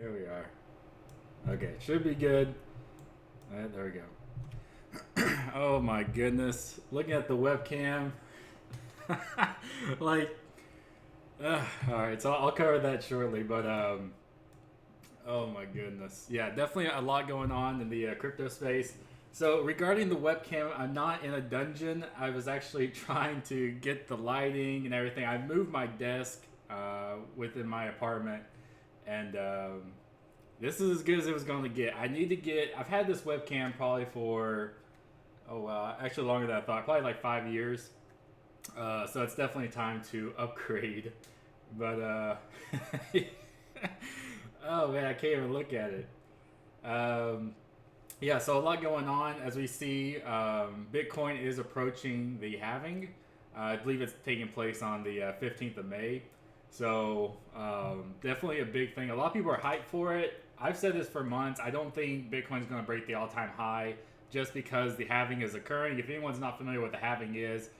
There we are. Okay, should be good. Alright, there we go. Oh my goodness. Looking at the webcam. like, alright, so I'll cover that shortly, but, oh my goodness. Yeah, definitely a lot going on in the crypto space. So, regarding the webcam, I'm not in a dungeon. I was actually trying to get the lighting and everything. I moved my desk within my apartment, and this is as good as it was going to get. I've had this webcam probably for, actually longer than I thought, probably like 5 years. So it's definitely time to upgrade. But, oh man, I can't even look at it. Yeah, so a lot going on. As we see, Bitcoin is approaching the halving. I believe it's taking place on the 15th of May. So definitely a big thing. A lot of people are hyped for it. I've said this for months. I don't think Bitcoin's going to break the all-time high just because the halving is occurring. If anyone's not familiar with the halving is,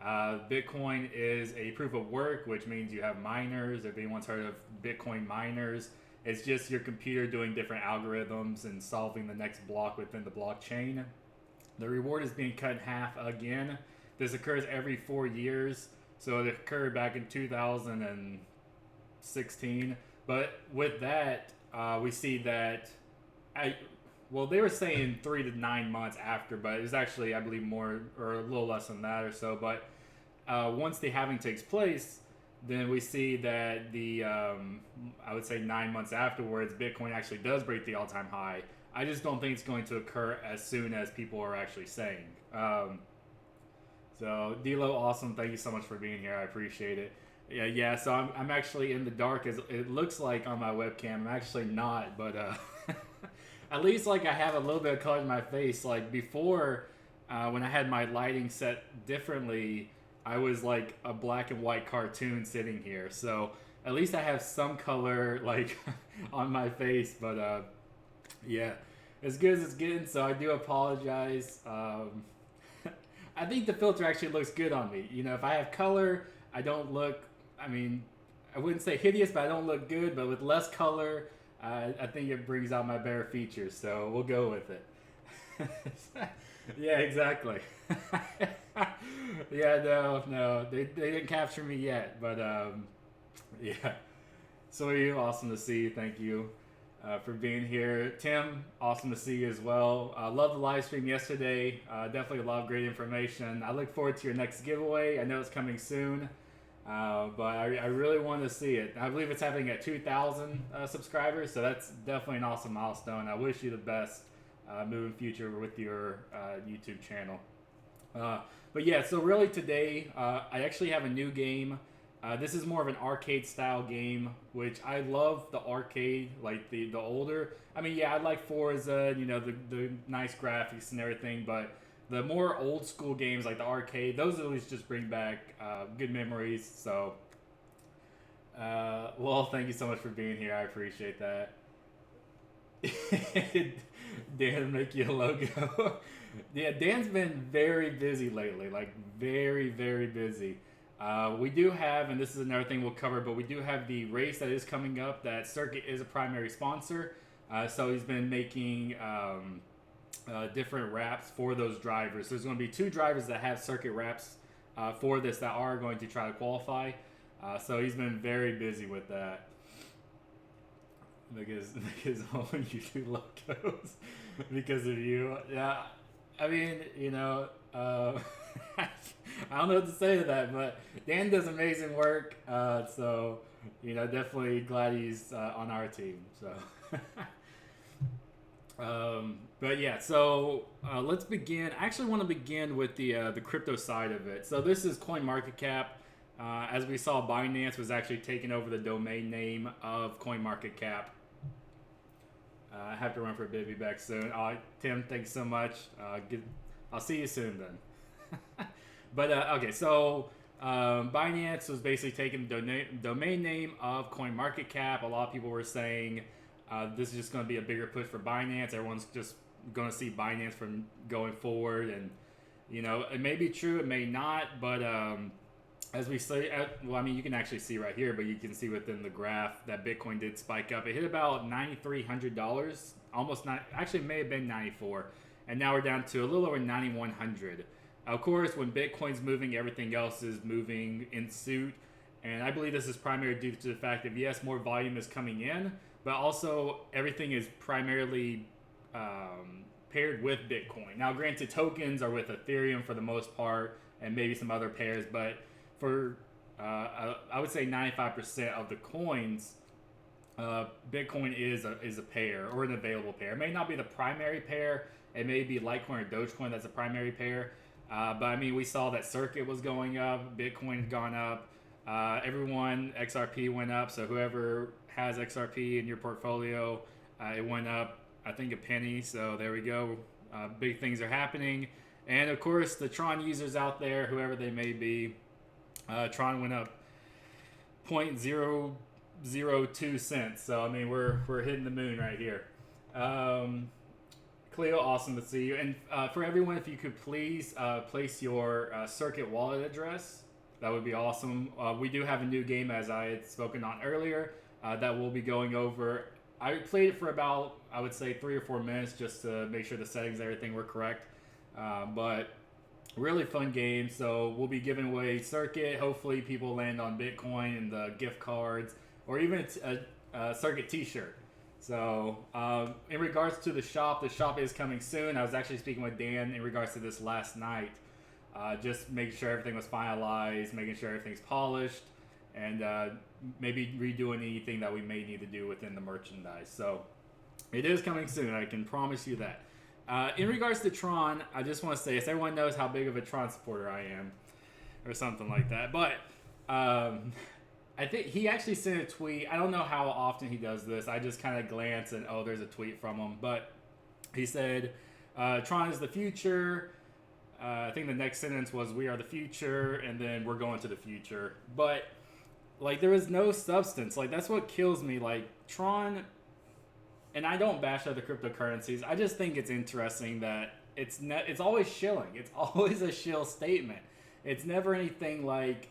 Bitcoin is a proof of work, which means you have miners. If anyone's heard of Bitcoin miners, it's just your computer doing different algorithms and solving the next block within the blockchain. The reward is being cut in half again. This occurs every 4 years. So it occurred back in 2016. But with that, we see that, they were saying 3 to 9 months after, but it was actually, I believe, more or a little less than that or so. But once the halving takes place, then we see that I would say 9 months afterwards, Bitcoin actually does break the all-time high. I just don't think it's going to occur as soon as people are actually saying. So, Dilo, awesome. Thank you so much for being here. I appreciate it. Yeah. So I'm actually in the dark, as it looks like on my webcam. I'm actually not, but at least like I have a little bit of color in my face. Like before, when I had my lighting set differently, I was like a black and white cartoon sitting here. So at least I have some color like on my face. But yeah, as good as it's getting. So I do apologize. I think the filter actually looks good on me. You know, if I have color, I don't look, I mean, I wouldn't say hideous, but I don't look good. But with less color, I think it brings out my better features. So we'll go with it. Yeah, exactly. Yeah, no, they didn't capture me yet. But yeah. So you, awesome to see you. Thank you. For being here. Tim, awesome to see you as well. Love the live stream yesterday. Definitely a lot of great information. I look forward to your next giveaway. I know it's coming soon, but I really want to see it. I believe it's happening at 2,000 subscribers, so that's definitely an awesome milestone. I wish you the best moving future with your YouTube channel. But yeah, so really today, I actually have a new game. This is more of an arcade style game, which I love the arcade, like the older. I mean, yeah, I like Forza, you know, the nice graphics and everything, but the more old school games like the arcade, those always just bring back good memories. So, well, thank you so much for being here. I appreciate that. Dan, make you a logo. Yeah, Dan's been very busy lately, like very, very busy. We do have, and this is another thing we'll cover, but we do have the race that is coming up that Circuit is a primary sponsor. So he's been making different wraps for those drivers. So there's going to be 2 drivers that have Circuit wraps for this that are going to try to qualify. So he's been very busy with that. Because all YouTube logos because of you. Yeah, I mean, you know, I don't know what to say to that, but Dan does amazing work. So, you know, definitely glad he's on our team. So, but yeah, so let's begin. I actually want to begin with the crypto side of it. So this is CoinMarketCap. As we saw, Binance was actually taking over the domain name of CoinMarketCap. I have to run for a bit, be back soon. Tim, thanks so much. I'll see you soon then. But okay, so Binance was basically taking the domain name of CoinMarketCap. A lot of people were saying this is just going to be a bigger push for Binance. Everyone's just going to see Binance from going forward. And, you know, it may be true, it may not. But as we say, well, I mean, you can actually see right here, but you can see within the graph that Bitcoin did spike up. It hit about $9,300, almost not. Actually, it may have been 94, and now we're down to a little over 9,100. Of course, when Bitcoin's moving, everything else is moving in suit, and I believe this is primarily due to the fact that yes, more volume is coming in, but also everything is primarily paired with Bitcoin. Now, granted, tokens are with Ethereum for the most part, and maybe some other pairs, but for I would say 95% of the coins, Bitcoin is a pair or an available pair. It may not be the primary pair. It may be Litecoin or Dogecoin that's a primary pair. But I mean, we saw that Circuit was going up. Bitcoin gone up. Everyone, XRP went up. So whoever has XRP in your portfolio, it went up, I think, a penny. So there we go. Big things are happening. And of course, the Tron users out there, whoever they may be, Tron went up 0.002 cents. So I mean, we're hitting the moon right here. Cleo, awesome to see you. And for everyone, if you could please place your Circuit wallet address, that would be awesome. We do have a new game, as I had spoken on earlier, that we'll be going over. I played it for about, I would say, 3 or 4 minutes just to make sure the settings and everything were correct. But really fun game. So we'll be giving away Circuit. Hopefully people land on Bitcoin and the gift cards, or even a Circuit t-shirt. So in regards to the shop is coming soon. I was actually speaking with Dan in regards to this last night. Just making sure everything was finalized, making sure everything's polished, and maybe redoing anything that we may need to do within the merchandise. So it is coming soon. I can promise you that. In regards to Tron, I just want to say, as everyone knows how big of a Tron supporter I am, or something like that. But I think he actually sent a tweet. I don't know how often he does this. I just kind of glance and, oh, there's a tweet from him. But he said, Tron is the future. I think the next sentence was, we are the future, and then we're going to the future. But, like, there is no substance. Like, that's what kills me. Like, Tron... And I don't bash other cryptocurrencies. I just think it's interesting that it's always shilling. It's always a shill statement. It's never anything like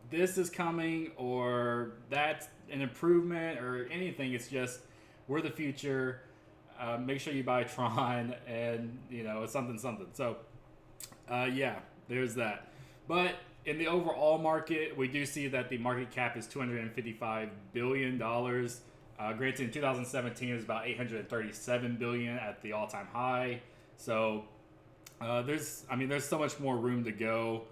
this is coming or that's an improvement or anything. It's just, we're the future. Make sure you buy Tron, and it's something. So yeah, there's that. But in the overall market, we do see that the market cap is $255 billion. Granted, in 2017, it was about $837 billion at the all-time high. So there's so much more room to go.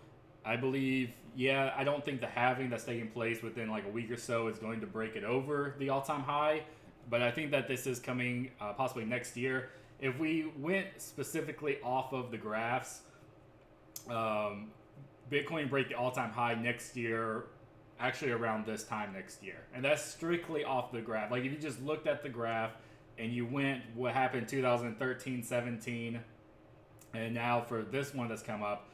I believe, I don't think the halving that's taking place within like a week or so is going to break it over the all-time high. But I think that this is coming possibly next year. If we went specifically off of the graphs, Bitcoin break the all-time high next year, actually around this time next year. And that's strictly off the graph. Like, if you just looked at the graph and you went what happened in 2013, 17, and now for this one that's come up,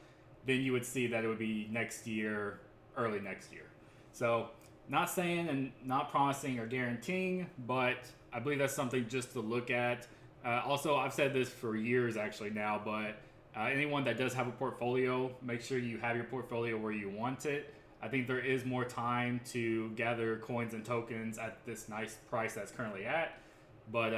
then you would see that it would be next year, early next year. So, not saying and not promising or guaranteeing, but I believe that's something just to look at. Also, I've said this for years actually now, but anyone that does have a portfolio, make sure you have your portfolio where you want it. I think there is more time to gather coins and tokens at this nice price that's currently at. But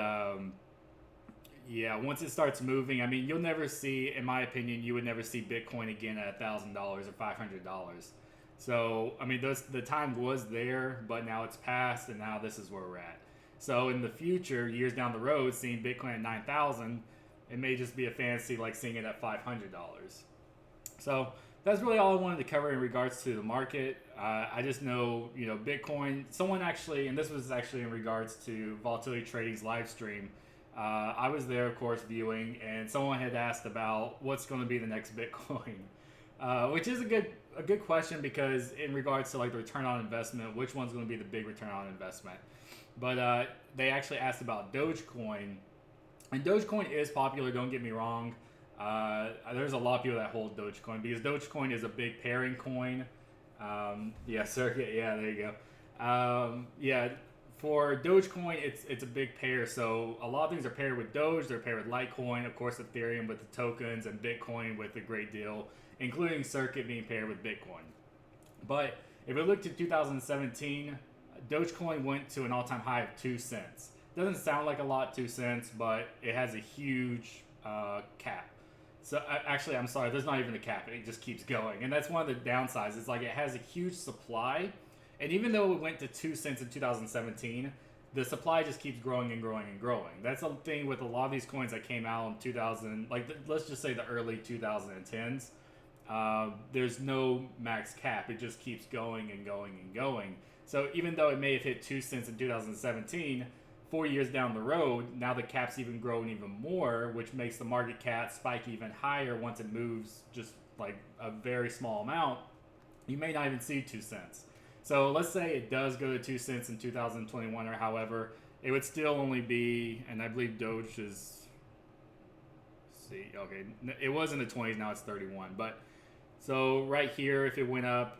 once it starts moving, I mean, you'll never see, in my opinion, you would never see Bitcoin again at $1,000 or $500. So, I mean, the time was there, but now it's past, and now this is where we're at. So, in the future, years down the road, seeing Bitcoin at 9,000, it may just be a fantasy like seeing it at $500. So, that's really all I wanted to cover in regards to the market. I just know, Bitcoin, someone actually, and this was actually in regards to Volatility Trading's live stream. I was there, of course, viewing, and someone had asked about what's going to be the next Bitcoin, which is a good question, because in regards to like the return on investment, which one's going to be the big return on investment? But they actually asked about Dogecoin, and Dogecoin is popular, don't get me wrong. There's a lot of people that hold Dogecoin because Dogecoin is a big pairing coin. Circuit. Yeah, there you go. For Dogecoin, it's a big pair. So a lot of things are paired with Doge. They're paired with Litecoin, of course, Ethereum with the tokens, and Bitcoin with a great deal, including Circuit being paired with Bitcoin. But if we look to 2017, Dogecoin went to an all-time high of 2 cents. Doesn't sound like a lot, 2 cents, but it has a huge cap. So actually, I'm sorry, there's not even a cap. It just keeps going, and that's one of the downsides. It's like it has a huge supply, and even though it went to 2 cents in 2017, the supply just keeps growing and growing and growing. That's the thing with a lot of these coins that came out in 2000, like let's just say the early 2010s. There's no max cap. It just keeps going and going and going. So even though it may have hit 2 cents in 2017, 4 years down the road, now the cap's even growing even more, which makes the market cap spike even higher once it moves just like a very small amount. You may not even see 2 cents. So let's say it does go to 2 cents in 2021 or however, it would still only be, and I believe Doge is, see, okay, it was in the 20s, now it's 31. But so right here, if it went up,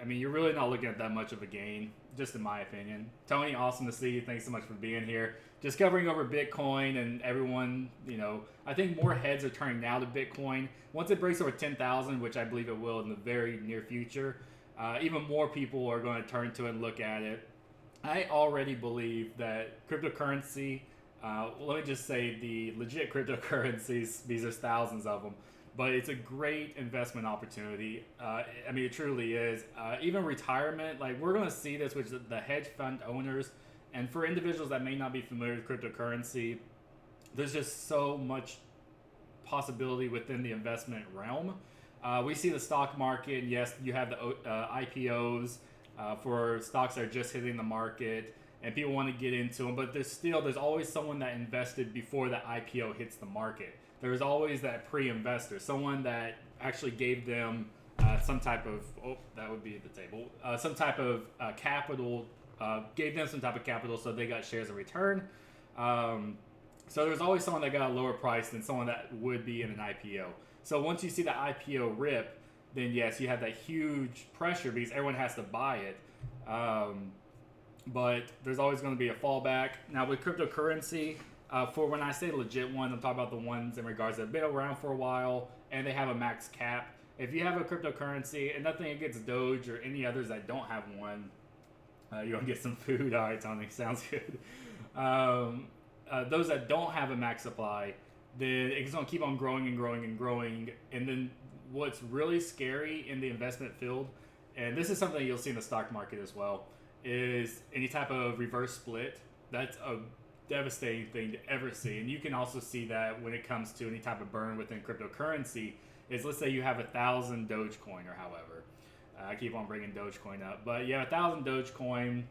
I mean, you're really not looking at that much of a gain, just in my opinion. Tony, awesome to see you. Thanks so much for being here. Just covering over Bitcoin and everyone, I think more heads are turning now to Bitcoin. Once it breaks over 10,000, which I believe it will in the very near future, even more people are going to turn to it and look at it. I already believe that cryptocurrency, let me just say the legit cryptocurrencies, because there's thousands of them, but it's a great investment opportunity. I mean, it truly is. Even retirement, like we're going to see this with the hedge fund owners, and for individuals that may not be familiar with cryptocurrency, there's just so much possibility within the investment realm. We see the stock market, and yes, you have the IPOs for stocks that are just hitting the market, and people want to get into them, but there's always someone that invested before the IPO hits the market. There's always that pre-investor, someone that actually gave them some type of, that would be at the table, some type of capital, gave them some type of capital so they got shares in return. So there's always someone that got a lower price than someone that would be in an IPO. So once you see the IPO rip, then yes, you have that huge pressure because everyone has to buy it. But there's always going to be a fallback. Now with cryptocurrency, for when I say legit ones, I'm talking about the ones in regards that have been around for a while and they have a max cap. If you have a cryptocurrency, and nothing against Doge or any others that don't have one, you want to get some food? All right, Tony, sounds good. Those that don't have a max supply, then it's going to keep on growing and growing and growing. And then what's really scary in the investment field, and this is something that you'll see in the stock market as well, is any type of reverse split. That's a devastating thing to ever see. And you can also see that when it comes to any type of burn within cryptocurrency, is let's say you have 1,000 Dogecoin or however. I keep on bringing Dogecoin up. But you have 1,000 Dogecoin.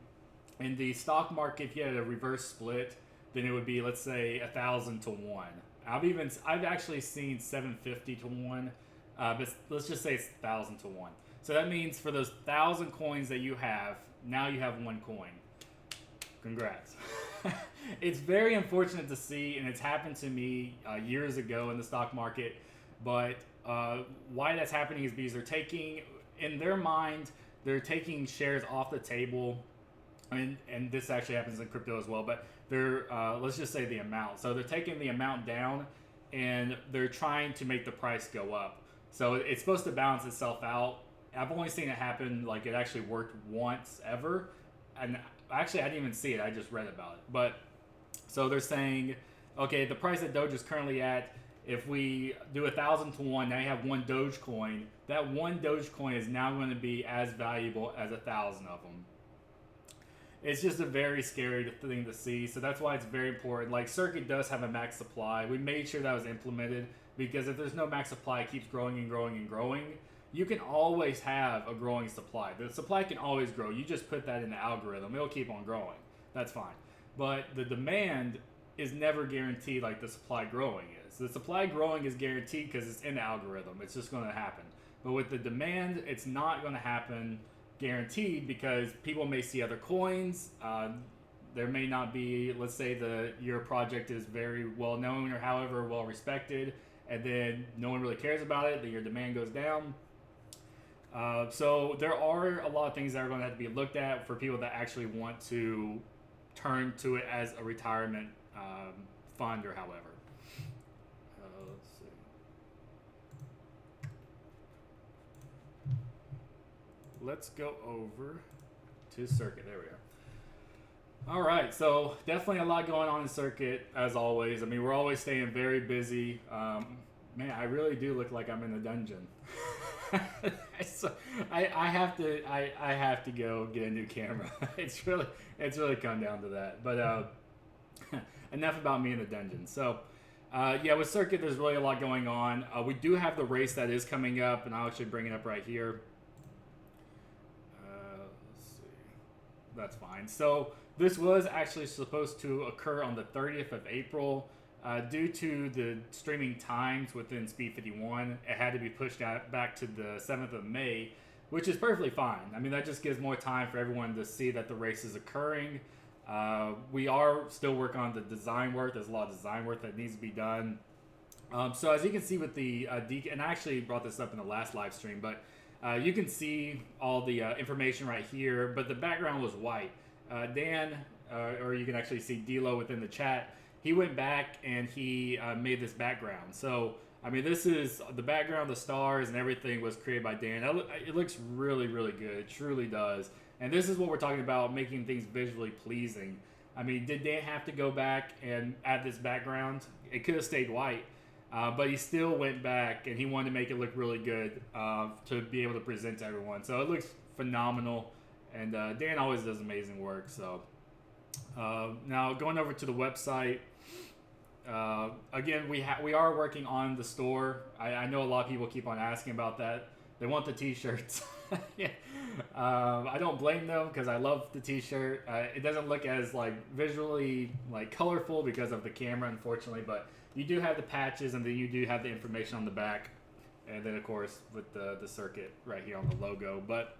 In the stock market, if you had a reverse split, then it would be, let's say, 1,000 to 1. I've actually seen 750 to 1, but let's just say it's 1,000 to 1. So that means for those 1,000 coins that you have, now you have one coin. Congrats. It's very unfortunate to see, and it's happened to me years ago in the stock market. But why that's happening is because they're taking, in their mind, they're taking shares off the table. And this actually happens in crypto as well, but they're, let's just say the amount. So they're taking the amount down, and they're trying to make the price go up. So it's supposed to balance itself out. I've only seen it happen, like it actually worked once ever. And actually, I didn't even see it. I just read about it. But so they're saying, okay, the price that Doge is currently at, if we do 1,000 to 1, now you have one Dogecoin. That one Dogecoin is now going to be as valuable as 1,000 of them. It's just a very scary thing to see. So that's why it's very important. Like Circuit does have a max supply. We made sure that was implemented because if there's no max supply, it keeps growing and growing and growing. You can always have a growing supply. The supply can always grow. You just put that in the algorithm. It'll keep on growing. That's fine. But the demand is never guaranteed like the supply growing is. The supply growing is guaranteed because it's in the algorithm. It's just going to happen. But with the demand, it's not going to happen guaranteed because people may see other coins. There may not be, let's say your project is very well known or however well respected, and then no one really cares about it, then your demand goes down. So there are a lot of things that are going to have to be looked at for people that actually want to turn to it as a retirement fund or however. Let's see. 1 let's go over to circuit. There we are. All right, so definitely a lot going on in circuit as always. I mean, we're always staying very busy. Man, I really do look like I'm in a dungeon. So I have to go get a new camera. It's really come down to that. But enough about me in the dungeon. So yeah, with circuit, there's really a lot going on. We do have the race that is coming up, and I'll actually bring it up right here. Let's see. That's fine. So this was actually supposed to occur on the 30th of April. Due to the streaming times within Speed 51, it had to be pushed out back to the 7th of May, which is perfectly fine. I mean, that just gives more time for everyone to see that the race is occurring. We are still working on the design work. There's a lot of design work that needs to be done. So as you can see with the and I actually brought this up in the last live stream, but you can see all the information right here, but the background was white. Dan, or you can actually see D-Lo within the chat, he went back and he made this background. So, I mean, this is the background, the stars and everything was created by Dan. It looks really, really good. It truly does. And this is what we're talking about, making things visually pleasing. I mean, did Dan have to go back and add this background? It could have stayed white, but he still went back and he wanted to make it look really good to be able to present to everyone. So it looks phenomenal. And Dan always does amazing work. So now going over to the website, again, we are working on the store. I know a lot of people keep on asking about that. They want the t-shirts. Yeah. I don't blame them because I love the t-shirt. It doesn't look as like visually like colorful because of the camera, unfortunately, but you do have the patches and then you do have the information on the back, and then of course with the circuit right here on the logo. But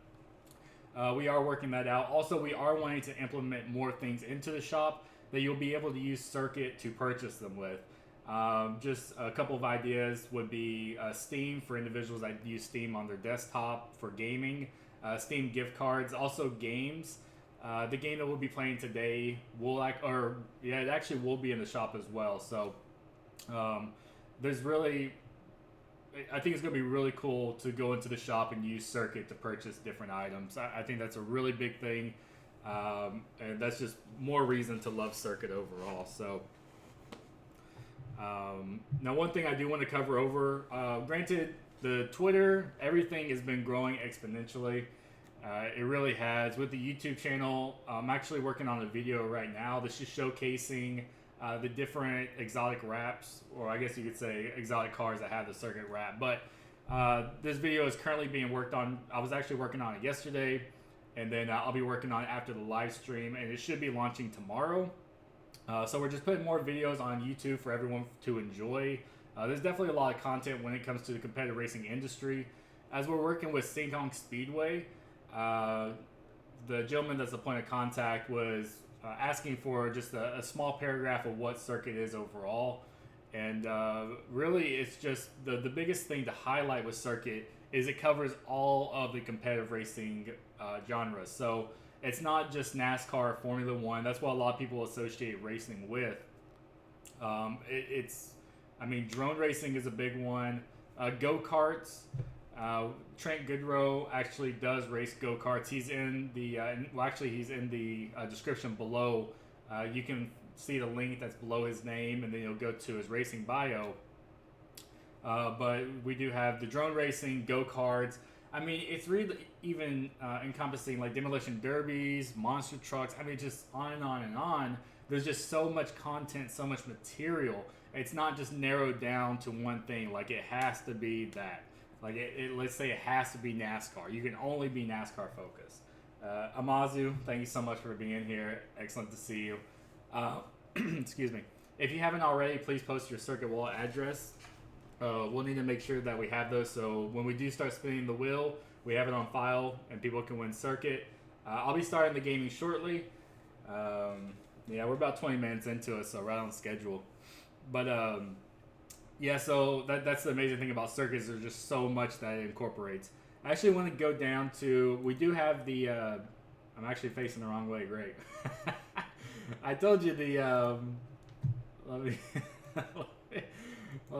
we are working that out. Also, we are wanting to implement more things into the shop that you'll be able to use circuit to purchase them with. Just a couple of ideas would be Steam for individuals that use Steam on their desktop for gaming, Steam gift cards, also games. The game that we'll be playing today it actually will be in the shop as well. So there's really, I think it's going to be really cool to go into the shop and use circuit to purchase different items. I think that's a really big thing. And that's just more reason to love circuit overall. So now one thing I do want to cover over, granted the Twitter, everything has been growing exponentially. It really has. With the YouTube channel, I'm actually working on a video right now. This is showcasing the different exotic wraps, or I guess you could say exotic cars that have the circuit wrap. But this video is currently being worked on. I was actually working on it yesterday, and then I'll be working on it after the live stream, and it should be launching tomorrow. So we're just putting more videos on YouTube for everyone to enjoy. There's definitely a lot of content when it comes to the competitive racing industry. As we're working with St. Kong Speedway, the gentleman that's the point of contact was asking for just a small paragraph of what circuit is overall. And really, it's just the biggest thing to highlight with circuit is it covers all of the competitive racing genres. So it's not just NASCAR, Formula One. That's what a lot of people associate racing with. I mean, drone racing is a big one. Go-karts. Trent Goodrow actually does race go-karts. He's in the he's in the description below. You can see the link that's below his name, and then you'll go to his racing bio. But we do have the drone racing, go-karts. I mean, it's really even encompassing like demolition derbies, monster trucks. I mean, just on and on and on. There's just so much content, so much material. It's not just narrowed down to one thing. Like, it has to be that. Like, let's say it has to be NASCAR. You can only be NASCAR focused. Amazu, thank you so much for being here. Excellent to see you. Excuse me. If you haven't already, please post your circuit wallet address. We'll need to make sure that we have those, so when we do start spinning the wheel, we have it on file and people can win circuit. I'll be starting the gaming shortly. Yeah, we're about 20 minutes into it, so right on schedule. But yeah, so that's the amazing thing about circuits. There's just so much that it incorporates. I actually want to go down to, we do have the, I'm actually facing the wrong way, great. I told you the, let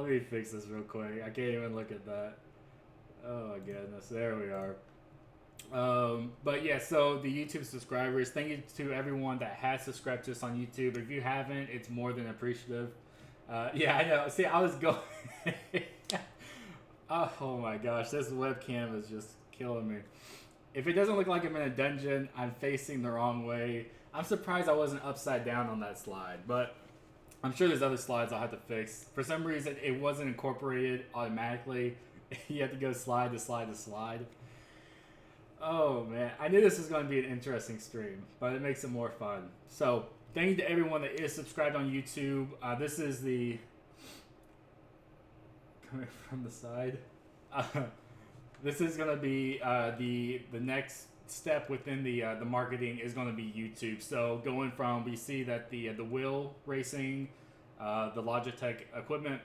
me fix this real quick. I can't even look at that. Oh my goodness, there we are. But yeah, so the YouTube subscribers, thank you to everyone that has subscribed to us on YouTube. If you haven't, it's more than appreciative. Yeah, I know. See, I was going. Oh my gosh, this webcam is just killing me. If it doesn't look like I'm in a dungeon, I'm facing the wrong way. I'm surprised I wasn't upside down on that slide, but I'm sure there's other slides I'll have to fix. For some reason, it wasn't incorporated automatically. You have to go slide to slide to slide. Oh man, I knew this was going to be an interesting stream, but it makes it more fun. So, thank you to everyone that is subscribed on YouTube. This is the coming from the side. This is going to be the next step within the marketing is going to be YouTube. So going from, we see that the wheel racing, the Logitech equipment,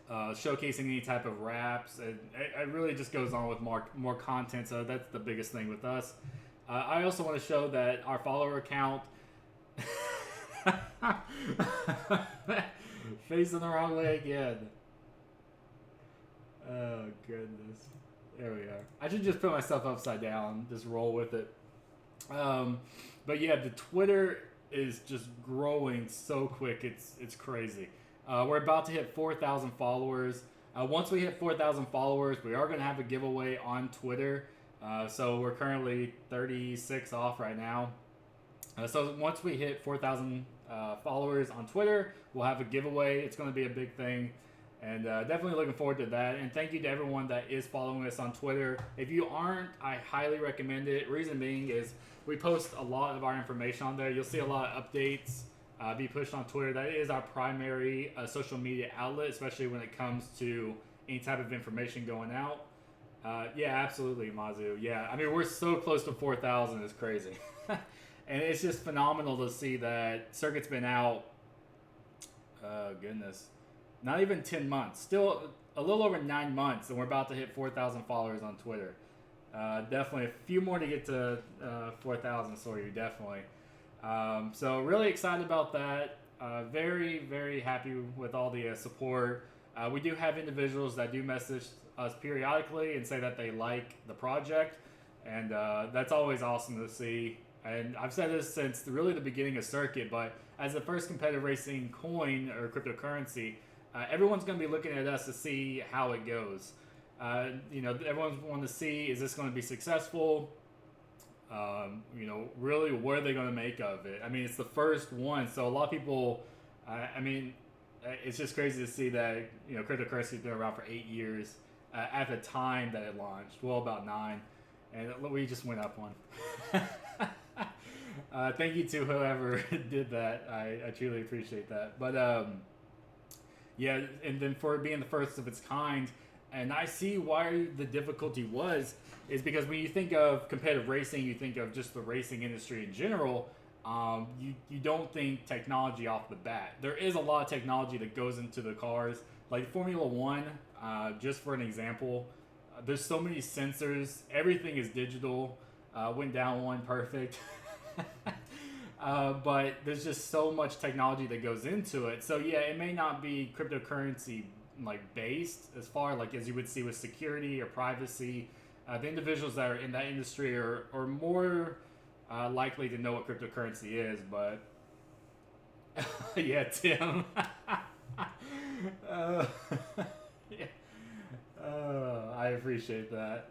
showcasing any type of wraps, and it really just goes on with more content. So that's the biggest thing with us. I also want to show that our follower count facing the wrong way again. Oh goodness. There we are. I should just put myself upside down, just roll with it. But yeah, the Twitter is just growing so quick. It's crazy. We're about to hit 4,000 followers. Once we hit 4,000 followers, we are going to have a giveaway on Twitter. So we're currently 36 off right now. So once we hit 4,000 followers on Twitter, we'll have a giveaway. It's going to be a big thing. And definitely looking forward to that. And thank you to everyone that is following us on Twitter. If you aren't, I highly recommend it. Reason being is we post a lot of our information on there. You'll see a lot of updates be pushed on Twitter. That is our primary social media outlet, especially when it comes to any type of information going out. Yeah, absolutely, Mazu. Yeah, I mean, we're so close to 4,000. It's crazy. And it's just phenomenal to see that Circuit's been out, goodness, not even 10 months. Still a little over 9 months, and we're about to hit 4,000 followers on Twitter. Definitely a few more to get to 4,000, sorry, definitely. So really excited about that. Very, very happy with all the support. We do have individuals that do message us periodically and say that they like the project, and that's always awesome to see. And I've said this since really the beginning of Circuit, but as the first competitive racing coin or cryptocurrency, everyone's going to be looking at us to see how it goes. Everyone's wanting to see, is this going to be successful? Really, what are they going to make of it? I mean, it's the first one, so a lot of people, it's just crazy to see that, cryptocurrency has been around for 8 years at the time that it launched. Well, about 9. And we just went up one. Thank you to whoever did that. I truly appreciate that. But, yeah, and then for it being the first of its kind, and I see why the difficulty is because when you think of competitive racing, you think of just the racing industry in general. You don't think technology off the bat. There is a lot of technology that goes into the cars. Like Formula One, just for an example, there's so many sensors. Everything is digital. Went down one, perfect. But there's just so much technology that goes into it. So yeah, it may not be cryptocurrency based as far as you would see with security or privacy. The individuals that are in that industry are more likely to know what cryptocurrency is. But yeah, Tim. Yeah. I appreciate that.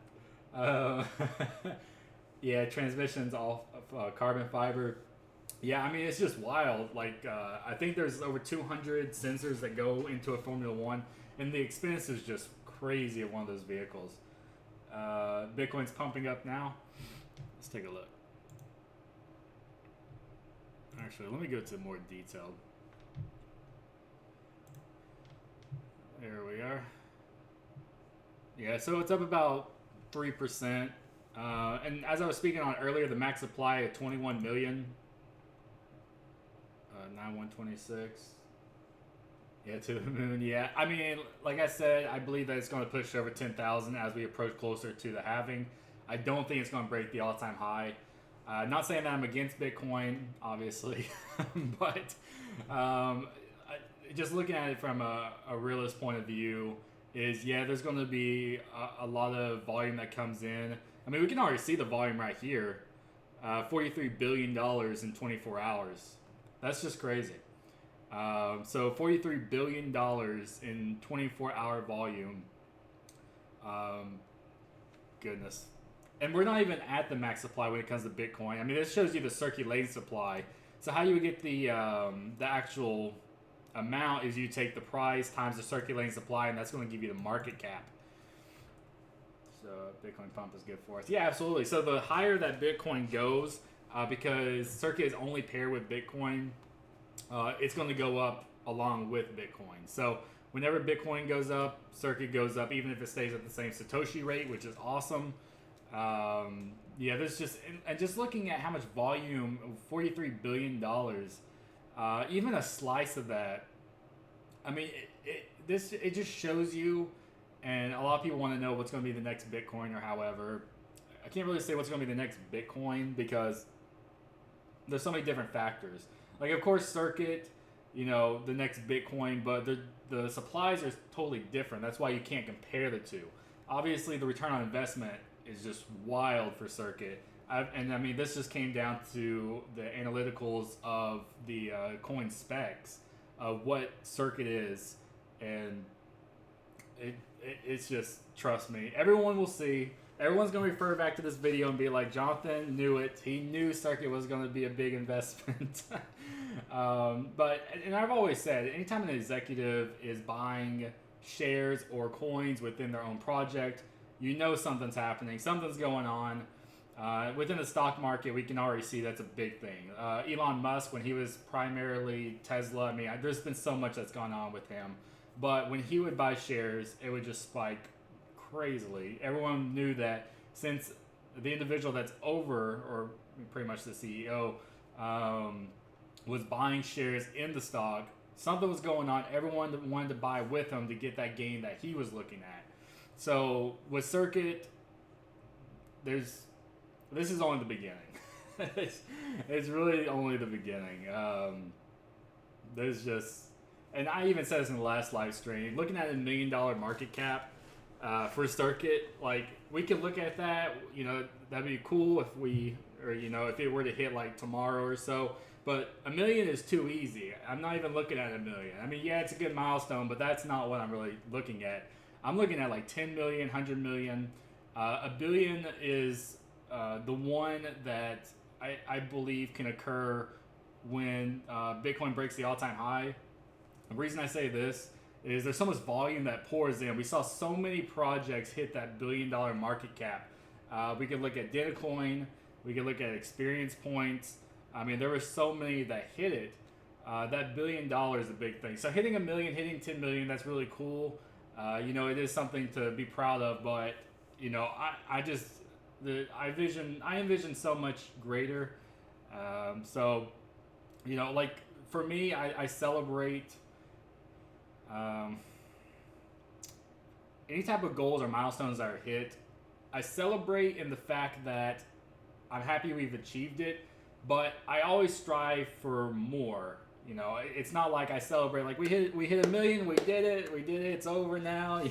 Yeah, transmissions all carbon fiber. Yeah, I mean, it's just wild. I think there's over 200 sensors that go into a Formula One, and the expense is just crazy of one of those vehicles. Bitcoin's pumping up now. Let's take a look. Actually, let me go to more detailed. There we are. Yeah, so it's up about 3%. And as I was speaking on earlier, the max supply of 21 million. 9126. Yeah, to the moon. Yeah, I mean, like I said, I believe that it's going to push over 10,000 as we approach closer to the halving. I don't think it's going to break the all-time high. Not saying that I'm against Bitcoin, obviously, but just looking at it from a realist point of view is, yeah, there's going to be a lot of volume that comes in. I mean, we can already see the volume right here. $43 billion in 24 hours. That's just crazy. So $43 billion in 24-hour volume. Goodness. And we're not even at the max supply when it comes to Bitcoin. I mean, this shows you the circulating supply. So how you would get the actual amount is you take the price times the circulating supply, and that's going to give you the market cap. So Bitcoin pump is good for us. Yeah, absolutely. So the higher that Bitcoin goes, because Circuit is only paired with Bitcoin, it's going to go up along with Bitcoin. So whenever Bitcoin goes up, Circuit goes up, even if it stays at the same Satoshi rate, which is awesome. Yeah, there's just, and just looking at how much volume, $43 billion, even a slice of that, I mean, it just shows you. And a lot of people want to know what's going to be the next Bitcoin or however. I can't really say what's going to be the next Bitcoin because there's so many different factors. Like, of course, Circuit, the next Bitcoin, but the supplies are totally different. That's why you can't compare the two. Obviously, the return on investment is just wild for Circuit. And I mean, this just came down to the analyticals of the coin specs of what Circuit is. And it's just, trust me, everyone will see. Everyone's going to refer back to this video and be like, Jonathan knew it. He knew Circuit was going to be a big investment. But I've always said, anytime an executive is buying shares or coins within their own project, something's happening. Something's going on. Within the stock market, we can already see that's a big thing. Elon Musk, when he was primarily Tesla, I mean, there's been so much that's gone on with him. But when he would buy shares, it would just spike crazily. Everyone knew that since the individual that's over, or pretty much the CEO, was buying shares in the stock, something was going on. Everyone wanted to buy with him to get that gain that he was looking at. So with Circuit, this is only the beginning. It's really only the beginning. There's just... And I even said this in the last live stream. Looking at $1 million market cap for Circuit, like, we could look at that. That'd be cool if if it were to hit like tomorrow or so. But $1 million is too easy. I'm not even looking at $1 million. I mean, yeah, it's a good milestone, but that's not what I'm really looking at. I'm looking at like 10 million, 100 million. $1 billion is the one that I believe can occur when Bitcoin breaks the all-time high. The reason I say this is there's so much volume that pours in. We saw so many projects hit that $1 billion market cap. We could look at Dinin. We could look at experience points. I mean, there were so many that hit it. That $1 billion is a big thing. So hitting $1 million, hitting 10 million, that's really cool. It is something to be proud of. But I envision so much greater. Like for me, I celebrate. Any type of goals or milestones that are hit, I celebrate in the fact that I'm happy we've achieved it, but I always strive for more. It's not like I celebrate like we hit $1 million, we did it, it's over now.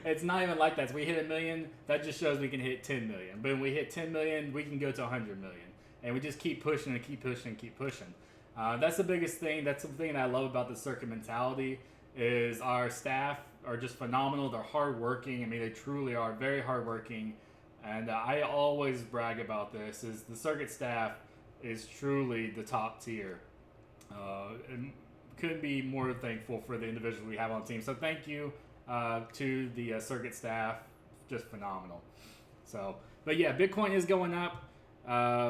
It's not even like that. So we hit $1 million, that just shows we can hit 10 million. But when we hit 10 million, we can go to 100 million, and we just keep pushing and keep pushing and keep pushing. That's the biggest thing. That's the thing that I love about the Circuit mentality is our staff are just phenomenal. They're hardworking. I mean, they truly are very hardworking. And I always brag about this, is the Circuit staff is truly the top tier. And couldn't be more thankful for the individuals we have on the team. So thank you to the Circuit staff. Just phenomenal. So, but yeah, Bitcoin is going up.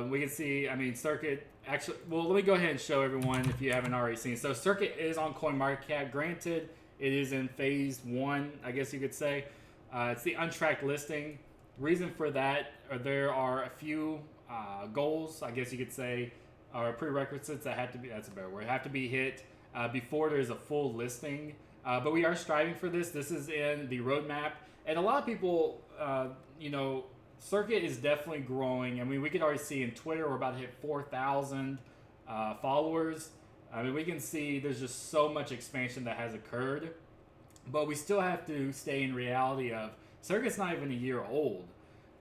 We can see, I mean, Circuit... Actually, well, let me go ahead and show everyone if you haven't already seen. So Circuit is on CoinMarketCap. Granted, it is in phase 1, I guess you could say. It's the untracked listing. Reason for that, there are a few goals, I guess you could say, or prerequisites that have to be, that's a better word, have to be hit before there's a full listing. But we are striving for this. This is in the roadmap. And a lot of people, Circuit is definitely growing. I mean, we can already see in Twitter we're about to hit 4,000 followers. I mean, we can see there's just so much expansion that has occurred. But we still have to stay in reality of Circuit's not even a year old.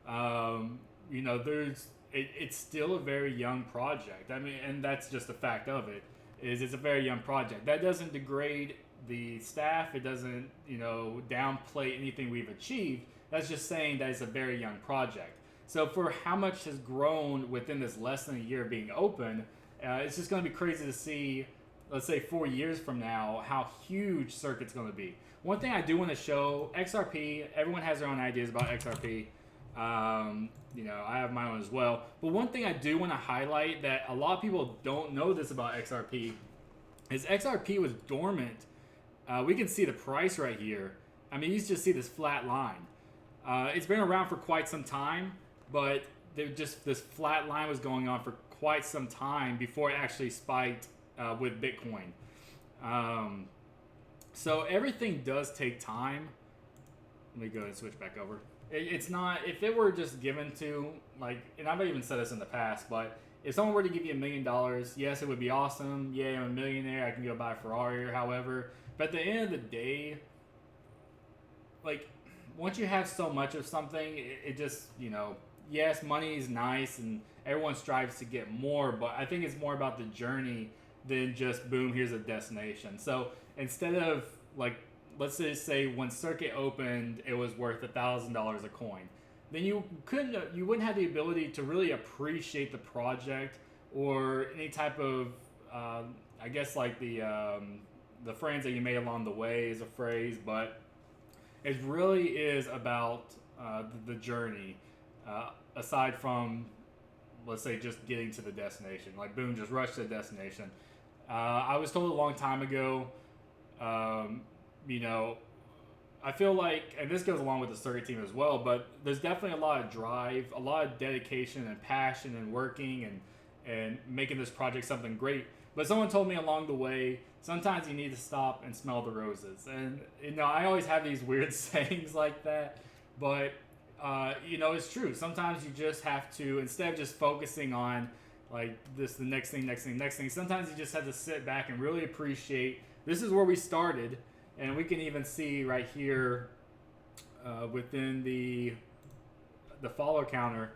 You know, it's still a very young project. I mean, and that's just the fact of it, is it's a very young project. That doesn't degrade the staff. It doesn't, you know, downplay anything we've achieved. That's just saying that it's a very young project. So for how much has grown within this less than a year of being open, it's just going to be crazy to see, let's say 4 years from now, how huge Circuit's going to be. One thing I do want to show, XRP, everyone has their own ideas about XRP. You know, I have my own as well. But one thing I do want to highlight that a lot of people don't know this about XRP is XRP was dormant. We can see the price right here. I mean, you just see this flat line. It's been around for quite some time, but this flat line was going on for quite some time before it actually spiked with Bitcoin. So everything does take time. Let me go ahead and switch back over. It's not, if it were just given to, like, and I've even said this in the past, but if someone were to give you $1 million, yes, it would be awesome. Yeah, I'm a millionaire. I can go buy a Ferrari or however. But at the end of the day, like, once you have so much of something, it just, you know, yes, money is nice and everyone strives to get more, but I think it's more about the journey than just, boom, here's a destination. So instead of, like, let's just say when Circuit opened, it was worth $1,000 a coin. Then you wouldn't have the ability to really appreciate the project or any type of, I guess like the friends that you made along the way is a phrase, but it really is about the journey. Aside from, let's say, just getting to the destination, like boom, just rush to the destination. I was told a long time ago. You know, I feel like, and this goes along with the Circuit team as well, but there's definitely a lot of drive, a lot of dedication and passion and working and making this project something great. But someone told me along the way, sometimes you need to stop and smell the roses. And, you know, I always have these weird sayings like that, but, you know, it's true. Sometimes you just have to, instead of just focusing on, like, the next thing, sometimes you just have to sit back and really appreciate, this is where we started. And we can even see right here within the follower counter.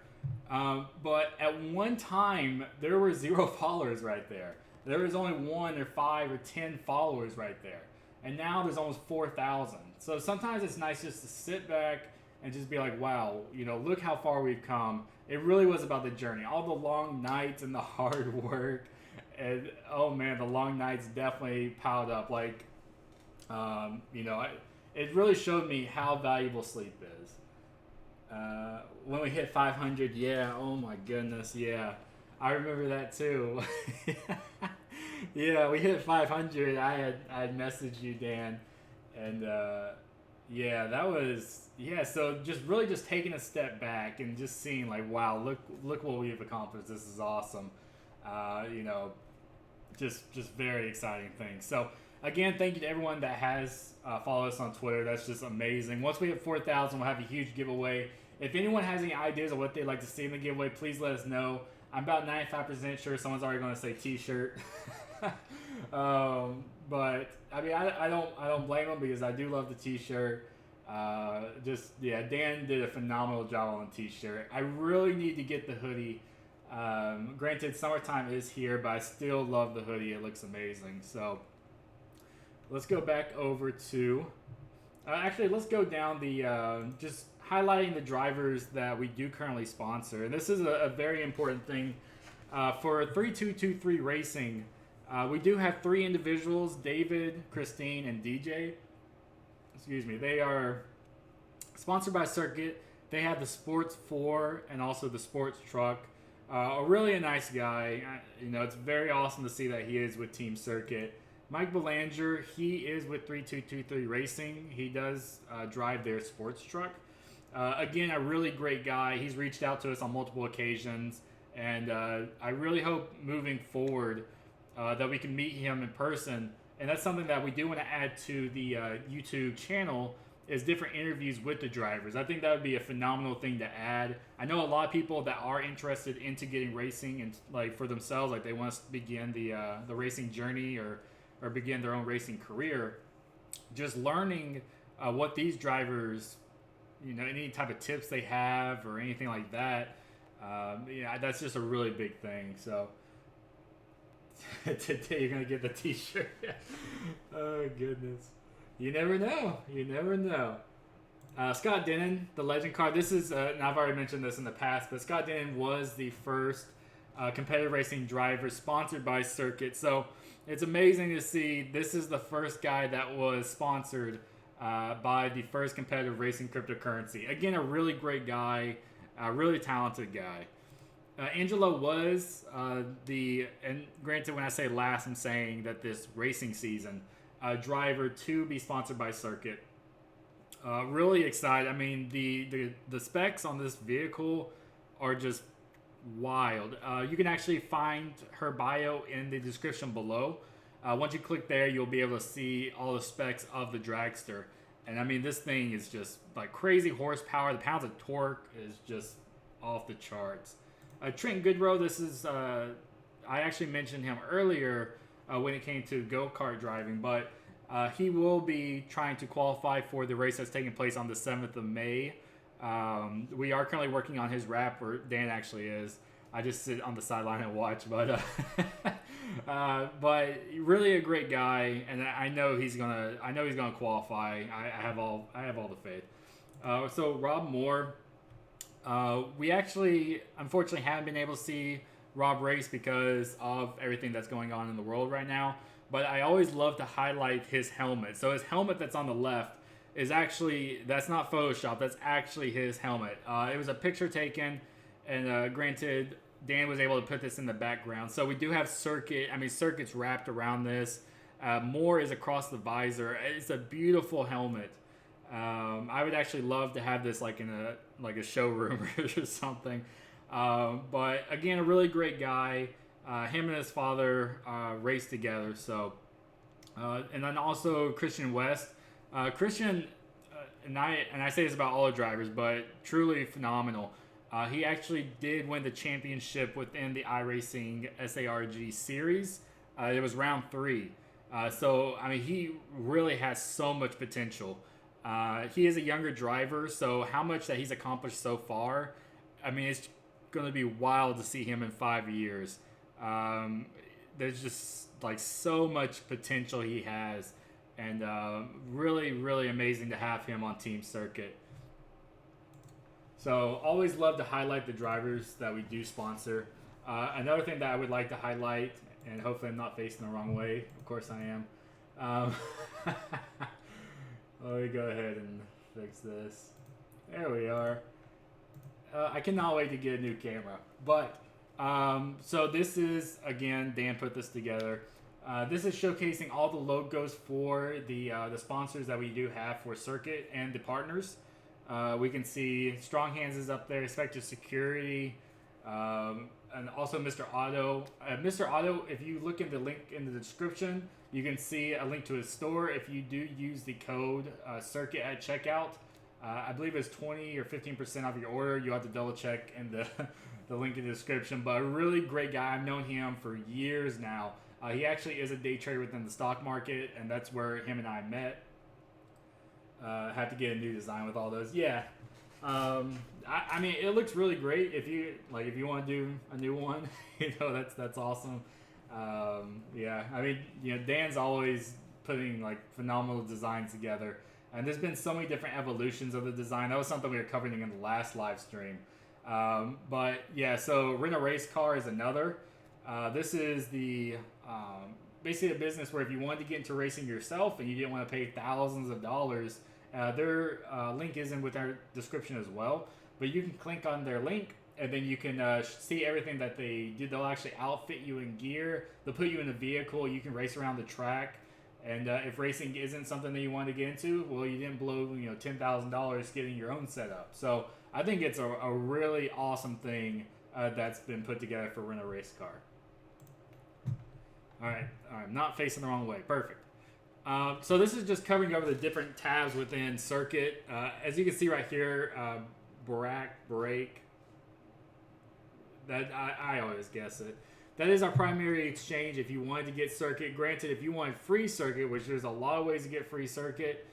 But at one time, there were 0 followers right there. There was only 1 or 5 or 10 followers right there. And now there's almost 4,000. So sometimes it's nice just to sit back and just be like, wow, you know, look how far we've come. It really was about the journey. All the long nights and the hard work. And, oh man, the long nights definitely piled up. Like, you know, it really showed me how valuable sleep is. When we hit 500, yeah, oh my goodness, yeah. I remember that too. Yeah, we hit 500. I had messaged you, Dan. And, yeah, that was, yeah, so just taking a step back and just seeing like, wow, look what we've accomplished. This is awesome. You know, just very exciting thing. So, again, thank you to everyone that has followed us on Twitter. That's just amazing. Once we hit 4,000, we'll have a huge giveaway. If anyone has any ideas of what they'd like to see in the giveaway, please let us know. I'm about 95% sure someone's already going to say T-shirt. But I mean, I don't blame them because I do love the T-shirt. Dan did a phenomenal job on the T-shirt. I really need to get the hoodie. Granted, summertime is here, but I still love the hoodie. It looks amazing. So. Let's go back over to, actually, let's go down the, just highlighting the drivers that we do currently sponsor. And this is a very important thing. For 3223 Racing, we do have 3 individuals, David, Christine, and DJ. Excuse me. They are sponsored by Circuit. They have the Sports 4 and also the Sports Truck. Really a nice guy. You know, it's very awesome to see that he is with Team Circuit. Mike Belanger, he is with 3223 Racing. He does drive their sports truck. Again, a really great guy. He's reached out to us on multiple occasions. And I really hope moving forward that we can meet him in person. And that's something that we do want to add to the YouTube channel is different interviews with the drivers. I think that would be a phenomenal thing to add. I know a lot of people that are interested into getting racing and like for themselves, like they want to begin the racing journey or begin their own racing career, just learning what these drivers any type of tips they have or anything like that. That's just a really big thing. So today you're gonna get the T-shirt. Oh goodness, you never know. You never know. Scott Dinin, the legend card. This is, and I've already mentioned this in the past, but Scott Dinin was the first competitive racing driver sponsored by Circuit. So it's amazing to see this is the first guy that was sponsored by the first competitive racing cryptocurrency. Again, a really great guy, a really talented guy. Angelo was and granted, when I say last, I'm saying that this racing season, driver to be sponsored by Circuit. Really excited. I mean, the specs on this vehicle are just wild. You can actually find her bio in the description below. Once you click there, you'll be able to see all the specs of the Dragster. And I mean, this thing is just like crazy horsepower. The pounds of torque is just off the charts. Trent Goodrow, this is, I actually mentioned him earlier when it came to go-kart driving, but he will be trying to qualify for the race that's taking place on the 7th of May. We are currently working on his wrap, or Dan actually is. I just sit on the sideline and watch, but really a great guy, and I know he's gonna qualify. I have all the faith. So Rob Moore, we actually unfortunately haven't been able to see Rob race because of everything that's going on in the world right now. But I always love to highlight his helmet. So his helmet that's on the left is actually, that's not Photoshop, that's actually his helmet. It was a picture taken, and granted, Dan was able to put this in the background. So we do have Circuit's wrapped around this. Moore is across the visor. It's a beautiful helmet. I would actually love to have this like in a showroom or something. But again, a really great guy. Him and his father raced together. So, and then also Christian West. Christian, and I say this about all the drivers, but truly phenomenal. He actually did win the championship within the iRacing SARG series. It was round 3. So, I mean, he really has so much potential. He is a younger driver, so how much that he's accomplished so far, I mean, it's going to be wild to see him in 5 years. There's just like so much potential he has, and really, really amazing to have him on Team Circuit. So always love to highlight the drivers that we do sponsor. Another thing that I would like to highlight, and hopefully I'm not facing the wrong way, of course I am. Let me go ahead and fix this. There we are. I cannot wait to get a new camera. But, so this is, again, Dan put this together. This is showcasing all the logos for the sponsors that we do have for Circuit and the partners. We can see Strong Hands is up there, Spectre Security, and also Mr. Otto. Mr. Otto, if you look in the link in the description, you can see a link to his store. If you do use the code Circuit at checkout, I believe it's 20 or 15% off your order. You'll have to double check in the link in the description. But a really great guy. I've known him for years now. He actually is a day trader within the stock market, and that's where him and I met. Have to get a new design with all those. Yeah. I mean, it looks really great. If you want to do a new one, that's awesome. Yeah, I mean, Dan's always putting like phenomenal designs together, and there's been so many different evolutions of the design. That was something we were covering in the last live stream. But yeah, so Rent a Race Car is another. This is the basically a business where if you wanted to get into racing yourself and you didn't want to pay thousands of dollars, their link is in with our description as well. But you can click on their link, and then you can see everything that they do. They'll actually outfit you in gear. They'll put you in a vehicle. You can race around the track. And if racing isn't something that you want to get into, well, you didn't blow $10,000 getting your own setup. So I think it's a really awesome thing that's been put together for Rent a Race Car. All right, not facing the wrong way. Perfect. So this is just covering over the different tabs within Circuit. As you can see right here, break. That I always guess it. That is our primary exchange if you wanted to get Circuit. Granted, if you want free Circuit, which there's a lot of ways to get free Circuit,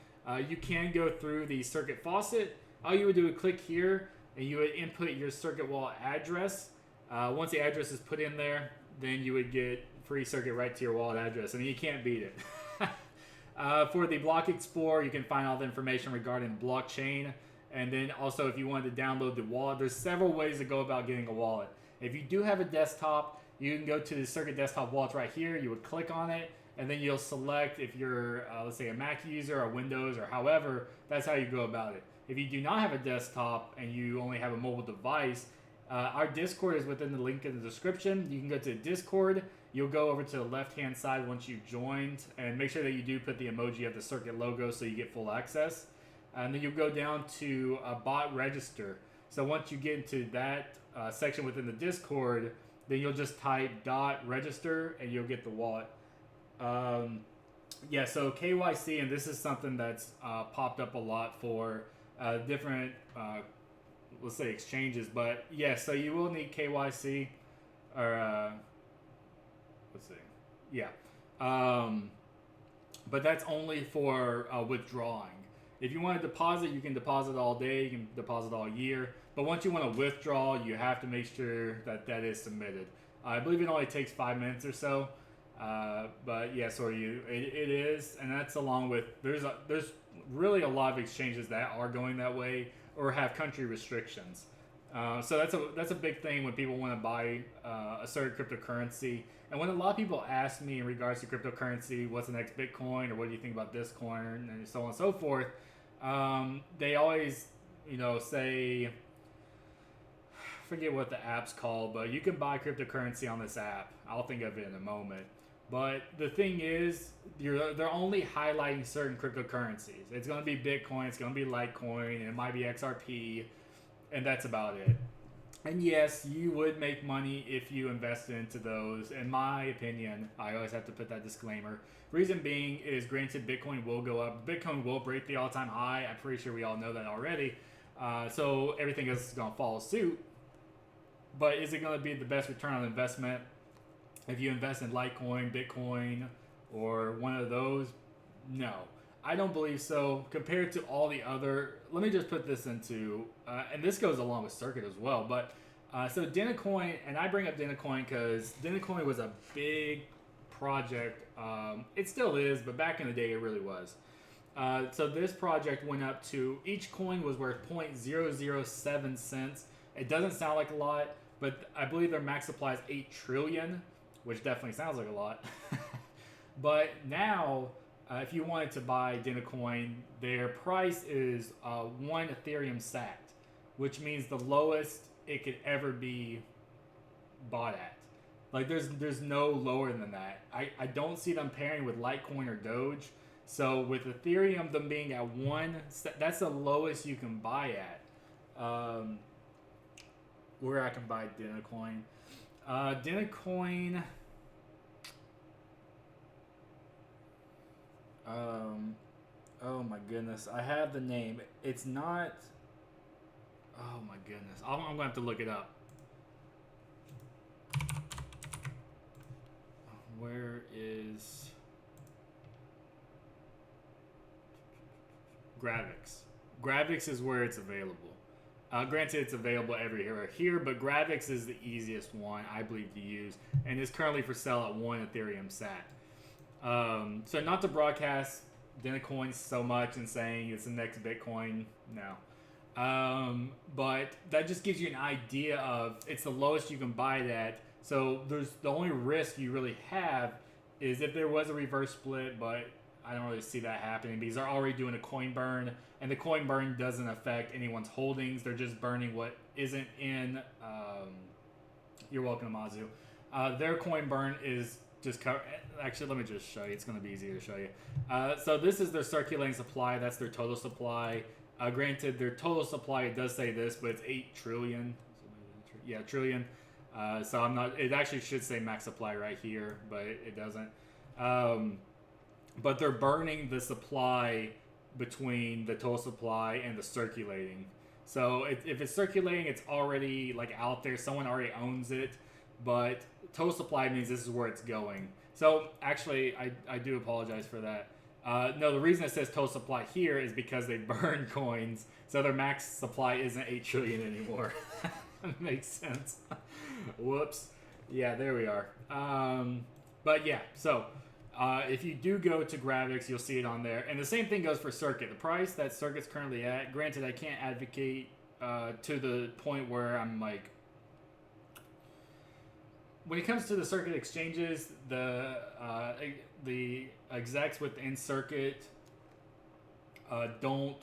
you can go through the Circuit faucet. all you would do is click here, and you would input your circuit wall address. Once the address is put in there, then you would get free circuit right to your wallet address, and you can't beat it. For the Block Explorer, you can find all the information regarding blockchain, and then also if you wanted to download the wallet, there's several ways to go about getting a wallet. If you do have a desktop, you can go to the Circuit Desktop Wallets right here. You would click on it, and then you'll select if you're, let's say, a Mac user or Windows or however. That's how you go about it. If you do not have a desktop and you only have a mobile device, our Discord is within the link in the description. You can go to Discord. You'll go over to the left-hand side once you've joined, and make sure that you do put the emoji of the Circuit logo so you get full access. And then you'll go down to Bot Register. So once you get into that section within the Discord, then you'll just type .register and you'll get the wallet. Yeah, so KYC, and this is something that's popped up a lot for different, let's say, exchanges. But yeah, so you will need KYC, or let's see, yeah. But that's only for withdrawing. If you want to deposit, you can deposit all day, you can deposit all year. But once you want to withdraw, you have to make sure that that is submitted. I believe it only takes 5 minutes or so. But yeah, so it is, and that's along with, there's really a lot of exchanges that are going that way or have country restrictions. So that's a big thing when people want to buy a certain cryptocurrency. And when a lot of people ask me in regards to cryptocurrency, what's the next Bitcoin, or what do you think about this coin, and so on and so forth, they always, say, I forget what the app's called, but you can buy cryptocurrency on this app. I'll think of it in a moment. But the thing is, they're only highlighting certain cryptocurrencies. It's going to be Bitcoin, it's going to be Litecoin, it might be XRP, and that's about it. And yes, you would make money if you invested into those. In my opinion, I always have to put that disclaimer. Reason being is, granted, Bitcoin will go up. Bitcoin will break the all-time high. I'm pretty sure we all know that already. So everything else is going to follow suit. But is it going to be the best return on investment if you invest in Litecoin, Bitcoin, or one of those? No, I don't believe so. Compared to all the other, let me just put this into, and this goes along with Circuit as well. But so Dinin, and I bring up Dinin because Dinin was a big project. It still is, but back in the day, it really was. So this project went up to, each coin was worth 0.007 cents. It doesn't sound like a lot, but I believe their max supply is 8 trillion, which definitely sounds like a lot. But now, if you wanted to buy Dinin, their price is 1 Ethereum sat, which means the lowest it could ever be bought at. Like, there's no lower than that. I don't see them pairing with Litecoin or Doge. So with Ethereum, them being at 1, that's the lowest you can buy at. Where I can buy Dinin. Dinin. Oh my goodness, I have the name. It's not. Oh my goodness, I'm gonna have to look it up. Where is Gravix? Gravix is where it's available. Granted, it's available everywhere here, but Gravix is the easiest one, I believe, to use, and is currently for sale at 1 Ethereum sat. So not to broadcast Dinin so much and saying it's the next Bitcoin, no. But that just gives you an idea of, it's the lowest you can buy it at. So there's the only risk you really have is if there was a reverse split, but I don't really see that happening because they're already doing a coin burn, and the coin burn doesn't affect anyone's holdings. They're just burning what isn't in. You're welcome, Mazu. Their coin burn is just cover. Actually, let me just show you. It's going to be easier to show you. So this is their circulating supply. That's their total supply. Granted, their total supply, it does say this, but it's 8 trillion. Yeah, trillion. So I'm not. It actually should say max supply right here, but it doesn't. But they're burning the supply between the total supply and the circulating. So if it's circulating, it's already like out there. Someone already owns it. But total supply means this is where it's going. So actually, I do apologize for that. No, the reason it says total supply here is because they burn coins, so their max supply isn't 8 trillion anymore. Makes sense. Whoops. Yeah, there we are. But yeah, so if you do go to graphics, you'll see it on there. And the same thing goes for Circuit. The price that Circuit's currently at, granted, I can't advocate to the point where I'm like, when it comes to the Circuit exchanges, the execs within Circuit don't.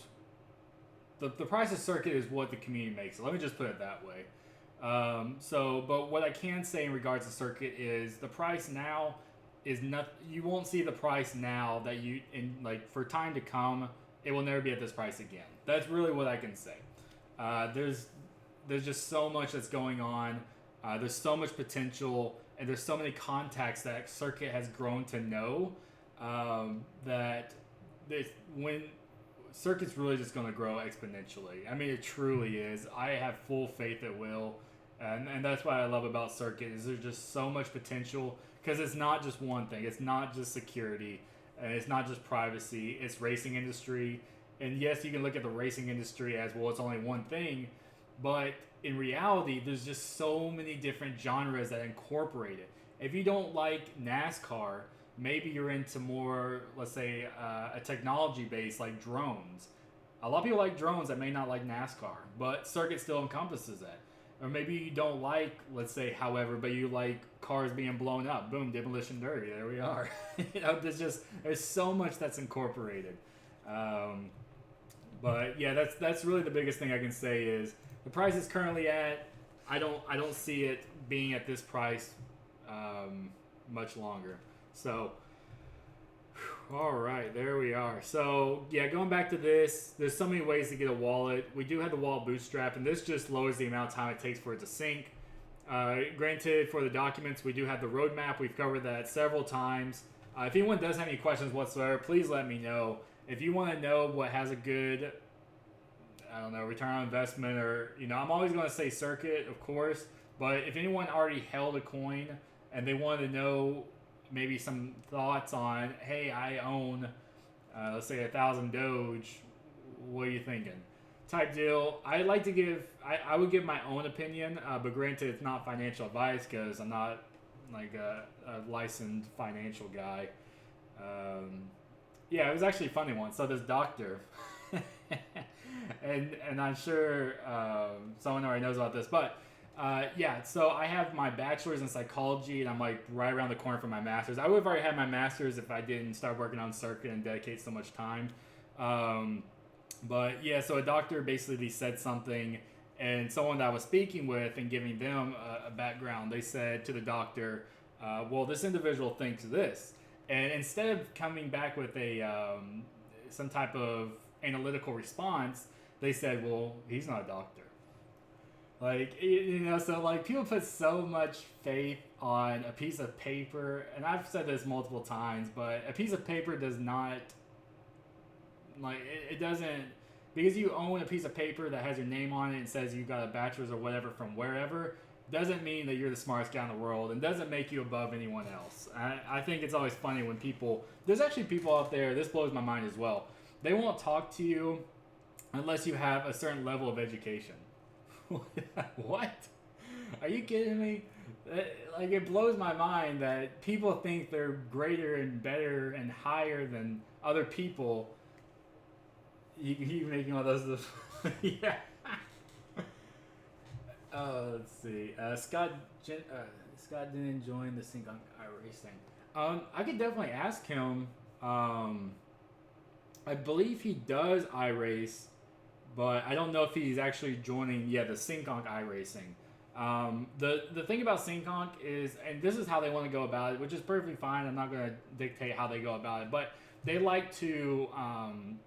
The price of Circuit is what the community makes. So let me just put it that way. But what I can say in regards to Circuit is the price now is not. You won't see the price now that you in like for time to come. It will never be at this price again. That's really what I can say. There's just so much that's going on. There's so much potential, and there's so many contacts that Circuit has grown to know that when Circuit's really just going to grow exponentially. I mean, it truly is. I have full faith it will, and that's what I love about Circuit is there's just so much potential because it's not just one thing. It's not just security, and it's not just privacy. It's racing industry, and yes, you can look at the racing industry as well. It's only one thing, but in reality, there's just so many different genres that incorporate it. If you don't like NASCAR, maybe you're into more, let's say, a technology base like drones. A lot of people like drones that may not like NASCAR, but Circuit still encompasses that. Or maybe you don't like, let's say, however, but you like cars being blown up. Boom, Demolition Derby. There we are. There's so much that's incorporated. But yeah, that's really the biggest thing I can say is the price is currently at. I don't see it being at this price much longer. So, all right, there we are. So, yeah, going back to this, there's so many ways to get a wallet. We do have the wallet bootstrap, and this just lowers the amount of time it takes for it to sync. Granted, for the documents, we do have the roadmap. We've covered that several times. If anyone does have any questions whatsoever, please let me know. If you want to know what has a good, I don't know, return on investment or, I'm always going to say Circuit, of course. But if anyone already held a coin and they want to know maybe some thoughts on, hey, I own, let's say 1,000 Doge. What are you thinking? Type deal. I would give my own opinion, but granted, it's not financial advice because I'm not like a licensed financial guy. Yeah, it was actually a funny one. So this doctor, and I'm sure someone already knows about this, but. Yeah, so I have my bachelor's in psychology, and I'm like right around the corner from my master's. I would have already had my master's if I didn't start working on Circuit and dedicate so much time. But yeah, so a doctor basically said something, and someone that I was speaking with and giving them a background, they said to the doctor, well, this individual thinks this. And instead of coming back with some type of analytical response, they said, well, he's not a doctor. Like, so like people put so much faith on a piece of paper, and I've said this multiple times, but a piece of paper does not, like, it doesn't, because you own a piece of paper that has your name on it and says you got a bachelor's or whatever from wherever, doesn't mean that you're the smartest guy in the world and doesn't make you above anyone else. I think it's always funny when there's actually people out there, this blows my mind as well, they won't talk to you unless you have a certain level of education. What? Are you kidding me? Like, it blows my mind that people think they're greater and better and higher than other people. You making all those? Yeah. Let's see. Scott didn't join the sync on iRacing. I could definitely ask him. I believe he does iRace. But I don't know if he's actually joining, the SyncOnc iRacing. The thing about SyncOnc is, and this is how they want to go about it, which is perfectly fine. I'm not going to dictate how they go about it. But they like to,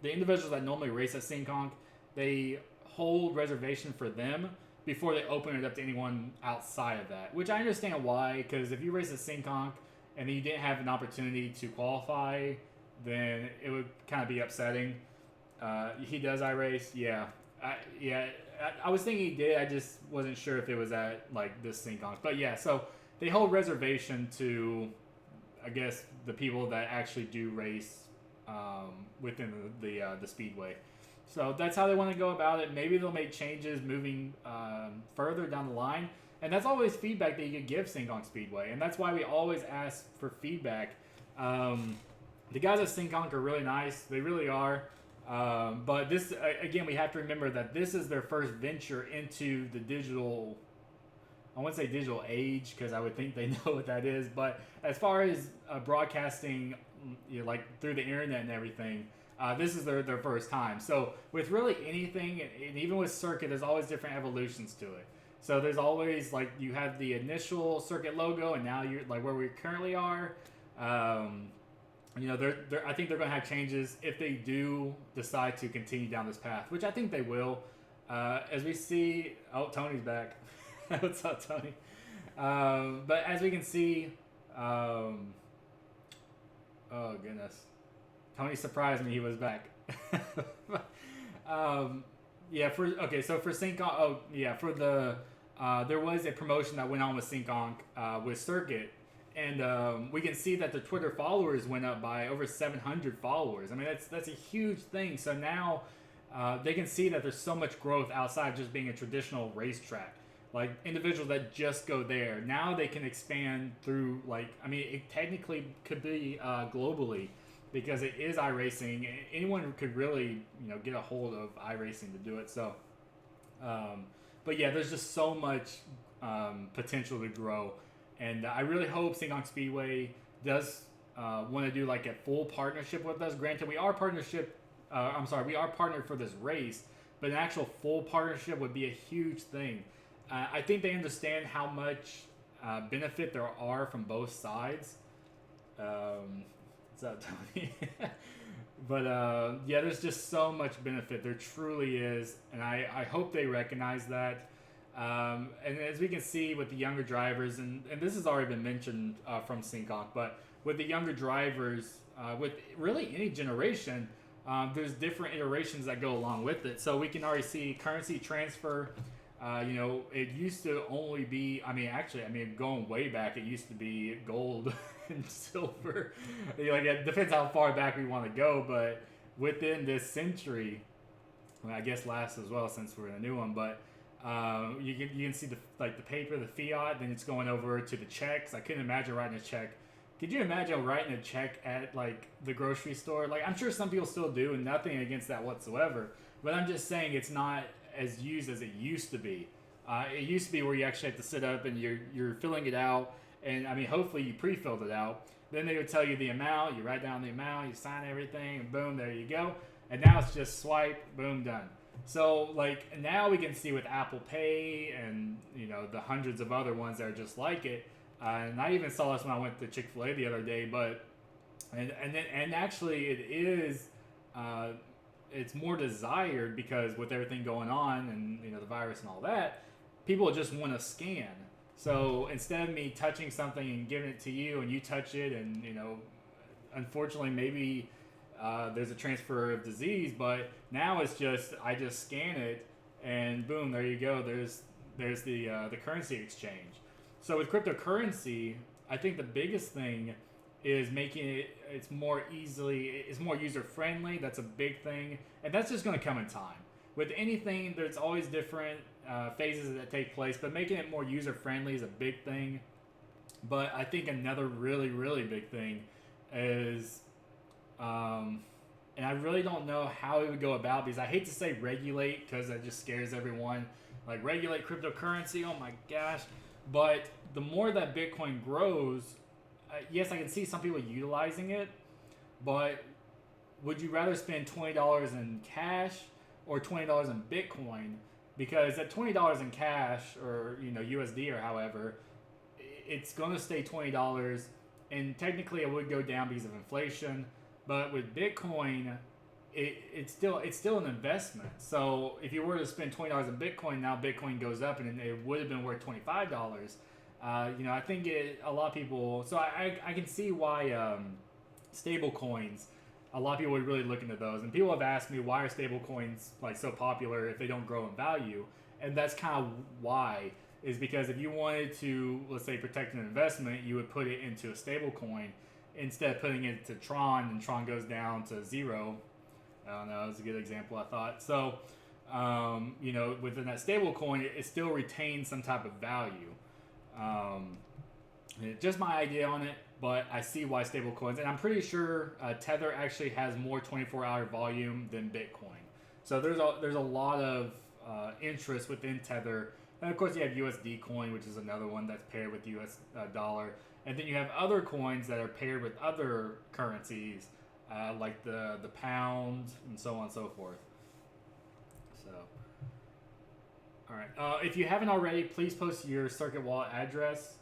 the individuals that normally race at SyncOnc, they hold reservation for them before they open it up to anyone outside of that. Which I understand why, because if you race at SyncOnc and then you didn't have an opportunity to qualify, then it would kind of be upsetting. He does iRace, yeah. I was thinking he did. I just wasn't sure if it was at like this SyncOnc. But yeah, so they hold reservation to, I guess, the people that actually do race within the speedway. So that's how they want to go about it. Maybe they'll make changes moving further down the line. And that's always feedback that you could give Sinkong Speedway. And that's why we always ask for feedback. The guys at Sinkong are really nice. They really are. But this, again, we have to remember that this is their first venture into the digital, I wouldn't say digital age, because I would think they know what that is. But as far as broadcasting, like through the internet and everything, this is their first time. So with really anything, and even with circuit, there's always different evolutions to it. So there's always, like, you have the initial circuit logo, and now you're like where we currently are. I think they're going to have changes if they do decide to continue down this path, which I think they will. As we see, Tony's back. What's up, Tony? But as we can see, oh goodness, Tony surprised me. He was back. So for Sinkong, there was a promotion that went on with Sinkong with Circuit, and we can see that the Twitter followers went up by over 700 followers. I mean, that's a huge thing. So now they can see that there's so much growth outside of just being a traditional racetrack. Like individuals that just go there, now they can expand through, it technically could be globally, because it is iRacing. Anyone could really, get a hold of iRacing to do it. So, but yeah, there's just so much potential to grow, and I really hope Sinkong Speedway does want to do like a full partnership with us. Granted, we are partnered for this race, but an actual full partnership would be a huge thing. I think they understand how much benefit there are from both sides. What's up, Tony? But there's just so much benefit. There truly is, and I hope they recognize that. And as we can see with the younger drivers, and this has already been mentioned from Sinkong, but with the younger drivers, with really any generation, there's different iterations that go along with it. So we can already see currency transfer. It used to only be, going way back, it used to be gold and silver. It depends how far back we want to go, but within this century, I guess last as well, since we're in a new one, but you can see the paper, the fiat, then it's going over to the checks. I couldn't imagine writing a check. Could you imagine writing a check at the grocery store? I'm sure some people still do, and nothing against that whatsoever, but I'm just saying it's not as used as it used to be. It used to be where you actually have to sit up and you're filling it out, and hopefully you pre-filled it out. Then they would tell you the amount, you write down the amount, you sign everything, and boom, there you go. And now it's just swipe, boom, done. So now we can see with Apple Pay and the hundreds of other ones that are just like it. And I even saw this when I went to Chick-fil-A the other day, but and actually it is. It's more desired because with everything going on and the virus and all that, people just want to scan. So instead of me touching something and giving it to you and you touch it, and unfortunately maybe there's a transfer of disease, but now it's just I just scan it and boom, there you go. There's the currency exchange. So with cryptocurrency, I think the biggest thing is making it's more user friendly. That's a big thing, and that's just going to come in time. With anything, there's always different phases that take place, but making it more user friendly is a big thing. But I think another really, really big thing is, and I really don't know how it would go about, because I hate to say regulate because that just scares everyone. Regulate cryptocurrency, oh my gosh. But the more that Bitcoin grows, yes, I can see some people utilizing it, but would you rather spend $20 in cash or $20 in Bitcoin? Because at $20 in cash or USD or however, it's going to stay $20, and technically it would go down because of inflation. But with Bitcoin, it's still an investment. So if you were to spend $20 in Bitcoin, now Bitcoin goes up and it would have been worth $25. I think a lot of people. So I can see why stable coins. A lot of people would really look into those, and people have asked me why are stable coins so popular if they don't grow in value, and that's kind of why. Is because if you wanted to, let's say, protect an investment, you would put it into a stable coin, instead of putting it to Tron and Tron goes down to 0. I don't know, that's a good example, I thought. So, you know, within that stable coin, it still retains some type of value. Just my idea on it, but I see why stable coins, and I'm pretty sure Tether actually has more 24-hour volume than Bitcoin. So there's a lot of interest within Tether. And of course you have USD coin, which is another one that's paired with US dollar. And then you have other coins that are paired with other currencies, like the pound and so on and so forth. So, all right. If you haven't already, please post your Circuit Wallet address.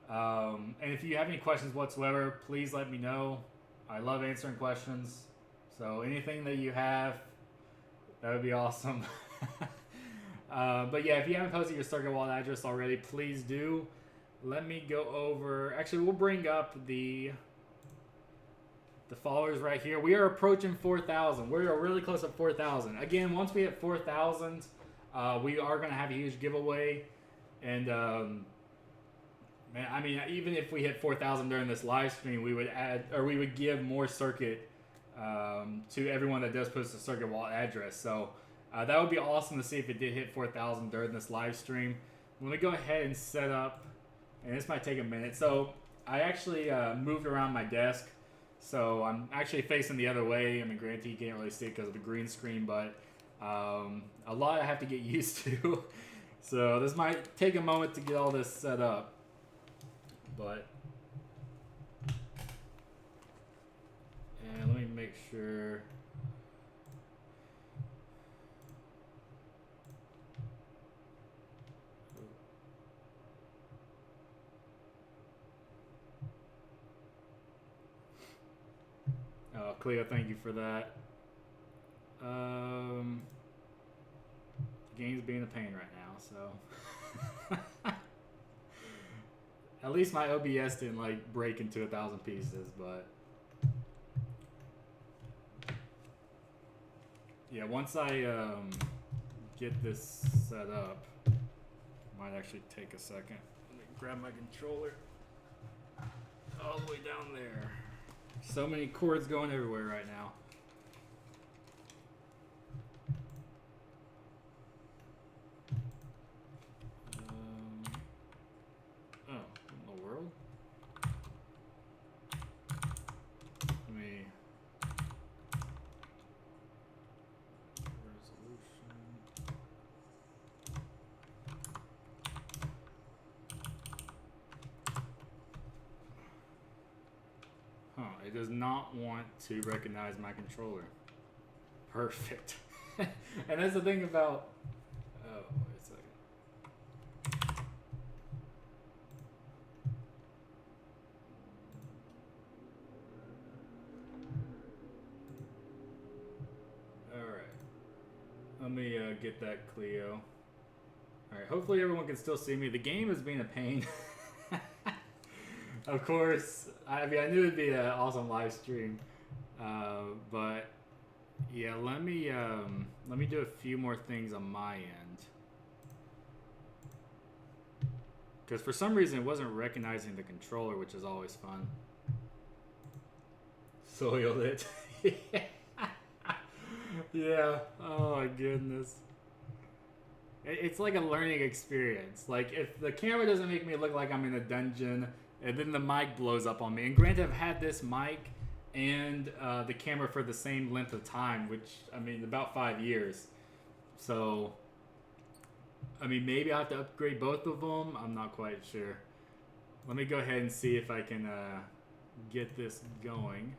And if you have any questions whatsoever, please let me know. I love answering questions. So anything that you have, that would be awesome. But yeah, if you haven't posted your Circuit Wallet address already, please do. Let me go over. Actually, we'll bring up the followers right here. We are approaching 4,000. We are really close to 4,000. Again, once we hit 4,000, we are going to have a huge giveaway. And man, I mean, even if we hit 4,000 during this live stream, we would add, or we would give more circuit to everyone that does post a Circuit Wallet address. So that would be awesome to see if it did hit 4,000 during this live stream. Let me go ahead and set up, and this might take a minute. So I actually moved around my desk, so I'm actually facing the other way. I mean, granted, you can't really see it because of the green screen, but a lot I have to get used to. So this might take a moment to get all this set up, but and let me make sure. Cleo, thank you for that. The game's being a pain right now, so at least my OBS didn't like break into 1,000 pieces, but yeah, once I get this set up, might actually take a second. Let me grab my controller all the way down there. So many cords going everywhere right now. Oh, in the world? Let me. Resolution. It does not want to recognize my controller. Perfect. And that's the thing about... Oh, wait a second. Alright. Let me get that Clio. Alright, hopefully everyone can still see me. The game is being a pain. Of course, I mean, I knew it'd be an awesome live stream, but yeah, let me do a few more things on my end, because for some reason it wasn't recognizing the controller, which is always fun. Soiled it. Yeah. Oh my goodness. It's like a learning experience. Like, if the camera doesn't make me look like I'm in a dungeon, and then the mic blows up on me. And granted, I've had this mic and the camera for the same length of time, which, I mean, about 5 years. So, I mean, maybe I'll have to upgrade both of them. I'm not quite sure. Let me go ahead and see if I can get this going.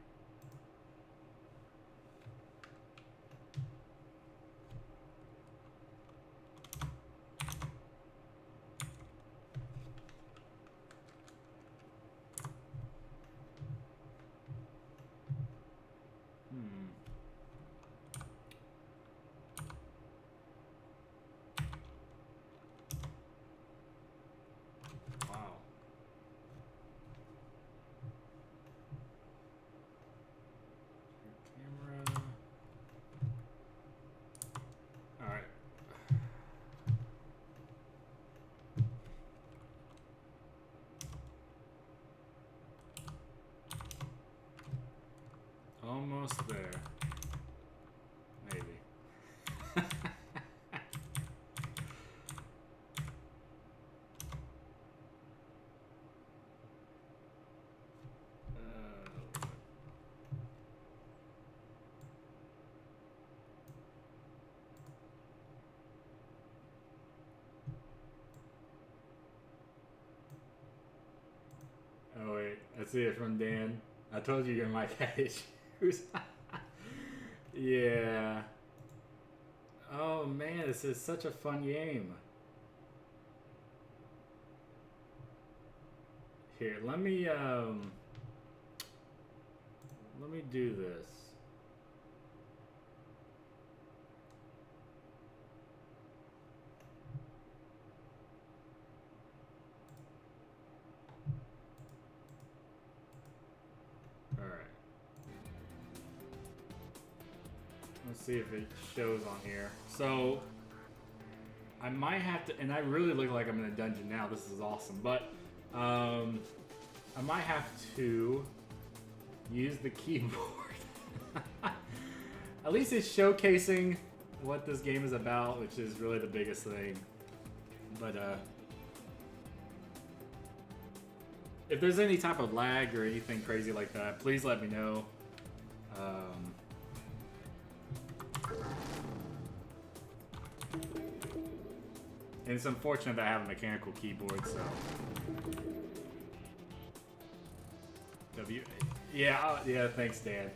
almost there. Maybe. Oh wait, I see it from Dan. I told you your mic had issues. Yeah. Oh man, this is such a fun game. Here, let me do this. All right. Let's see if it shows on here. So I might have to, and I really look like I'm in a dungeon now. This is awesome, but I might have to use the keyboard. At least it's showcasing what this game is about, which is really the biggest thing. But if there's any type of lag or anything crazy like that, please let me know. And it's unfortunate that I have a mechanical keyboard, so. Yeah, thanks, Dan.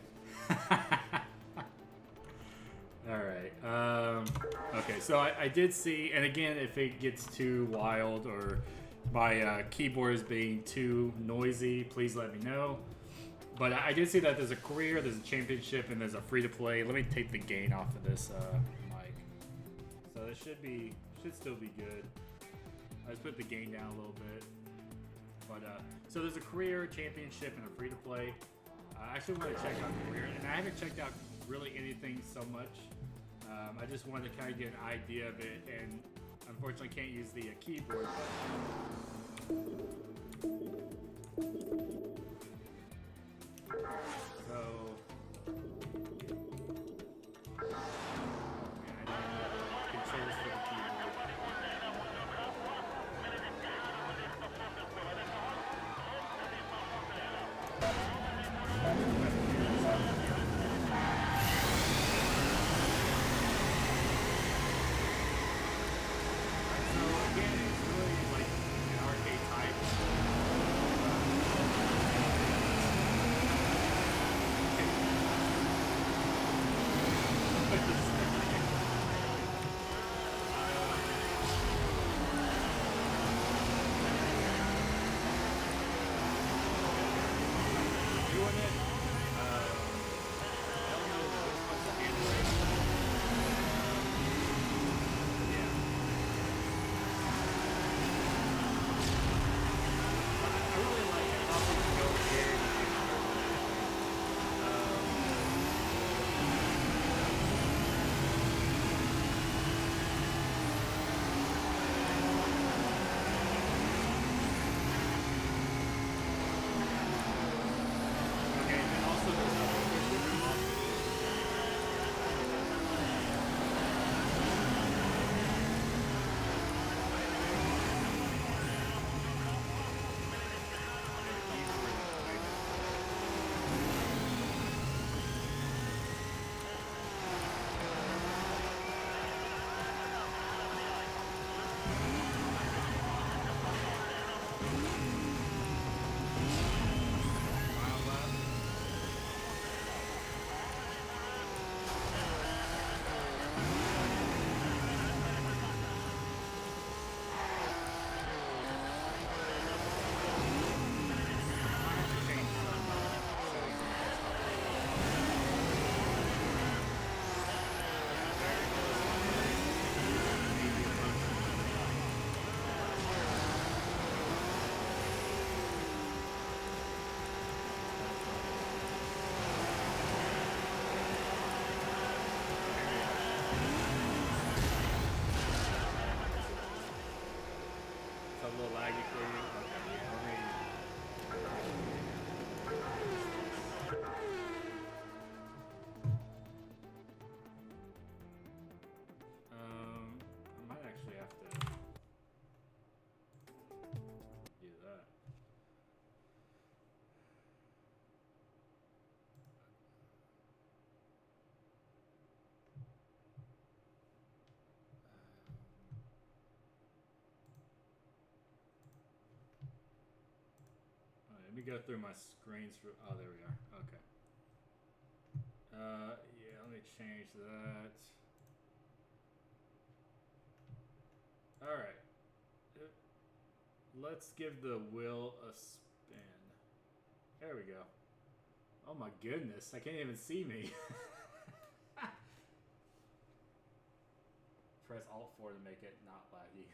Alright, okay, so I did see, and again, if it gets too wild or my keyboard is being too noisy, please let me know. But I did see that there's a career, there's a championship, and there's a free-to-play. Let me take the gain off of this mic. So it should still be good. I just put the gain down a little bit. But so there's a career, championship, and a free-to-play. I actually want to check out career, and I haven't checked out really anything so much. I just wanted to kind of get an idea of it, and unfortunately can't use the keyboard. So, controls for the keyboard. So again, it's really like an arcade type. go through my screens. Oh, there we are. Okay. Yeah, let me change that. All right. Let's give the wheel a spin. There we go. Oh my goodness, I can't even see me. Press Alt 4 to make it not laggy.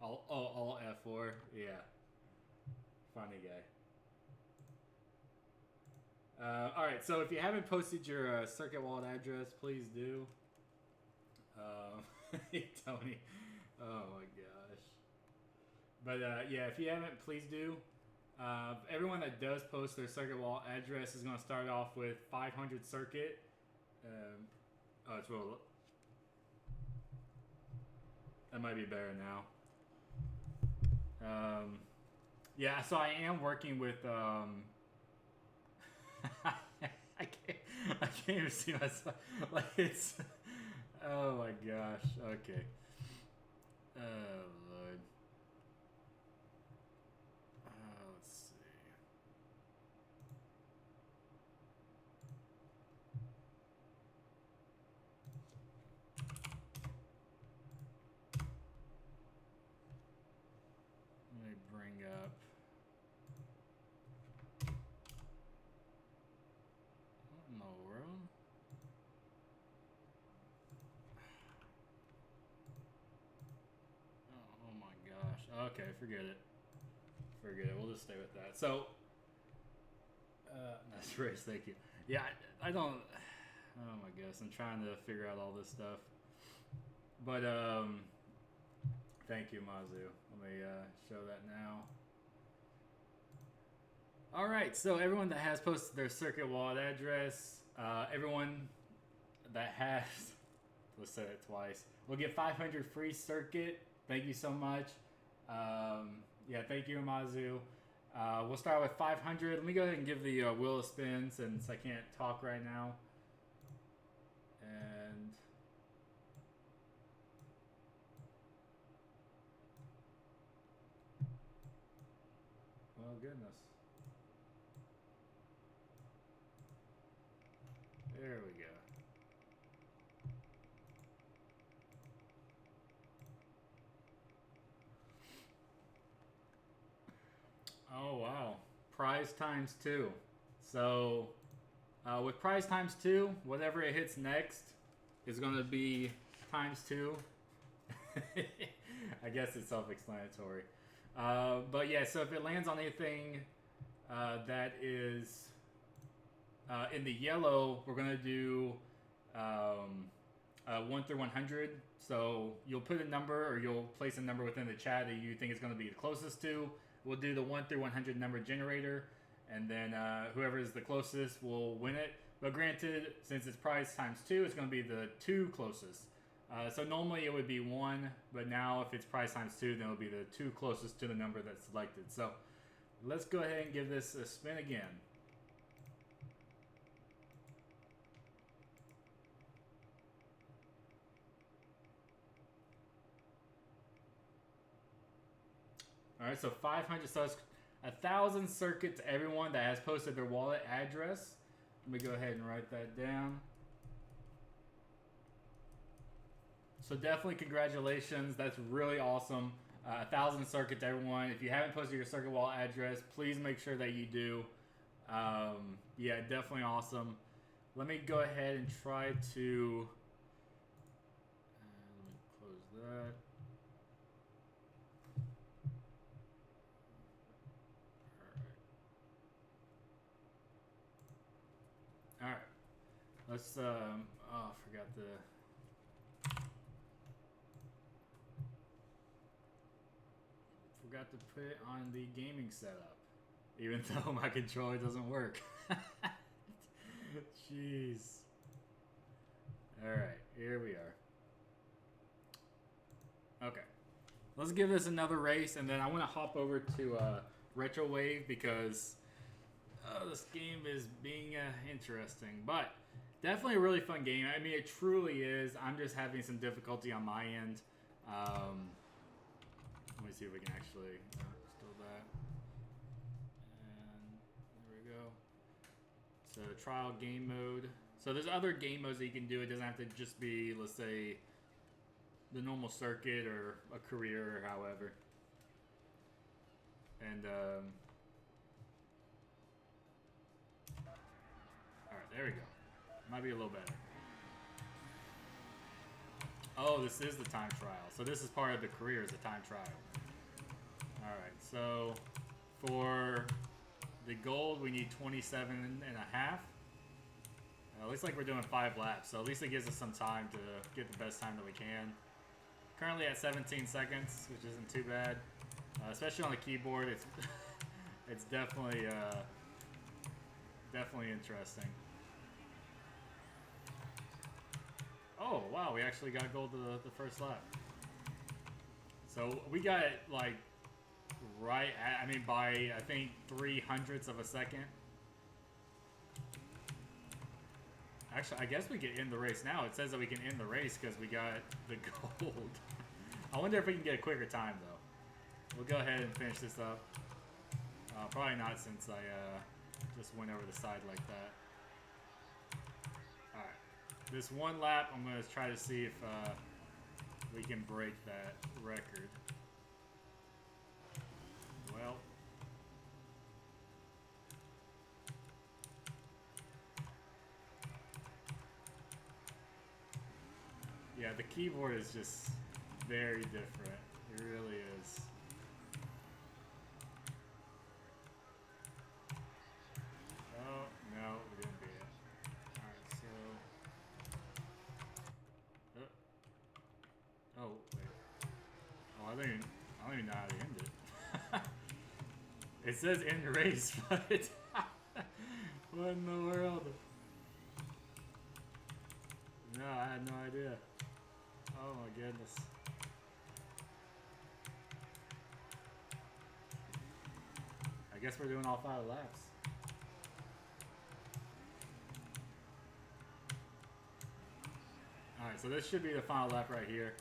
Alt F4, yeah. Funny guy. All right, so if you haven't posted your circuit wallet address, please do. Tony. Oh my gosh. But yeah, if you haven't, please do. Everyone that does post their circuit wallet address is going to start off with 500 circuit. Oh, it's real. That might be better now. Yeah, so I am working with. I can't even see myself. Like it's. Oh my gosh. Okay. Oh Lord. Let's see. Let me bring up. What in the world? Oh my gosh. Okay, forget it. Forget it. We'll just stay with that. So, nice race. Thank you. Yeah, I don't. Oh my gosh, I'm trying to figure out all this stuff. But thank you, Mazu. Let me show that now. All right, so everyone that has posted their circuit wallet address, everyone that has, let's say it twice, will get 500 free circuit. Thank you so much. Yeah, thank you, Mazu. We'll start with 500. Let me go ahead and give the wheel a spin since I can't talk right now. And oh goodness. There we go. Oh wow. Prize times 2. So with prize times 2, whatever it hits next is going to be times 2. I guess it's self-explanatory. But yeah, so if it lands on anything that is in the yellow, we're going to do 1 through 100. So you'll put a number or you'll place a number within the chat that you think is going to be the closest to. We'll do the 1 through 100 number generator, and then whoever is the closest will win it. But granted, since it's prize times 2, it's going to be the 2 closest. So normally it would be 1, but now if it's prize times 2, then it'll be the 2 closest to the number that's selected. So let's go ahead and give this a spin again. All right, so 500, so it's 1,000 circuit to everyone that has posted their wallet address. Let me go ahead and write that down. So definitely congratulations. That's really awesome. 1,000 circuit to everyone. If you haven't posted your circuit wallet address, please make sure that you do. Yeah, definitely awesome. Let me go ahead and try to... let me close that. All right, let's, oh, I forgot to put it on the gaming setup, even though my controller doesn't work. Jeez. All right, here we are. Okay, let's give this another race, and then I want to hop over to Retro Wave because this game is being interesting, but definitely a really fun game. I mean, it truly is. I'm just having some difficulty on my end. Let me see if we can actually still that. And So trial game mode. So there's other game modes that you can do. It doesn't have to just be, let's say, the normal circuit or a career or however. And all right, there we go. Might be a little better. Oh, this is the time trial. So this is part of the career, is the time trial. All right, so for the gold, we need 27 and a half. It looks like we're doing 5 laps, so at least it gives us some time to get the best time that we can. Currently at 17 seconds, which isn't too bad. Especially on the keyboard, it's it's definitely interesting. Oh wow, we actually got gold to the first lap. So we got it like right at, I mean by I think 0.03 of a second. Actually, I guess we can end the race now. It says that we can end the race because we got the gold. I wonder if we can get a quicker time, though. We'll go ahead and finish this up. Probably not, since I just went over the side like that. Alright. This one lap, I'm going to try to see if we can break that record. Well... yeah, the keyboard is just very different. It really is. Oh, no, we didn't beat it. Alright, so... oh, wait. Oh, I don't even know how to end it. It says end race, but... what in the world? No, I had no idea. Oh my goodness. I guess we're doing all 5 laps. Alright, so this should be the final lap right here.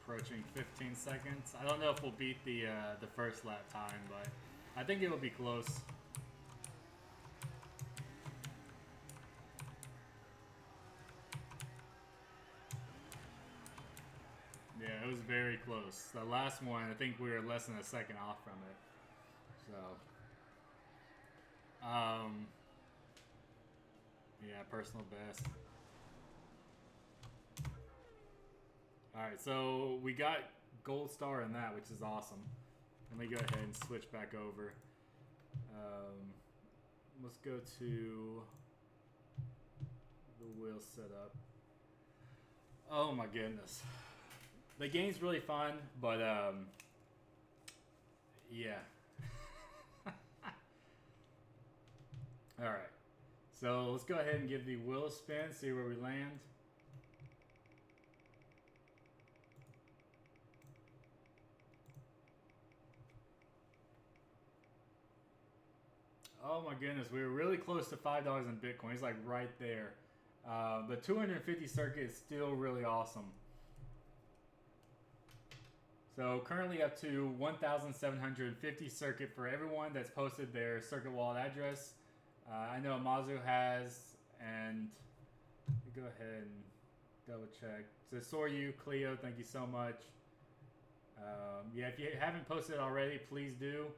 Approaching 15 seconds. I don't know if we'll beat the first lap time, but I think it will be close. Yeah, it was very close. The last one, I think we were less than a second off from it. So, yeah, personal best. Alright, so we got gold star in that, which is awesome. Let me go ahead and switch back over. Let's go to the wheel setup. Oh my goodness. The game's really fun, but yeah. Alright, so let's go ahead and give the wheel a spin, see where we land. Oh my goodness, we were really close to $5 in Bitcoin. It's like right there. The 250 circuit is still really awesome. So currently up to 1,750 circuit for everyone that's posted their circuit wallet address. I know Amazu has, and go ahead and double check. So Soryu, Cleo, thank you so much. Yeah, if you haven't posted it already, please do.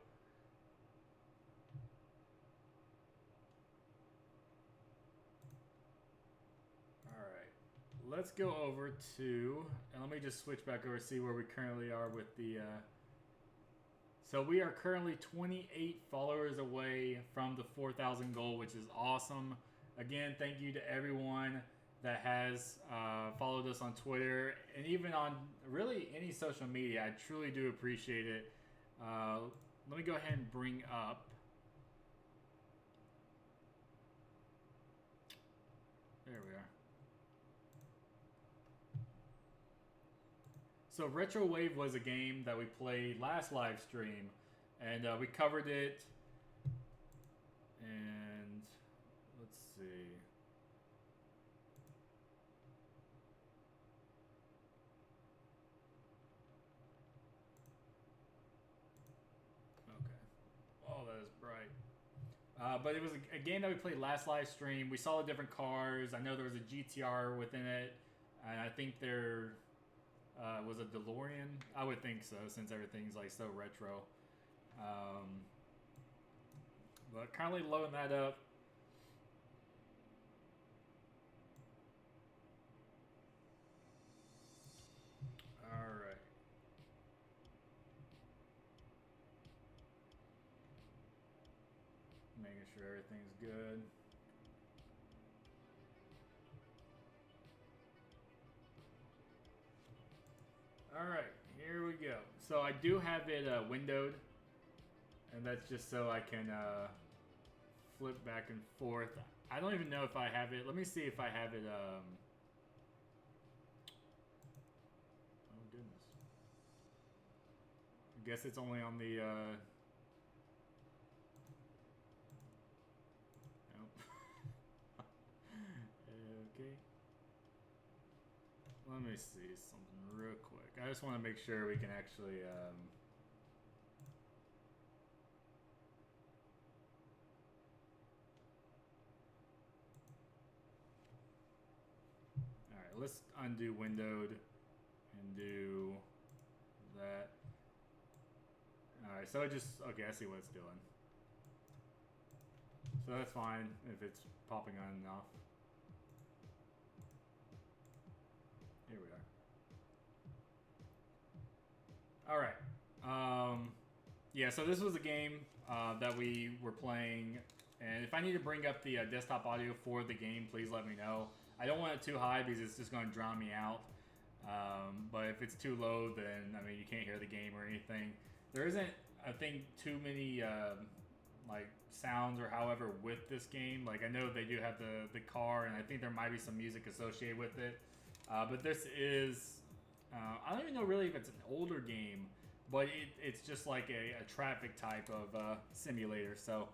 Let's go over to, and let me just switch back over, see where we currently are with the, so we are currently 28 followers away from the 4,000 goal, which is awesome. Again, thank you to everyone that has followed us on Twitter and even on really any social media. I truly do appreciate it. Let me go ahead and bring up, there we are. So Retro Wave was a game that we played last live stream, and we covered it. And let's see. But it was a game that we played last live stream. We saw the different cars. I know there was a GTR within it, and I think there was a DeLorean. I would think so, since everything's like so retro. But currently loading that up. All right. Making sure everything's good. All right, here we go. So I do have it windowed, and that's just so I can flip back and forth. I don't even know if I have it. Let me see if I have it. Oh goodness. I guess it's only on the. Nope. Okay. Let me see something real quick. I just want to make sure we can actually. Alright, let's undo windowed and do that. Alright, so it just. Okay, I see what it's doing. So that's fine if it's popping on and off. Here we are. Alright. Yeah, so this was a game that we were playing. And if I need to bring up the desktop audio for the game, please let me know. I don't want it too high because it's just going to drown me out. But if it's too low, then, I mean, you can't hear the game or anything. There isn't, I think, too many, like, sounds or however with this game. Like, I know they do have the car, and I think there might be some music associated with it. But this is, I don't even know really if it's an older game, but it's just like a traffic type of simulator. So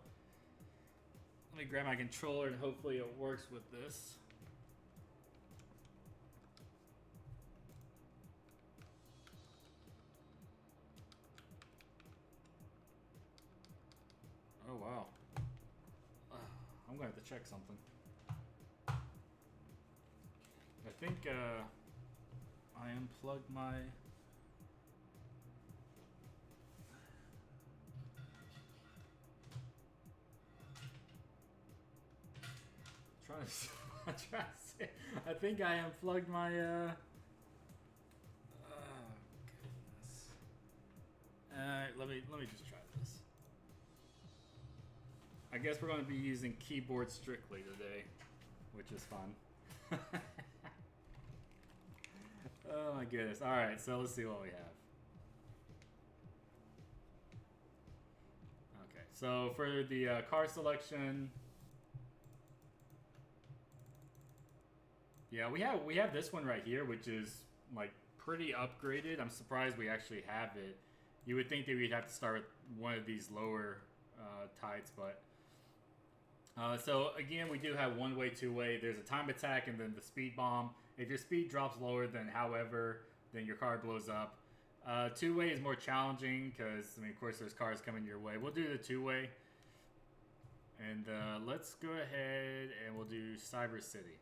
let me grab my controller and hopefully it works with this. Oh, wow. I'm going to have to check something. I think I unplugged my... I'm trying to see. I think I unplugged my... Oh, goodness. Alright, let me just try this. I guess we're going to be using keyboard strictly today, which is fun. Oh my goodness. Alright, so let's see what we have. Okay, so for the car selection... Yeah, we have this one right here, which is like pretty upgraded. I'm surprised we actually have it. You would think that we'd have to start with one of these lower types, but... so again, we do have one-way, two-way. There's a time attack and then the speed bomb. If your speed drops lower than however, then your car blows up. Two-way is more challenging because, I mean, of course, there's cars coming your way. We'll do the two-way. And let's go ahead and we'll do Cyber City.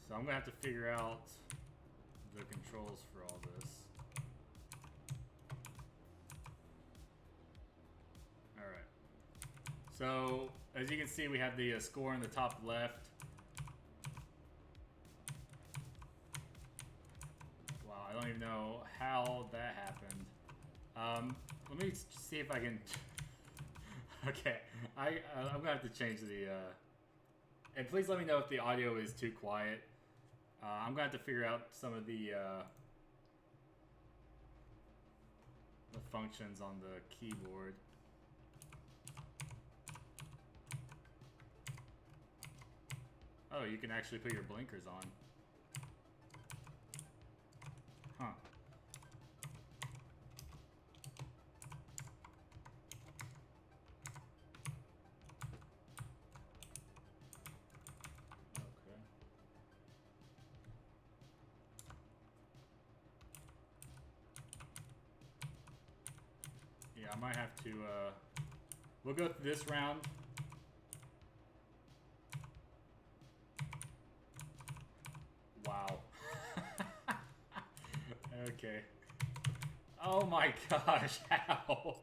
So I'm going to have to figure out the controls for all this. Alright. So, as you can see, we have the score in the top left. Wow, I don't even know how that happened. Let me see if I can... Okay, I'm going to have to change the... And please let me know if the audio is too quiet. I'm going to have to figure out some of the functions on the keyboard. Oh, you can actually put your blinkers on. Huh. might have to, we'll go through this round. Wow. Okay. Oh my gosh, how?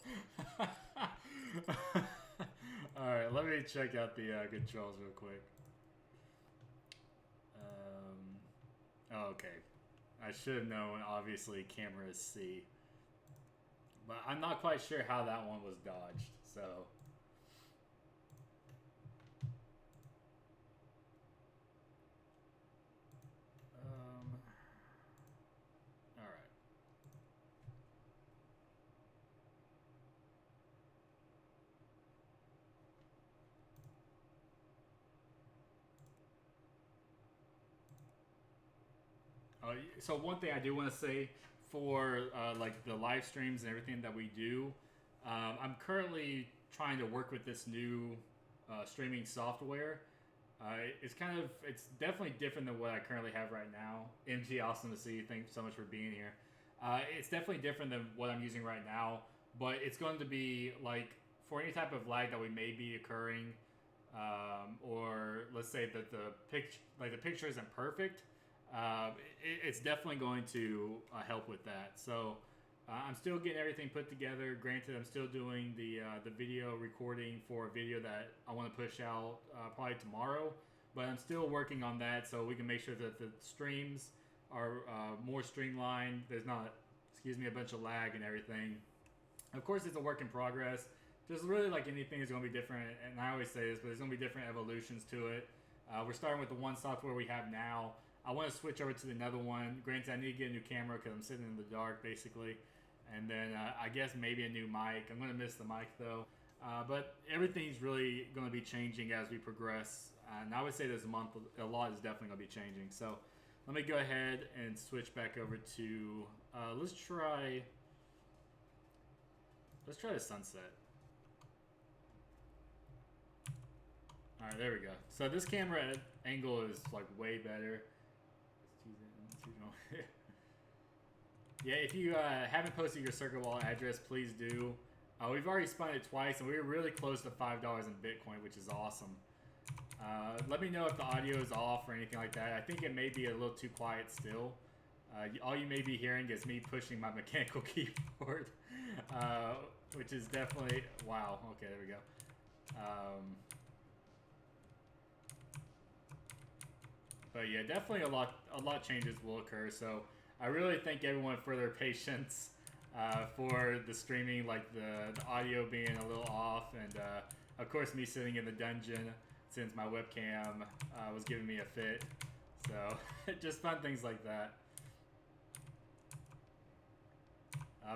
Alright, let me check out the controls real quick. Oh, okay. I should have known, obviously, camera is C. But I'm not quite sure how that one was dodged, so... Alright. So one thing I do want to say for like the live streams and everything that we do, I'm currently trying to work with this new streaming software. It's definitely different than what I currently have right now. MG, awesome to see you. Thanks so much for being here. It's definitely different than what I'm using right now, but it's going to be like for any type of lag that we may be occurring, or let's say that the picture isn't perfect. It's definitely going to help with that. So I'm still getting everything put together. Granted, I'm still doing the video recording for a video that I want to push out probably tomorrow, but I'm still working on that so we can make sure that the streams are more streamlined. There's not, a bunch of lag and everything. Of course, it's a work in progress. Just really like anything is going to be different, and I always say this, but there's going to be different evolutions to it. We're starting with the one software we have now. I want to switch over to another one. Granted, I need to get a new camera because I'm sitting in the dark, basically. And then I guess maybe a new mic. I'm going to miss the mic, though. But everything's really going to be changing as we progress. And I would say this month, a lot is definitely going to be changing. So let me go ahead and switch back over to... let's try the sunset. All right, there we go. So this camera angle is like way better. Yeah, if you haven't posted your circuit wallet address, please do. We've already spun it twice, and we were really close to $5 in Bitcoin, which is awesome. Let me know if the audio is off or anything like that. I think it may be a little too quiet still. All you may be hearing is me pushing my mechanical keyboard, which is definitely... Wow, okay, there we go. But yeah, definitely a lot changes will occur. So I really thank everyone for their patience for the streaming, like the audio being a little off, and of course me sitting in the dungeon since my webcam was giving me a fit. So just fun things like that.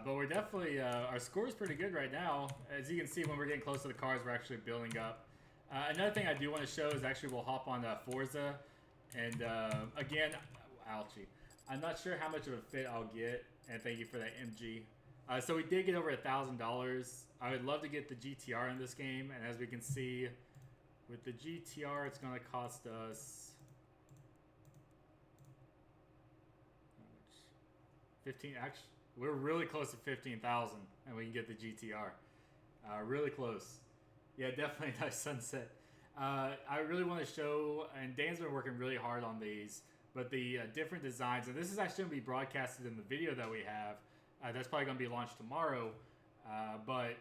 But we're definitely, our score is pretty good right now. As you can see, when we're getting close to the cars, we're actually building up. Another thing I do want to show is actually we'll hop on Forza. And again, ouchie, I'm not sure how much of a fit I'll get, and thank you for that, MG. So we did get over $1,000. I would love to get the GTR in this game, and as we can see, with the GTR, it's going to cost us 15. Actually, we're really close to 15,000, and we can get the GTR. Really close. Yeah, definitely nice sunset. I really want to show, and Dan's been working really hard on these, but the different designs, and this is actually going to be broadcasted in the video that we have. That's probably going to be launched tomorrow, but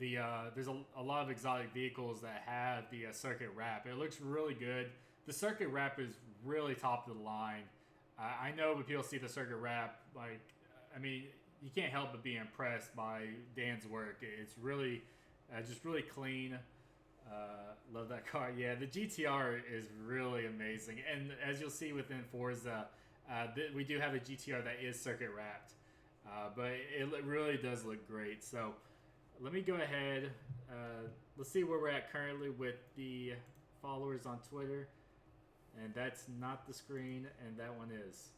there's a lot of exotic vehicles that have the circuit wrap. It looks really good. The circuit wrap is really top of the line. I know when people see the circuit wrap, like, I mean, you can't help but be impressed by Dan's work. It's really, just really clean. Love that car. Yeah, the GTR is really amazing, and as you'll see within Forza, we do have a GTR that is circuit wrapped, but it really does look great. So let me go ahead, let's see where we're at currently with the followers on Twitter, and that's not the screen, and that one is.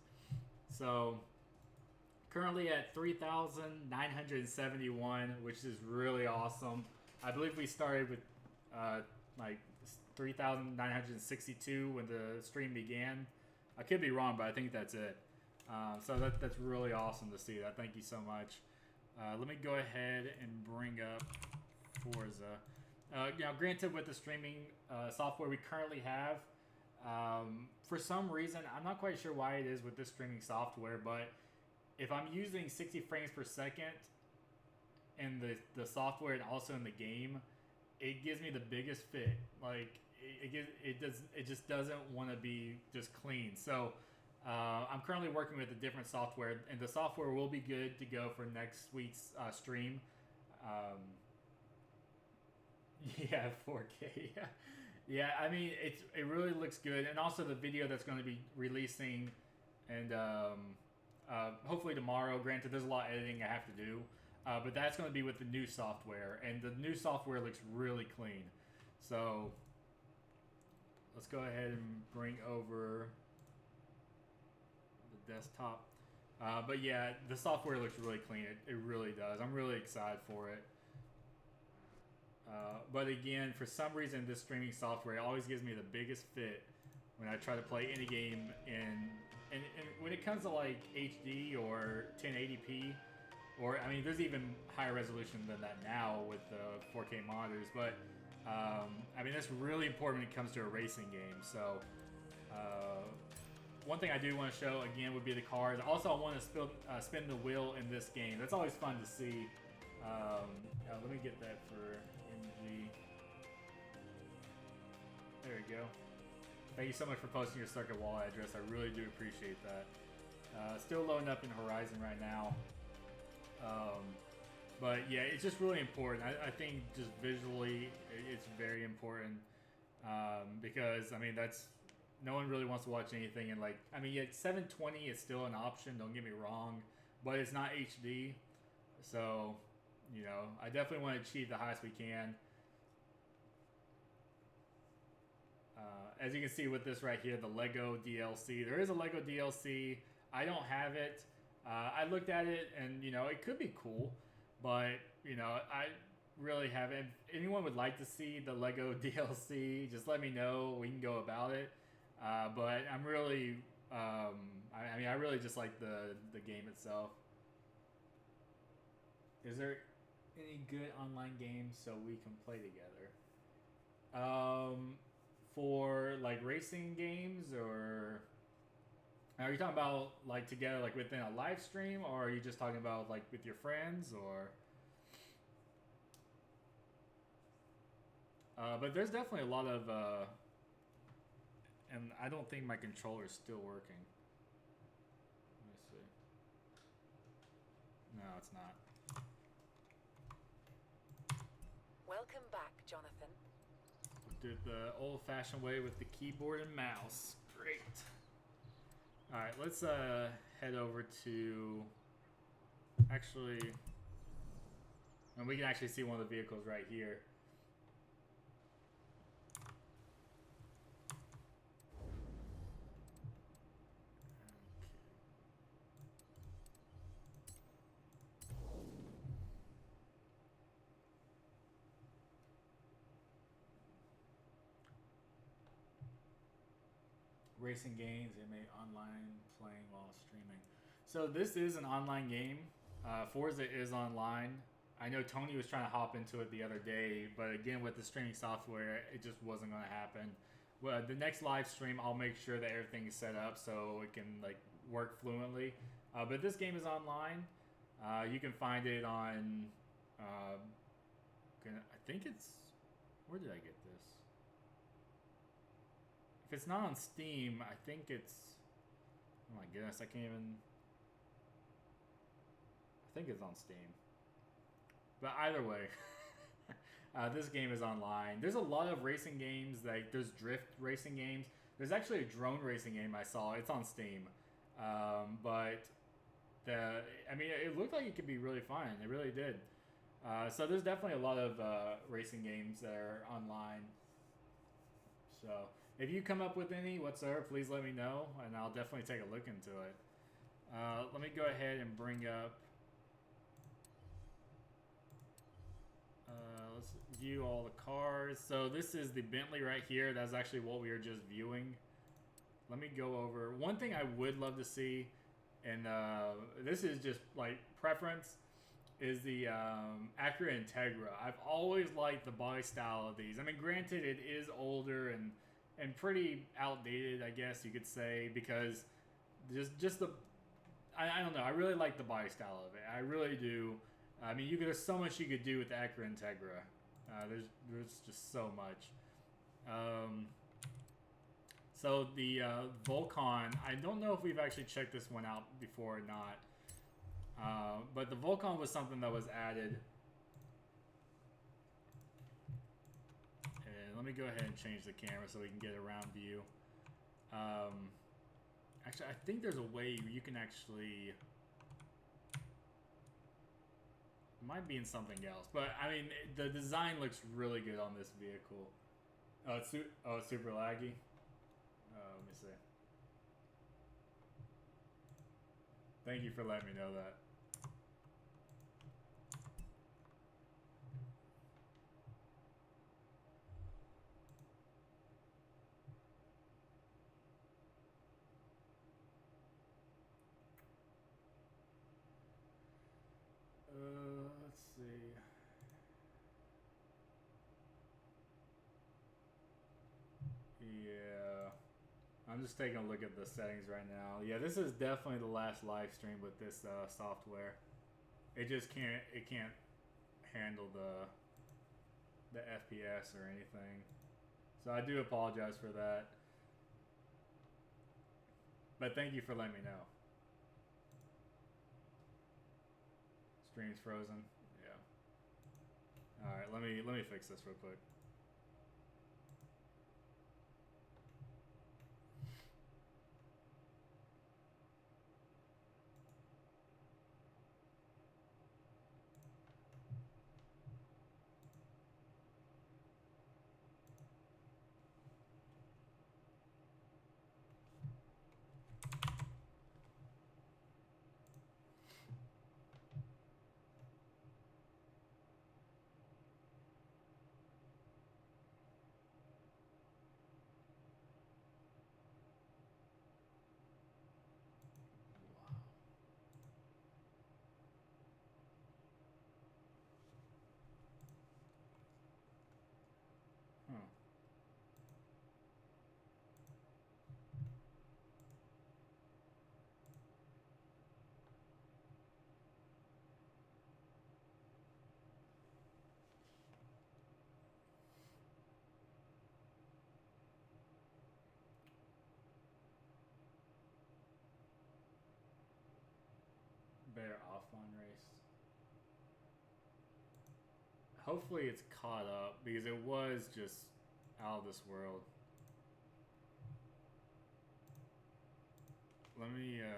So currently at 3,971, which is really awesome. I believe we started with like 3,962 when the stream began. I could be wrong, but I think that's it. So that's really awesome to see that. Thank you so much. Let me go ahead and bring up Forza. Granted, with the streaming software we currently have, for some reason, I'm not quite sure why it is with this streaming software, but if I'm using 60 frames per second in the software and also in the game, it gives me the biggest fit. Like it just doesn't want to be just clean. So I'm currently working with a different software, and the software will be good to go for next week's stream. Yeah, 4K. Yeah, I mean it really looks good, and also the video that's going to be releasing, and hopefully tomorrow. Granted, there's a lot of editing I have to do, but that's going to be with the new software, and the new software looks really clean. So let's go ahead and bring over the desktop. But yeah, the software looks really clean. It really does. I'm really excited for it. But again, for some reason, this streaming software always gives me the biggest fit when I try to play any game and when it comes to like HD or 1080p, or I mean, there's even higher resolution than that now with the 4K monitors. But I mean, that's really important when it comes to a racing game. So one thing I do want to show again would be the cars. Also, I want to spin the wheel in this game. That's always fun to see. Let me get that for MG. There we go. Thank you so much for posting your circuit wall address. I really do appreciate that. Still loading up in Horizon right now. But yeah, it's just really important. I think just visually, it's very important. Because, I mean, no one really wants to watch anything. And like, I mean, yeah, 720 is still an option, don't get me wrong. But it's not HD. So, you know, I definitely want to achieve the highest we can. As you can see with this right here, the Lego DLC. There is a Lego DLC. I don't have it. I looked at it and, you know, it could be cool. But, you know, I really haven't. If anyone would like to see the Lego DLC, just let me know. We can go about it. But I'm really, I mean, I really just like the game itself. Is there any good online games so we can play together? For like racing games, or are you talking about like together, like within a live stream, or are you just talking about like with your friends, or? But there's definitely a lot of, and I don't think my controller is still working. Let me see. No, it's not. Welcome back, Jonathan. Did the old-fashioned way with the keyboard and mouse. Great. All right, let's head over to. Actually, and we can actually see one of the vehicles right here. Racing games, they make online playing while streaming. So this is an online game. Forza is online. I know Tony was trying to hop into it the other day, but again, with the streaming software, it just wasn't going to happen. Well, the next live stream, I'll make sure that everything is set up so it can like work fluently. But this game is online. You can find it on. I think it's. Where did I get this? If it's not on Steam, I think it's. Oh my goodness, I can't even. I think it's on Steam. But either way, this game is online. There's a lot of racing games. Like there's drift racing games. There's actually a drone racing game I saw. It's on Steam, but I mean, it looked like it could be really fun. It really did. So there's definitely a lot of racing games that are online. So if you come up with any whatsoever, please let me know, and I'll definitely take a look into it. Let me go ahead and bring up. Let's view all the cars. So this is the Bentley right here. That's actually what we were just viewing. Let me go over. One thing I would love to see, and this is just like preference. is the Acura Integra. I've always liked the body style of these. I mean, granted, it is older and pretty outdated, I guess you could say, because just the I don't know. I really like the body style of it. I really do. I mean, there's so much you could do with the Acura Integra. There's just so much. So the Volcon, I don't know if we've actually checked this one out before or not. But the Volcon was something that was added. And let me go ahead and change the camera so we can get a round view. Actually, I think there's a way you can actually... It might be in something else. But, I mean, the design looks really good on this vehicle. Oh, it's super laggy? Let me see. Thank you for letting me know that. Let's see. Yeah. I'm just taking a look at the settings right now. Yeah, this is definitely the last live stream with this software. It just can't handle the FPS or anything. So I do apologize for that. But thank you for letting me know. Stream's frozen. Yeah. All right, let me fix this real quick. Better offline race. Hopefully it's caught up because it was just out of this world. Let me go here.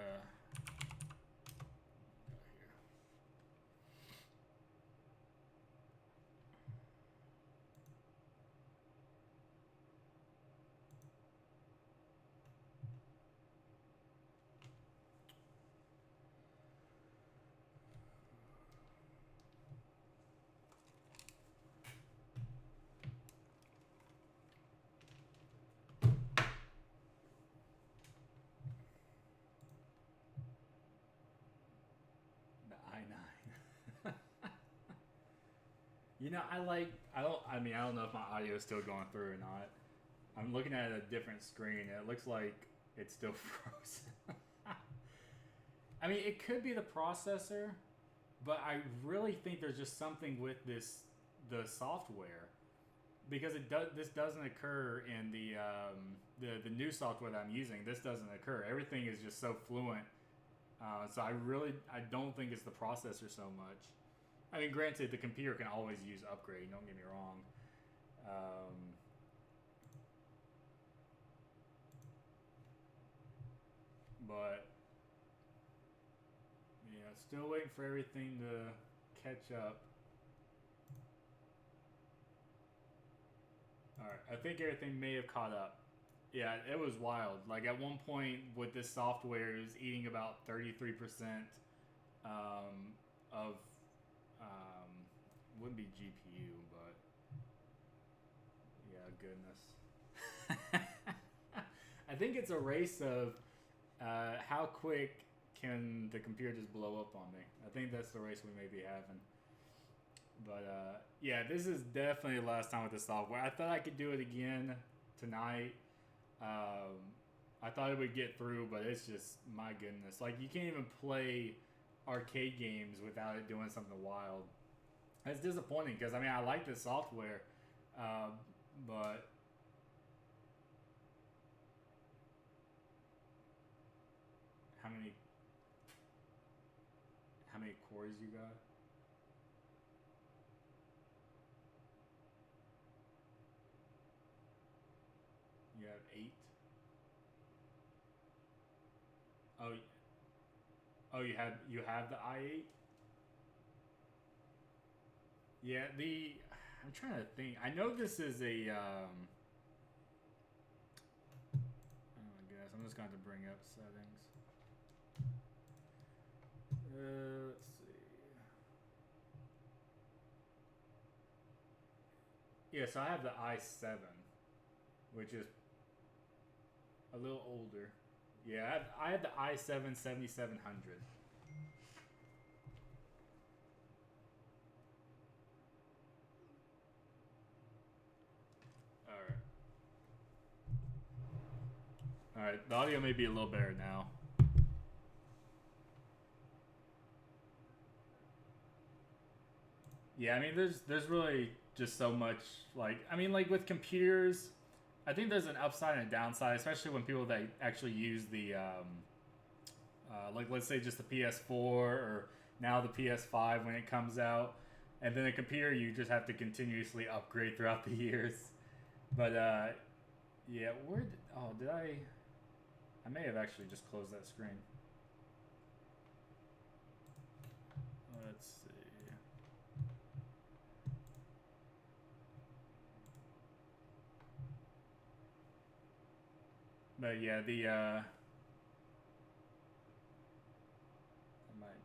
You know, I don't know if my audio is still going through or not. I'm looking at a different screen and it looks like it's still frozen. I mean, it could be the processor, but I really think there's just something with the software, because this doesn't occur in the new software that I'm using. This doesn't occur. Everything is just so fluent. So I don't think it's the processor so much. I mean, granted, the computer can always use upgrade, don't get me wrong. But, yeah, still waiting for everything to catch up. Alright, I think everything may have caught up. Yeah, it was wild. Like, at one point with this software, it was eating about 33% of... wouldn't be GPU, but yeah, goodness. I think it's a race of how quick can the computer just blow up on me? I think that's the race we may be having. But yeah, this is definitely the last time with the software. I thought I could do it again tonight. I thought it would get through, but it's just, my goodness. Like, you can't even play arcade games without it doing something wild. It's disappointing because, I mean, I like the software, but how many cores you got? You have 8. Oh, you have the i8. Yeah, I'm trying to think. I know this is a oh my goodness, I'm just going to bring up settings. Let's see. Yeah, so I have the i7, which is a little older. Yeah, I had the i7 7700. Alright, the audio may be a little better now. Yeah, I mean, there's really just so much, like, I mean, like with computers, I think there's an upside and a downside, especially when people that actually use the, like, let's say just the PS4 or now the PS5 when it comes out, and then a computer you just have to continuously upgrade throughout the years. But yeah, did I may have actually just closed that screen. Let's see. But yeah, the might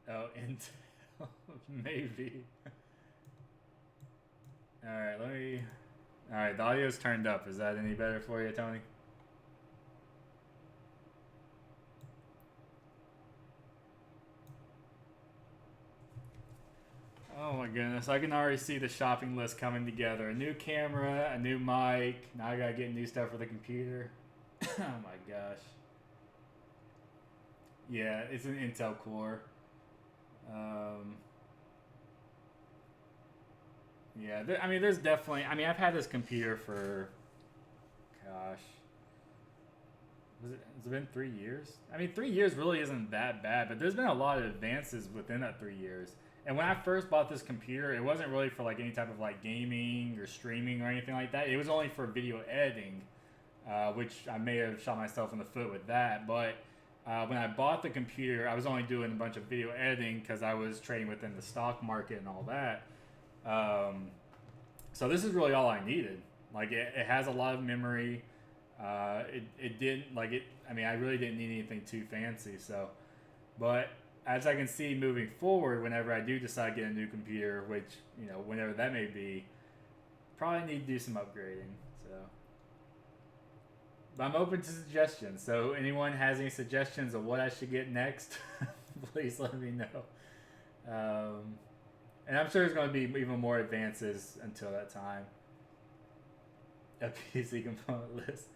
be. Oh, Intel, maybe. All right, let me. All right, the audio's turned up. Is that any better for you, Tony? Oh my goodness, I can already see the shopping list coming together. A new camera, a new mic. Now I gotta get new stuff for the computer. Oh my gosh. Yeah, it's an Intel Core. Yeah, I mean, there's definitely. I mean, I've had this computer for, gosh, has it been 3 years? I mean, 3 years really isn't that bad, but there's been a lot of advances within that 3 years. And when I first bought this computer, it wasn't really for like any type of like gaming or streaming or anything like that. It was only for video editing, which I may have shot myself in the foot with that. But when I bought the computer, I was only doing a bunch of video editing because I was trading within the stock market and all that. So this is really all I needed. Like it has a lot of memory. It didn't like it. I mean, I really didn't need anything too fancy. So, but as I can see moving forward, whenever I do decide to get a new computer, which whenever that may be, probably need to do some upgrading. So, but I'm open to suggestions. So anyone has any suggestions of what I should get next, please let me know. And I'm sure there's going to be even more advances until that time. A PC component list.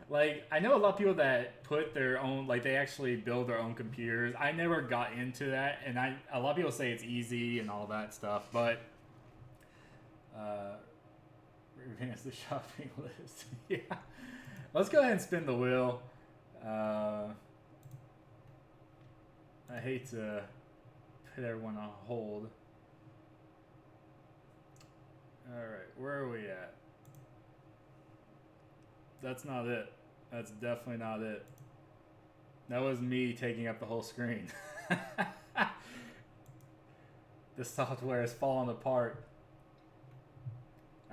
Like, I know a lot of people that put their own, like, they actually build their own computers. I never got into that, and a lot of people say it's easy and all that stuff, but advance the shopping list. Yeah. Let's go ahead and spin the wheel. I hate to put everyone on hold. Alright, where are we at? That's not it. That's definitely not it. That was me taking up the whole screen. The software is falling apart.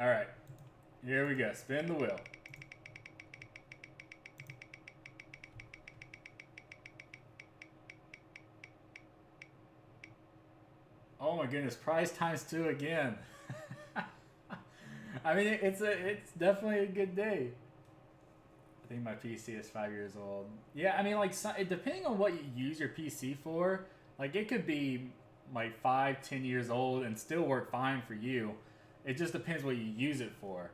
Alright, here we go. Spin the wheel. Oh my goodness, prize times 2 again. I mean, it's definitely a good day. I think my PC is 5 years old. Yeah, I mean, like, depending on what you use your PC for, like, it could be like 5, 10 years old and still work fine for you. It just depends what you use it for.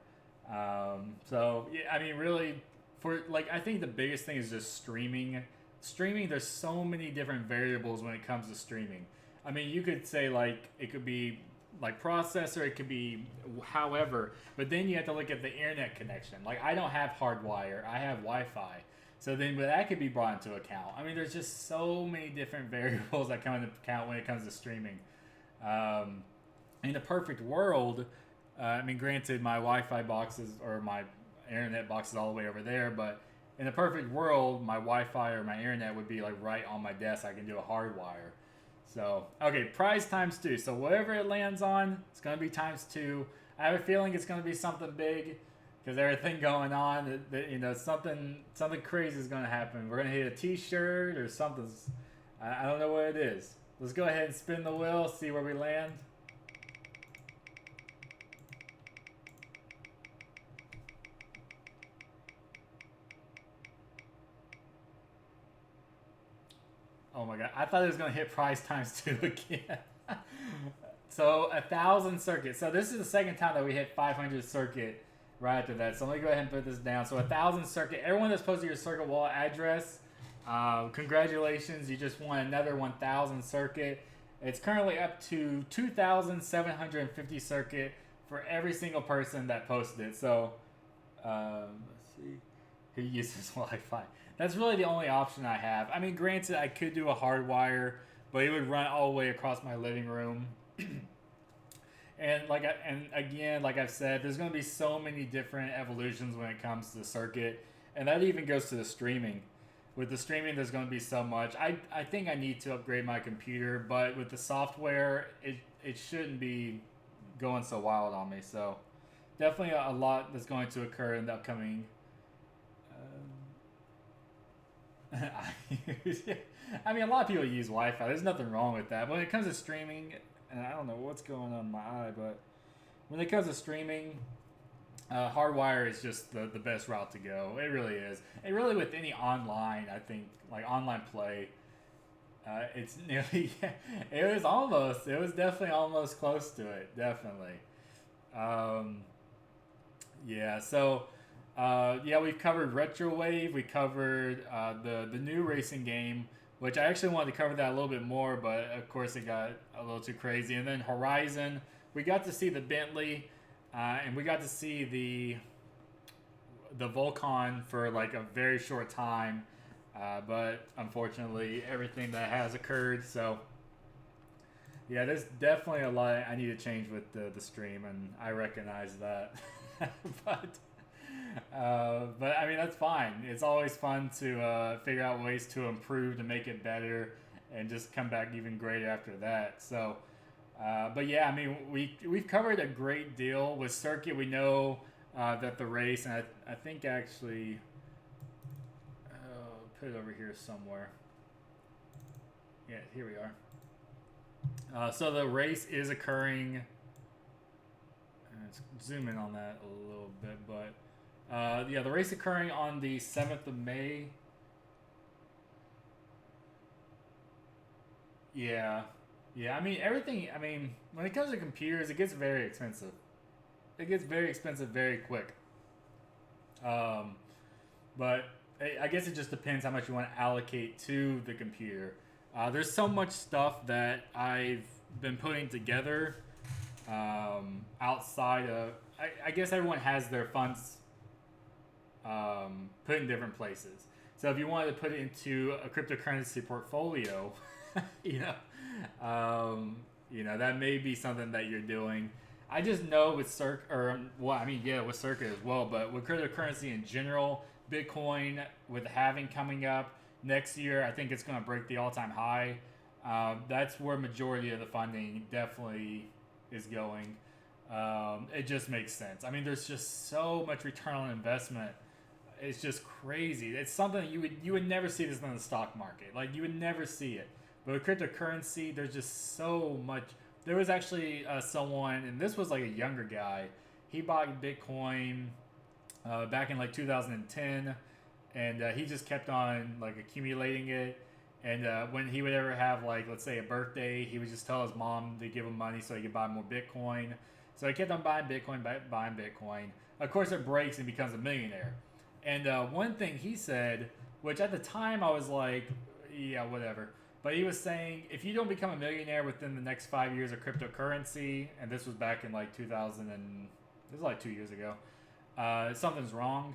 So yeah, I mean, really, for like, I think the biggest thing is just streaming. Streaming, there's so many different variables when it comes to streaming. I mean, you could say like it could be like processor, it could be however, but then you have to look at the internet connection. Like, I don't have hardwire, I have Wi-Fi. So then, but that could be brought into account. I mean, there's just so many different variables that come into account when it comes to streaming. In a perfect world, I mean, granted, my Wi-Fi boxes or my internet box is all the way over there, but in a perfect world, my Wi-Fi or my internet would be like right on my desk. I can do a hardwire. So, okay, price times 2. So whatever it lands on, it's going to be times 2. I have a feeling it's going to be something big because everything going on, you know, something crazy is going to happen. We're going to hit a T-shirt or something. I don't know what it is. Let's go ahead and spin the wheel, see where we land. Oh my god, I thought it was going to hit price times 2 again. So 1,000 circuit. So this is the second time that we hit 500 circuit right after that. So let me go ahead and put this down. So 1,000 circuit. Everyone that's posted your circuit wall address, congratulations. You just won another 1,000 circuit. It's currently up to 2,750 circuit for every single person that posted it. So let's see. Who uses Wi-Fi? That's really the only option I have. I mean, granted, I could do a hardwire, but it would run all the way across my living room. And again, like I've said, there's going to be so many different evolutions when it comes to the circuit, and that even goes to the streaming. With the streaming, there's going to be so much. I think I need to upgrade my computer, but with the software, it shouldn't be going so wild on me. So definitely a lot that's going to occur in the upcoming. I mean, a lot of people use Wi-Fi. There's nothing wrong with that. When it comes to streaming, and I don't know what's going on in my eye, but when it comes to streaming, hardwire is just the best route to go. It really is. And really with any online, I think, like online play, it's nearly, it was definitely almost close to it. Definitely. Yeah, so... yeah, we've covered Retrowave. We covered the new racing game, which I actually wanted to cover that a little bit more, but of course it got a little too crazy. And then Horizon, we got to see the Bentley, and we got to see the Volcon for like a very short time, but unfortunately everything that has occurred. So yeah, there's definitely a lot I need to change with the stream, and I recognize that. But I mean, that's fine. It's always fun to figure out ways to improve, to make it better, and just come back even greater after that. So, but yeah, I mean, we've covered a great deal with circuit. We know that the race, and I think actually, put it over here somewhere. Yeah, here we are. So the race is occurring. Let's zoom in on that a little bit, but. Yeah, the race occurring on the 7th of May. Yeah. I mean, everything, I mean, when it comes to computers, it gets very expensive. It gets very expensive very quick. But I guess it just depends how much you want to allocate to the computer. There's so much stuff that I've been putting together outside of... I guess everyone has their funds put in different places. So if you wanted to put it into a cryptocurrency portfolio, you know, that may be something that you're doing. I just know with with Circuit as well, but with cryptocurrency in general, Bitcoin with the halving coming up next year, I think it's going to break the all-time high. That's where majority of the funding definitely is going. It just makes sense. I mean, there's just so much return on investment. It's just crazy. It's something that you would never see this in the stock market. Like, you would never see it. But with cryptocurrency, there's just so much. There was actually someone, and this was like a younger guy. He bought Bitcoin back in like 2010. and he just kept on like accumulating it. And when he would ever have, like, let's say a birthday, he would just tell his mom to give him money so he could buy more Bitcoin. So he kept on buying Bitcoin, buying Bitcoin. Of course, it breaks and becomes a millionaire. And one thing he said, which at the time I was like, yeah, whatever. But he was saying, if you don't become a millionaire within the next 5 years of cryptocurrency, and this was back in like 2000 and this was like 2 years ago, something's wrong.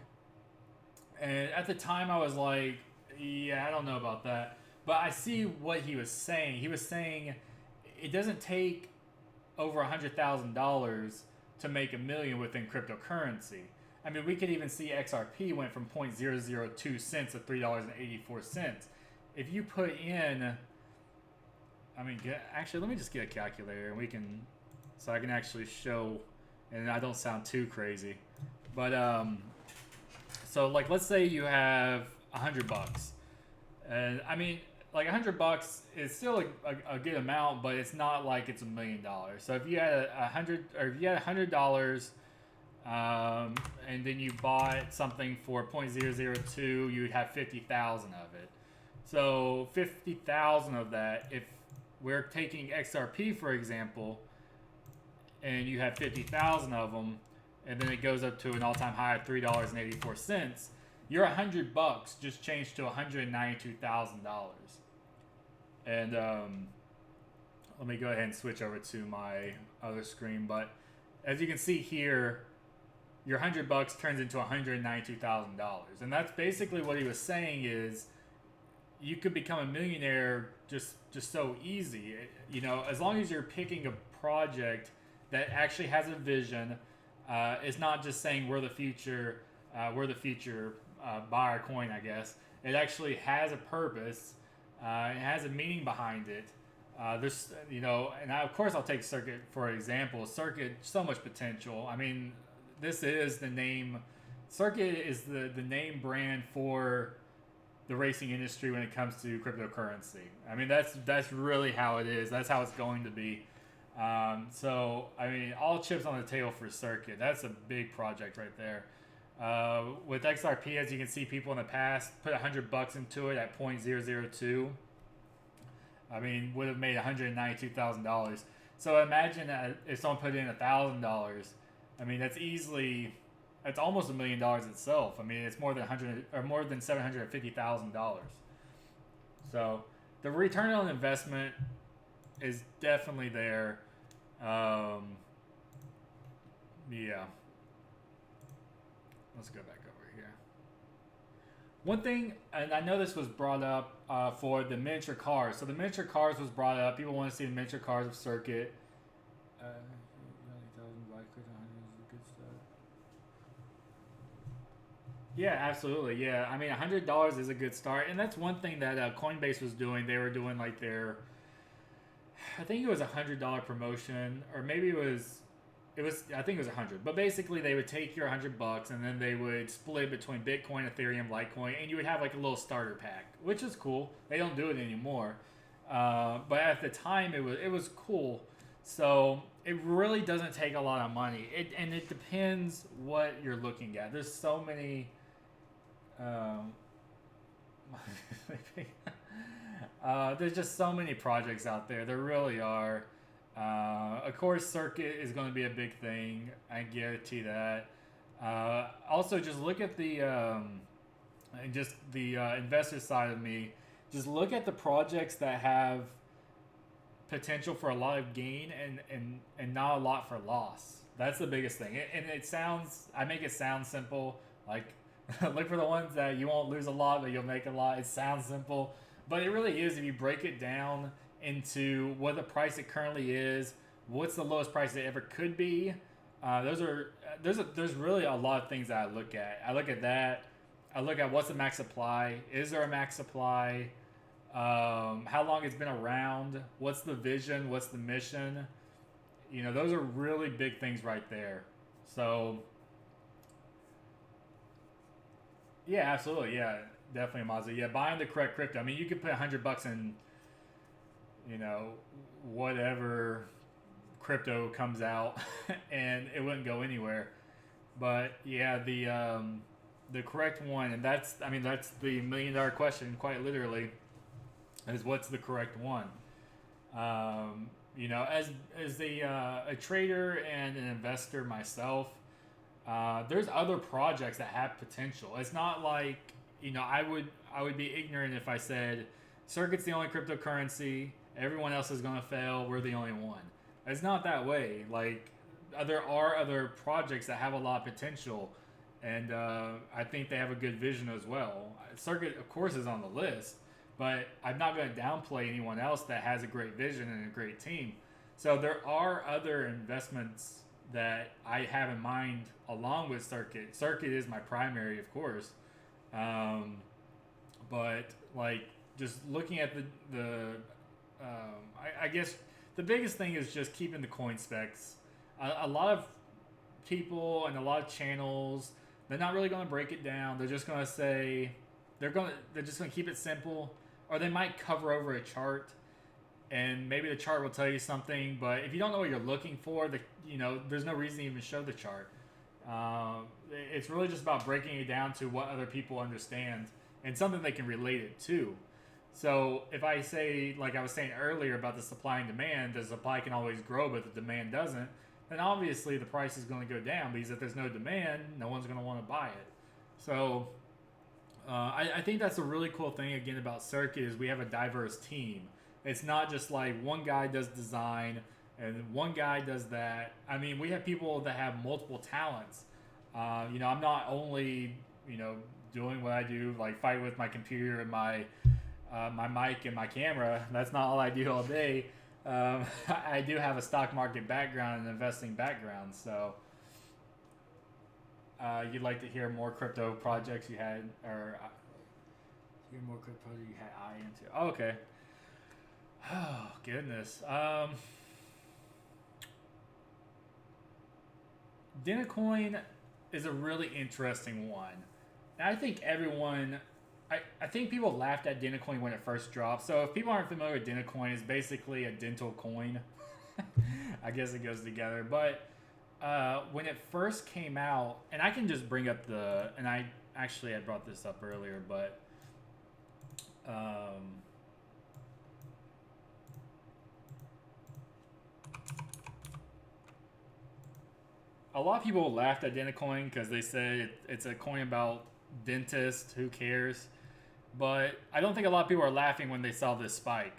And at the time I was like, yeah, I don't know about that. But I see what he was saying. He was saying it doesn't take over $100,000 to make a million within cryptocurrency. I mean, we could even see XRP went from 0.002 cents to $3.84. If you put in, I mean, actually, let me just get a calculator and we can, so I can actually show, and I don't sound too crazy. But so like, let's say you have $100, and I mean, like $100 is still a good amount, but it's not like it's $1 million. So if you had $100, and then you bought something for 0.002, you would have 50,000 of it. So 50,000 of that, if we're taking XRP for example, and you have 50,000 of them, and then it goes up to an all-time high of $3.84, your $100 just changed to $192,000. And let me go ahead and switch over to my other screen. But as you can see here, your $100 turns into $192,000, and that's basically what he was saying is you could become a millionaire just so easy. You know, as long as you're picking a project that actually has a vision. It's not just saying we're the future, buy our coin, I guess. It actually has a purpose. It has a meaning behind it. There's, you know, and of course I'll take Circuit for example. Circuit, so much potential. I mean, this is the name. Circuit is the name brand for the racing industry when it comes to cryptocurrency. I mean, that's really how it is. That's how it's going to be. So, I mean, all chips on the table for Circuit. That's a big project right there. With XRP, as you can see, people in the past put $100 into it at 0.002. I mean, would have made $192,000. So imagine that if someone put in $1,000. I mean, that's almost $1 million itself. I mean, it's more than $750,000. So the return on investment is definitely there. Yeah. Let's go back over here. One thing, and I know this was brought up for the miniature cars. So the miniature cars was brought up. People want to see the miniature cars of Circuit. Yeah, absolutely. Yeah, I mean, $100 is a good start, and that's one thing that Coinbase was doing. They were doing like their, I think it was $100 promotion, or maybe it was. I think it was 100, but basically they would take your $100 and then they would split between Bitcoin, Ethereum, Litecoin, and you would have like a little starter pack, which is cool. They don't do it anymore, but at the time it was cool. So it really doesn't take a lot of money. And it depends what you're looking at. There's so many. There's just so many projects out there. There really are. Of course, Circuit is going to be a big thing. I guarantee that. Also, just look at the investor side of me. Just look at the projects that have potential for a lot of gain and not a lot for loss. That's the biggest thing. I make it sound simple. Like, look for the ones that you won't lose a lot, but you'll make a lot. It sounds simple, but it really is if you break it down into what the price it currently is, what's the lowest price it ever could be. There's really a lot of things that I look at. I look at that. I look at what's the max supply. Is there a max supply? How long it's been around? What's the vision? What's the mission? You know, those are really big things right there. So, yeah, absolutely. Yeah, definitely, Mazda. Yeah, buying the correct crypto. I mean, you could put $100 in, you know, whatever crypto comes out and it wouldn't go anywhere. But yeah, the the correct one, and that's the $1 million question, quite literally, is what's the correct one. As a trader and an investor myself, there's other projects that have potential. It's not like, I would be ignorant if I said Circuit's the only cryptocurrency, everyone else is going to fail, we're the only one. It's not that way. Like, there are other projects that have a lot of potential, and I think they have a good vision as well. Circuit, of course, is on the list, but I'm not going to downplay anyone else that has a great vision and a great team. So there are other investments that I have in mind along with Circuit. Circuit is my primary, of course, but like just looking at I guess the biggest thing is just keeping the coin specs. A lot of people and a lot of channels, they're not really going to break it down. They're just going to say they're just going to keep it simple, or they might cover over a chart, and maybe the chart will tell you something. But if you don't know what you're looking for, there's no reason to even show the chart. It's really just about breaking it down to what other people understand and something they can relate it to. So if I say, like I was saying earlier about the supply and demand, the supply can always grow, but the demand doesn't, then obviously the price is going to go down, because if there's no demand, no one's going to want to buy it. So I think that's a really cool thing, again, about Circuit, is we have a diverse team. It's not just like one guy does design and one guy does that. I mean, we have people that have multiple talents. I'm not only, doing what I do, like fight with my computer and my mic and my camera. That's not all I do all day. I do have a stock market background and investing background. So you'd like to hear more crypto projects you had, or hear more crypto projects you had eye into. Oh, okay. Oh, goodness. Dinacoin is a really interesting one. And I think I think people laughed at Dinacoin when it first dropped. So if people aren't familiar with Dinacoin, it's basically a dental coin. I guess it goes together. But when it first came out, and I can just bring up and I actually had brought this up earlier, but a lot of people laughed at Dinacoin because they said it's a coin about dentists. Who cares? But I don't think a lot of people are laughing when they saw this spike.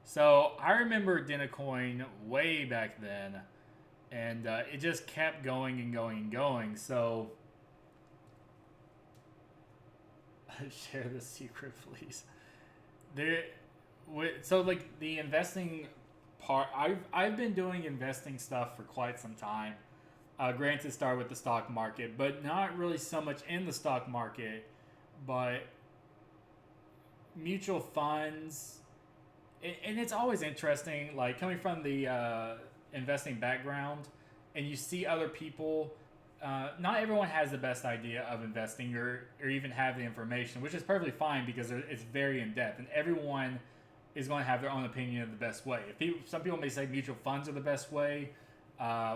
So I remember Dinacoin way back then, and it just kept going and going and going. So share the secret, please. So like the investing part, I've been doing investing stuff for quite some time. Granted, started with the stock market, but not really so much in the stock market, but mutual funds. And it's always interesting, like coming from the investing background, and you see other people. Not everyone has the best idea of investing, or even have the information, which is perfectly fine, because it's very in depth, and everyone is going to have their own opinion of the best way. Some people may say mutual funds are the best way,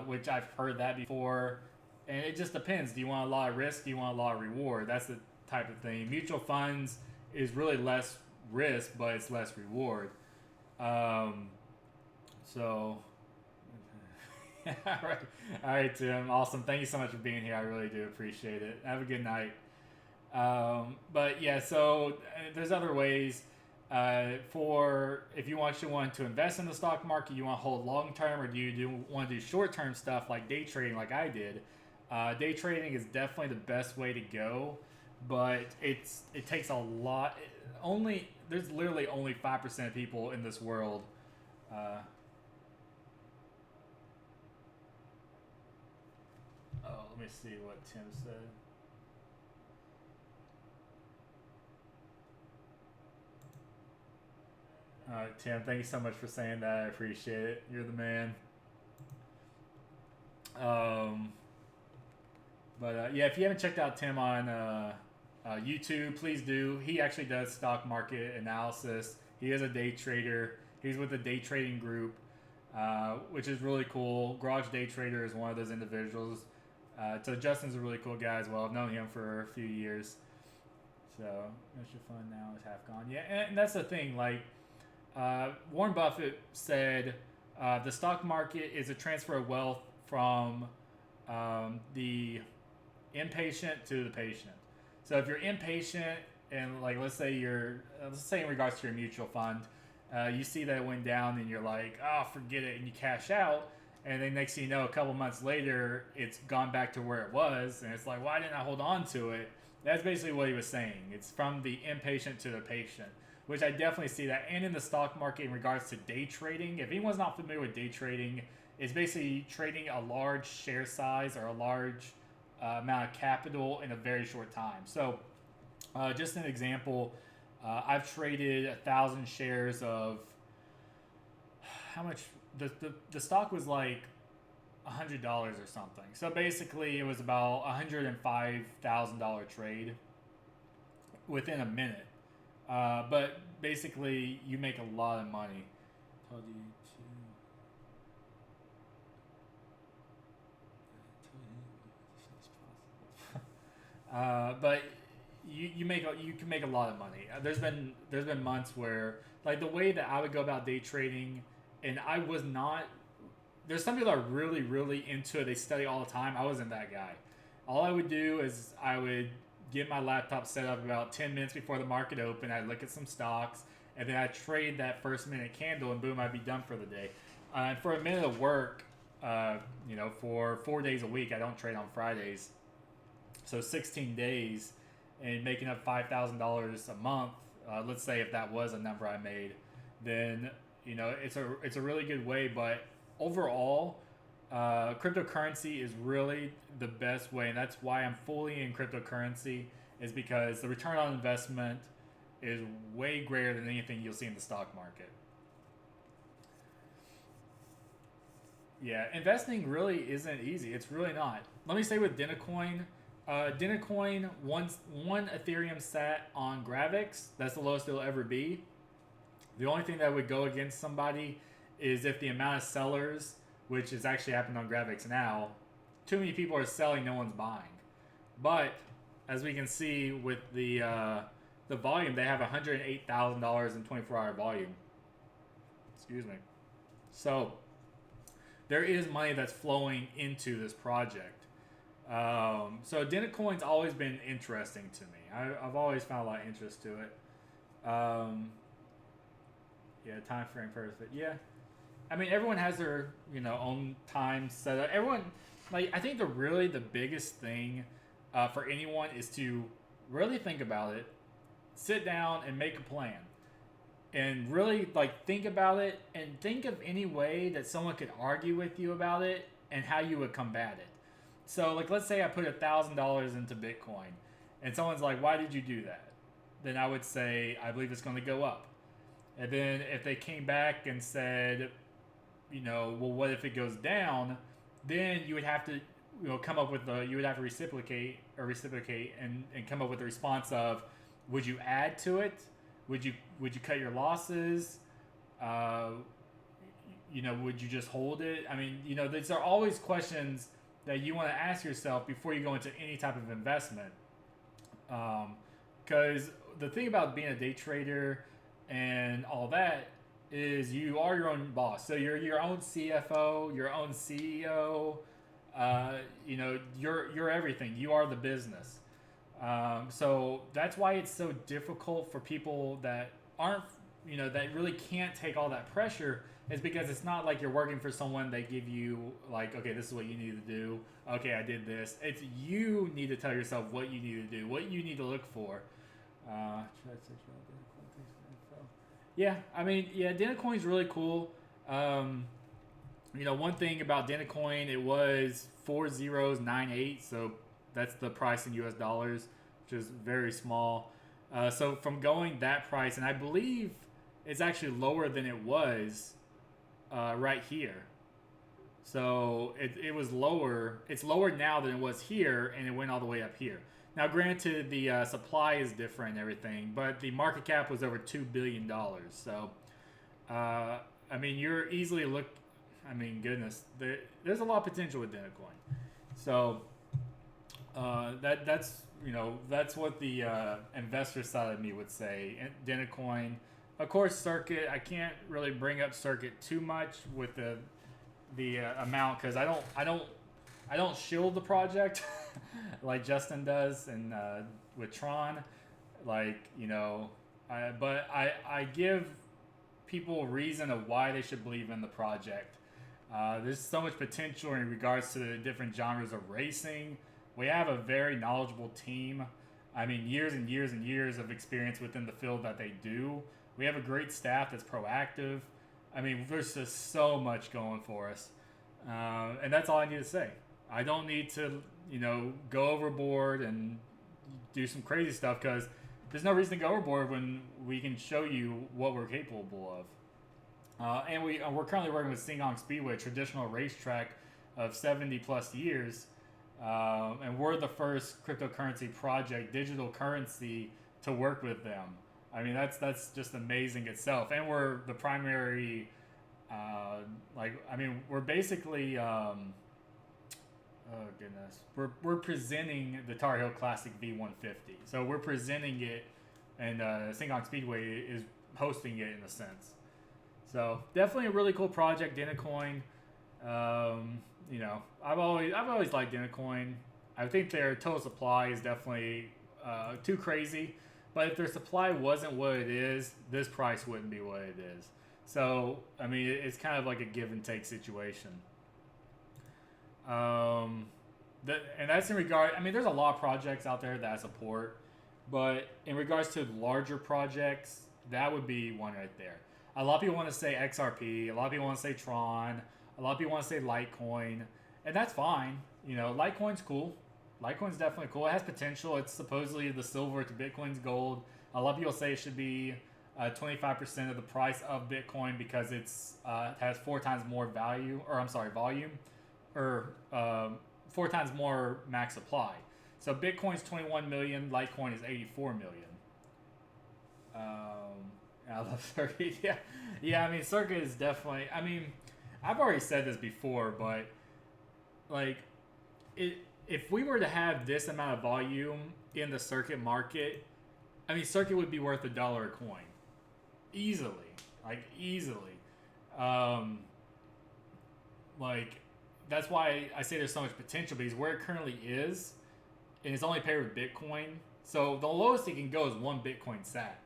which I've heard that before, and it just depends. Do you want a lot of risk? Do you want a lot of reward? That's the type of thing. Mutual funds is really less risk, but it's less reward. So, all right, Tim. Awesome. Thank you so much for being here. I really do appreciate it. Have a good night. But yeah, so there's other ways. For if you want to invest in the stock market, you want to hold long term, or do you want to do short term stuff like day trading, like I did? Day trading is definitely the best way to go, but it takes a lot. There's literally only 5% of people in this world. Let me see what Tim said. All right, Tim, thank you so much for saying that. I appreciate it. You're the man. Yeah, if you haven't checked out Tim on YouTube, please do. He actually does stock market analysis. He is a day trader. He's with the day trading group, which is really cool. Garage Day Trader is one of those individuals. So Justin's a really cool guy as well. I've known him for a few years. So mutual fund now is half gone. Yeah, and that's the thing. Like Warren Buffett said, the stock market is a transfer of wealth from the impatient to the patient. So if you're impatient and like let's say in regards to your mutual fund, you see that it went down and you're like, oh, forget it, and you cash out, and then next thing you know, a couple months later, it's gone back to where it was, and it's like, why didn't I hold on to it? That's basically what he was saying. It's from the impatient to the patient, which I definitely see that. And in the stock market in regards to day trading, if anyone's not familiar with day trading, it's basically trading a large share size or a large amount of capital in a very short time. So just an example, I've traded 1,000 shares of how much the stock was like $100 or something. So basically, it was about $105,000 trade within a minute. But basically, you make a lot of money. Told you to. But you can make a lot of money. There's been months where like the way that I would go about day trading, and I was not. There's some people that are really, really into it. They study all the time. I wasn't that guy. All I would do is I would get my laptop set up about 10 minutes before the market opened. I'd look at some stocks, and then I'd trade that first minute candle, and boom, I'd be done for the day. And for a minute of work, for 4 days a week, I don't trade on Fridays. So 16 days and making up $5,000 a month, let's say if that was a number I made, then it's a really good way. But overall, cryptocurrency is really the best way, and that's why I'm fully in cryptocurrency, is because the return on investment is way greater than anything you'll see in the stock market. Yeah, investing really isn't easy. It's really not. Let me say with Dinacoin, one Ethereum sat on Gravix. That's the lowest it'll ever be. The only thing that would go against somebody is if the amount of sellers, which has actually happened on Gravix now, too many people are selling, no one's buying. But as we can see with the volume, they have $108,000 in 24-hour volume. Excuse me. So there is money that's flowing into this project. So Dinacoin's always been interesting to me. I've always found a lot of interest to it. Yeah, time frame perfect. Yeah, I mean everyone has their own time set up. Everyone, like, I think the biggest thing for anyone is to really think about it, sit down and make a plan, and really think about it and think of any way that someone could argue with you about it and how you would combat it. So let's say I put $1,000 into Bitcoin and someone's like, why did you do that? Then I would say, I believe it's going to go up. And then if they came back and said, well, what if it goes down? Then you would have to, come up with you would have to reciprocate and come up with a response of, would you add to it? Would you cut your losses? Would you just hold it? I mean, these are always questions that you want to ask yourself before you go into any type of investment. Because the thing about being a day trader and all that is you are your own boss. So you're your own CFO, your own CEO. You're everything. You are the business. So that's why it's so difficult for people that aren't, that really can't take all that pressure, is because it's not like you're working for someone. They give you okay, this is what you need to do. Okay, I did this. It's you need to tell yourself what you need to do, what you need to look for. Yeah, I mean, Dinacoin's really cool. One thing about Dinacoin, it was 4098, so that's the price in US dollars, which is very small. So from going that price, and I believe it's actually lower than it was right here. So it was lower. It's lower now than it was here, and it went all the way up here. Now, granted, the supply is different and everything, but the market cap was over $2 billion. So, I mean, you're easily I mean, goodness, there's a lot of potential with Dinacoin. So, That's that's what the investor side of me would say. Dinacoin, of course, Circuit. I can't really bring up Circuit too much with the amount because I don't shield the project like Justin does and with Tron, like but I give people a reason of why they should believe in the project. There's so much potential in regards to the different genres of racing. We have a very knowledgeable team. I mean, years and years and years of experience within the field that they do. We have a great staff that's proactive. I mean, there's just so much going for us. And that's all I need to say. I don't need to, go overboard and do some crazy stuff because there's no reason to go overboard when we can show you what we're capable of. And we're currently working with Singong Speedway, a traditional racetrack of 70 plus years. And we're the first cryptocurrency project, digital currency, to work with them. I mean, that's just amazing itself. And we're the primary, we're basically, oh goodness, we're presenting the Tar Heel Classic V150. So we're presenting it, and Singong Speedway is hosting it in a sense. So definitely a really cool project, Dinacoin. I've always liked Dinacoin. I think their total supply is definitely too crazy. But if their supply wasn't what it is, this price wouldn't be what it is. So, I mean, it's kind of like a give and take situation. And that's in regard, I mean, there's a lot of projects out there that I support. But in regards to larger projects, that would be one right there. A lot of people want to say XRP. A lot of people want to say Tron. A lot of people want to say Litecoin. And that's fine. Litecoin's cool. Litecoin's definitely cool. It has potential. It's supposedly the silver to Bitcoin's gold. A lot of people say it should be 25% of the price of Bitcoin because it has 4 times more volume, or 4 times more max supply. So Bitcoin's 21 million, Litecoin is 84 million. I love Circuit. Yeah. I mean, Circuit is definitely. I mean, I've already said this before, but if we were to have this amount of volume in the Circuit market, I mean, Circuit would be worth $1 a coin, easily. That's why I say there's so much potential because where it currently is, and it's only paired with Bitcoin. So the lowest it can go is 1 Bitcoin sat,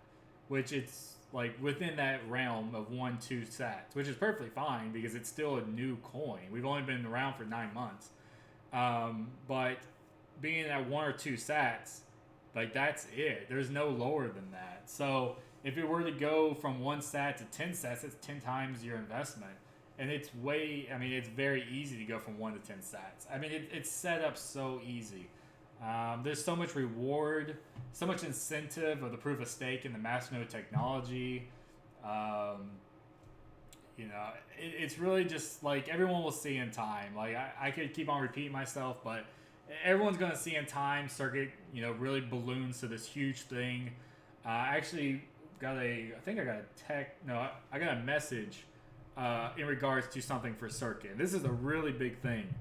which it's within that realm of 1-2 sats, which is perfectly fine because it's still a new coin. We've only been around for 9 months. But being at 1 or 2 sats, that's it. There's no lower than that. So if it were to go from 1 sat to 10 sats, it's 10 times your investment. And it's very easy to go from 1 to 10 sats. I mean, it's set up so easy. There's so much reward, so much incentive of the proof of stake and the masternode technology. It's really just everyone will see in time. I could keep on repeating myself, but everyone's going to see in time. Circuit, really balloons to this huge thing. I actually got I got a message in regards to something for Circuit. This is a really big thing.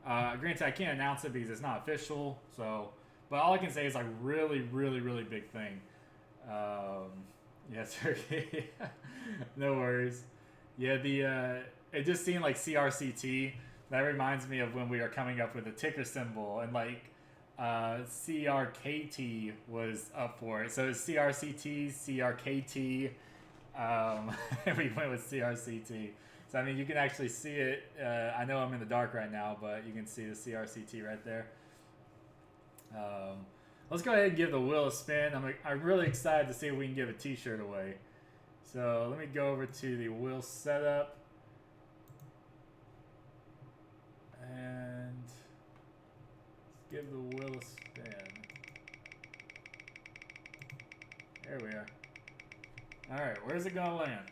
Granted, I can't announce it because it's not official. But all I can say is really, really, really big thing. Circuit. No worries. Yeah, it just seemed like CRCT. That reminds me of when we were coming up with a ticker symbol, and CRKT was up for it. So it's CRCT, CRKT. We went with CRCT. So I mean, you can actually see it. I know I'm in the dark right now, but you can see the CRCT right there. Let's go ahead and give the wheel a spin. I'm really excited to see if we can give a T-shirt away. So let me go over to the wheel setup. And let's give the wheel a spin. There we are. Alright, where's it going to land?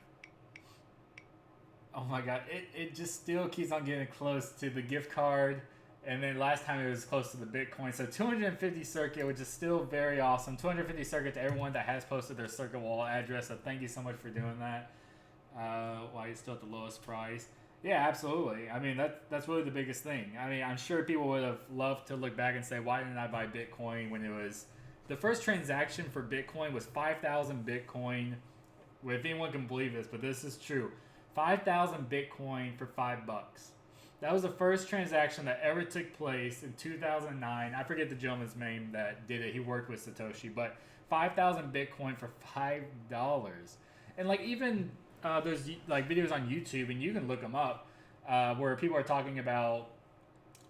Oh my god, it just still keeps on getting close to the gift card. And then last time it was close to the Bitcoin. So 250 Circuit, which is still very awesome. 250 Circuit to everyone that has posted their Circuit wallet address. So thank you so much for doing that. While you're still at the lowest price. Yeah, absolutely. I mean, that's really the biggest thing. I mean, I'm sure people would have loved to look back and say, why didn't I buy Bitcoin when it was the first transaction for Bitcoin was 5,000 Bitcoin. If anyone can believe this, but this is true, 5,000 Bitcoin for $5. That was the first transaction that ever took place in 2009. I forget the gentleman's name that did it. He worked with Satoshi, but 5,000 Bitcoin for $5. And like even there's like videos on YouTube, and you can look them up, where people are talking about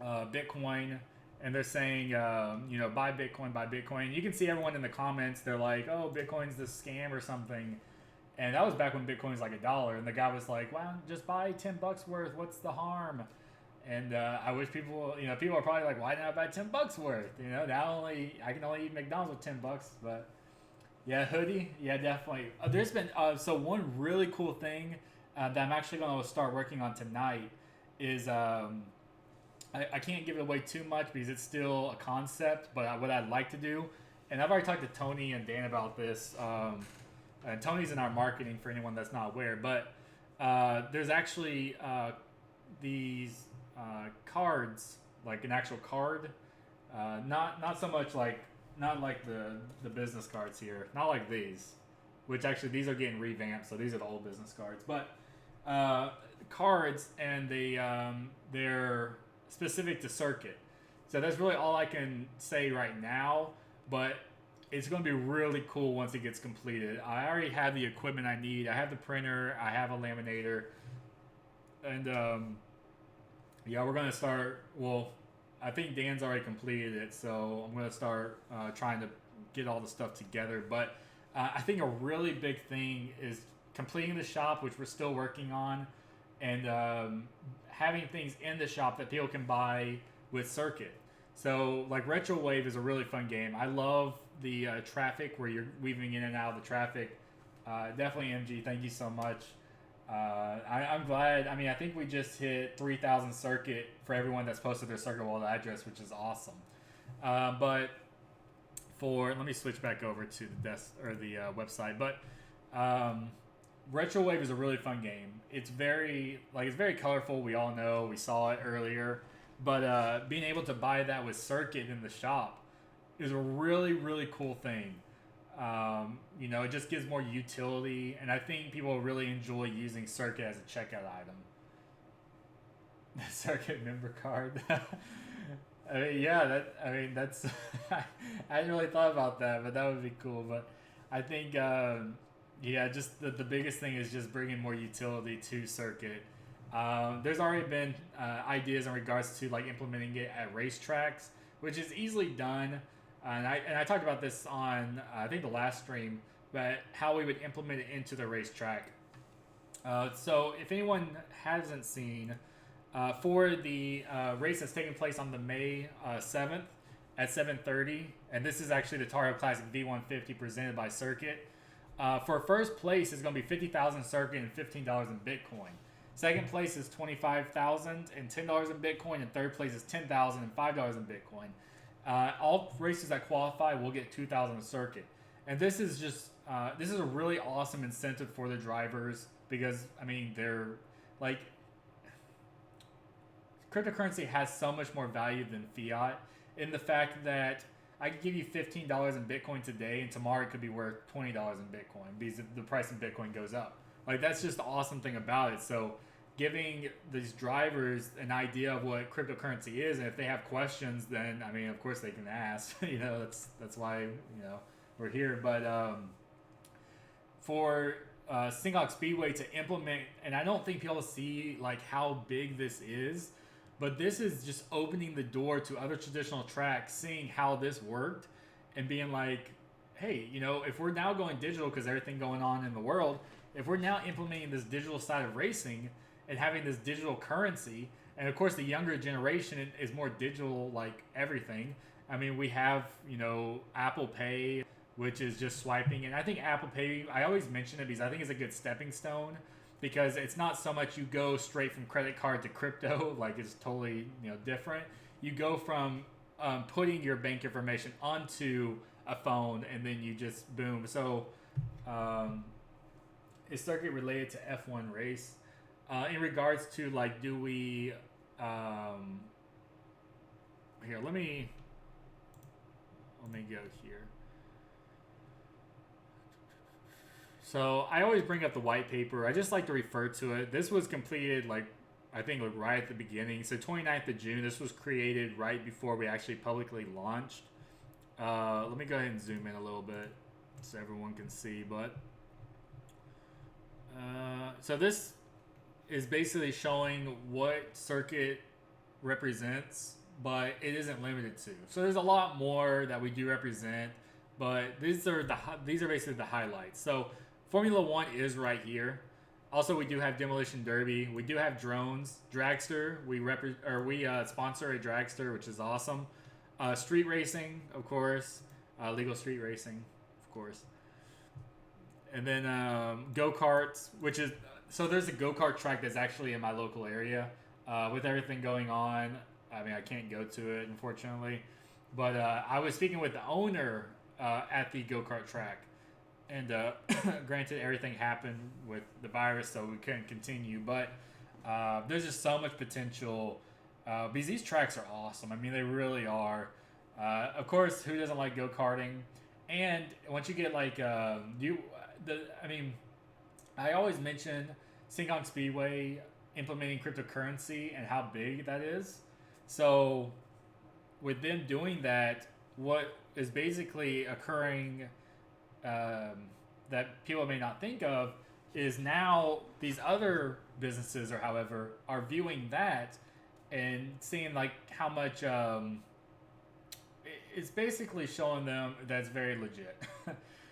Bitcoin, and they're saying, buy Bitcoin, buy Bitcoin. You can see everyone in the comments. They're like, oh, Bitcoin's this scam or something. And that was back when Bitcoin was like $1, and the guy was like, "Wow, just buy $10 worth. What's the harm?" And I wish people, people are probably like, "Why didn't I buy $10 worth?" I can only eat McDonald's with $10, but yeah, hoodie, yeah, definitely. There's been so one really cool thing that I'm actually going to start working on tonight is I can't give it away too much because it's still a concept, but what I'd like to do, and I've already talked to Tony and Dan about this. And Tony's in our marketing for anyone that's not aware, but there's actually these cards, like an actual card, not so much like not like the business cards here, not like these, which actually these are getting revamped, so these are the old business cards, but cards, and they're specific to Circuit. So that's really all I can say right now, but it's going to be really cool once it gets completed. I already have the equipment I need. I have the printer. I have a laminator. And, we're going to start. Well, I think Dan's already completed it, so I'm going to start trying to get all the stuff together. But I think a really big thing is completing the shop, which we're still working on, and having things in the shop that people can buy with Circuit. So, like, Retro Wave is a really fun game. I love the traffic where you're weaving in and out of the traffic. Definitely, MG, thank you so much. I'm glad. I mean, I think we just hit 3,000 Circuit for everyone that's posted their Circuit wallet address, which is awesome. But let me switch back over to the desk or the website. But Retro Wave is a really fun game. It's very colorful. We all know. We saw it earlier. But being able to buy that with Circuit in the shop is a really, really cool thing. It just gives more utility, and I think people really enjoy using Circuit as a checkout item. The Circuit member card. That's I hadn't really thought about that, but that would be cool. But I think, just the biggest thing is just bringing more utility to Circuit. There's already been ideas in regards to like implementing it at racetracks, which is easily done. And I talked about this on I think the last stream, but how we would implement it into the racetrack. So if anyone hasn't seen, for the race that's taking place on the May 7th at 7:30, and this is actually the Tar Heel Classic V150 presented by Circuit. For first place is going to be 50,000 Circuit and $15 in Bitcoin. Second place is 25,000 and $10 in Bitcoin, and third place is 10,000 and $5 in Bitcoin. All races that qualify will get 2,000 in Circuit, and this is a really awesome incentive for the drivers because they're like, cryptocurrency has so much more value than fiat in the fact that I could give you $15 in Bitcoin today, and tomorrow it could be worth $20 in Bitcoin because the price in Bitcoin goes up. Like, that's just the awesome thing about it. So giving these drivers an idea of what cryptocurrency is, and if they have questions, then of course they can ask. That's why we're here. But for Singhawk Speedway to implement, and I don't think people see like how big this is, but this is just opening the door to other traditional tracks, seeing how this worked, and being like, hey, if we're now going digital because everything going on in the world, if we're now implementing this digital side of racing and having this digital currency, and of course the younger generation is more digital, like everything. We have, Apple Pay, which is just swiping. And I think Apple Pay, I always mention it because I think it's a good stepping stone, because it's not so much you go straight from credit card to crypto, like it's totally, different. You go from putting your bank information onto a phone, and then you just boom. So is Circuit related to F1 race? in regards to like, do we? Um, Here, let me go here. So I always bring up the white paper. I just like to refer to it. This was completed like I think like right at the beginning. So 29th of June. This was created right before we actually publicly launched. Let me go ahead and zoom in a little bit so everyone can see. But so this is basically showing what circuit represents, but it isn't limited to. So there's a lot more that we do represent, but these are basically the highlights. So Formula One is right here. Also, we do have Demolition Derby. We do have drones. Dragster. We sponsor a Dragster, which is awesome. Street racing, of course. Legal street racing, of course. And then go-karts, which is... So there's a go-kart track that's actually in my local area. With everything going on, I mean, I can't go to it, unfortunately. But I was speaking with the owner at the go-kart track. And granted, everything happened with the virus, so we couldn't continue. But there's just so much potential because these tracks are awesome. I mean, they really are. Of course, who doesn't like go-karting? And once you get like I always mention Singong Speedway implementing cryptocurrency and how big that is. So with them doing that, what is basically occurring that people may not think of is now these other businesses or however are viewing that and seeing like how much it's basically showing them that's very legit.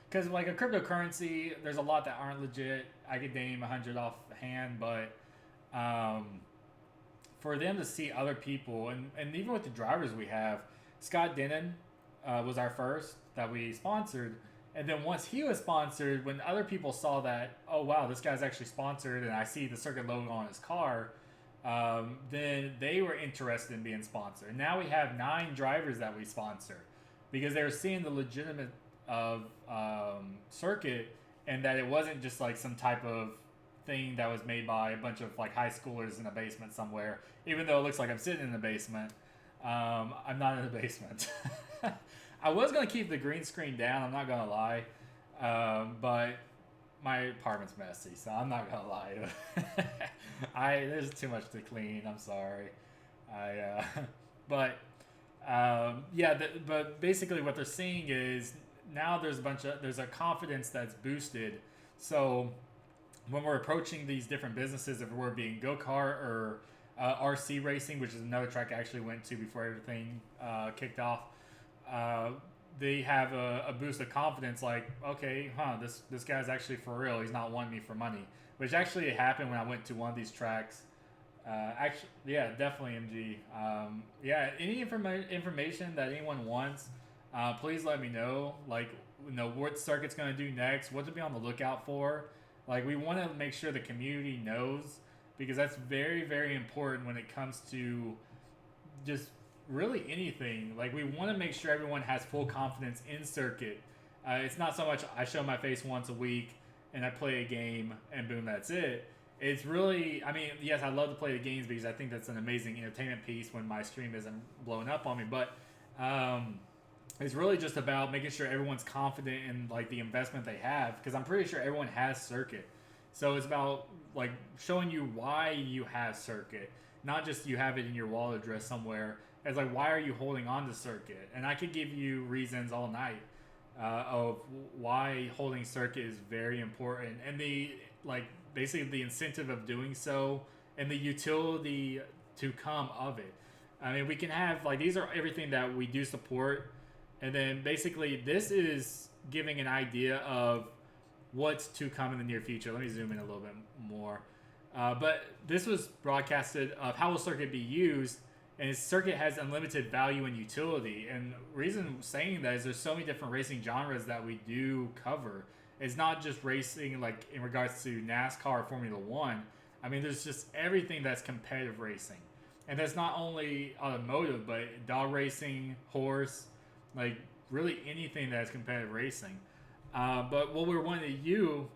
Because like a cryptocurrency, there's a lot that aren't legit. I could name 100 offhand, but for them to see other people, and even with the drivers we have, Scott Dinin was our first that we sponsored. And then once he was sponsored, when other people saw that, oh wow, this guy's actually sponsored, and I see the Circuit logo on his car, then they were interested in being sponsored. And now we have 9 drivers that we sponsor because they were seeing the legitimate of Circuit, and that it wasn't just like some type of thing that was made by a bunch of like high schoolers in a basement somewhere. Even though it looks like I'm sitting in the basement, I'm not in the basement. I was going to keep the green screen down, I'm not going to lie. But my apartment's messy, so I'm not going to lie. There's too much to clean, I'm sorry. But basically what they're seeing is now there's a confidence that's boosted. So when we're approaching these different businesses, if we're being go-kart or RC racing, which is another track I actually went to before everything kicked off, they have a boost of confidence like, okay, this guy's actually for real. He's not wanting me for money, which actually happened when I went to one of these tracks. Definitely MG. Any information that anyone wants, please let me know. Like, what circuit's going to do next, what to be on the lookout for. Like, we want to make sure the community knows, because that's very, very important when it comes to just really anything. Like, we want to make sure everyone has full confidence in Circuit. It's not so much I show my face once a week and I play a game and boom, that's it. It's really, I mean, yes, I love to play the games because I think that's an amazing entertainment piece when my stream isn't blowing up on me. But it's really just about making sure everyone's confident in like the investment they have, because I'm pretty sure everyone has Circuit. So it's about like showing you why you have Circuit, not just you have it in your wallet address somewhere. It's like, why are you holding on to Circuit? And I could give you reasons all night of why holding Circuit is very important, and basically the incentive of doing so and the utility to come of it. I mean, we can have like, these are everything that we do support, and then basically this is giving an idea of what's to come in the near future. Let me zoom in a little bit more. But this was broadcasted of how will Circuit be used. And Circuit has unlimited value and utility. And the reason I'm saying that is there's so many different racing genres that we do cover. It's not just racing like in regards to NASCAR or Formula One. I mean, there's just everything that's competitive racing. And that's not only automotive, but dog racing, horse, like really anything that's competitive racing. But what we're wanting to do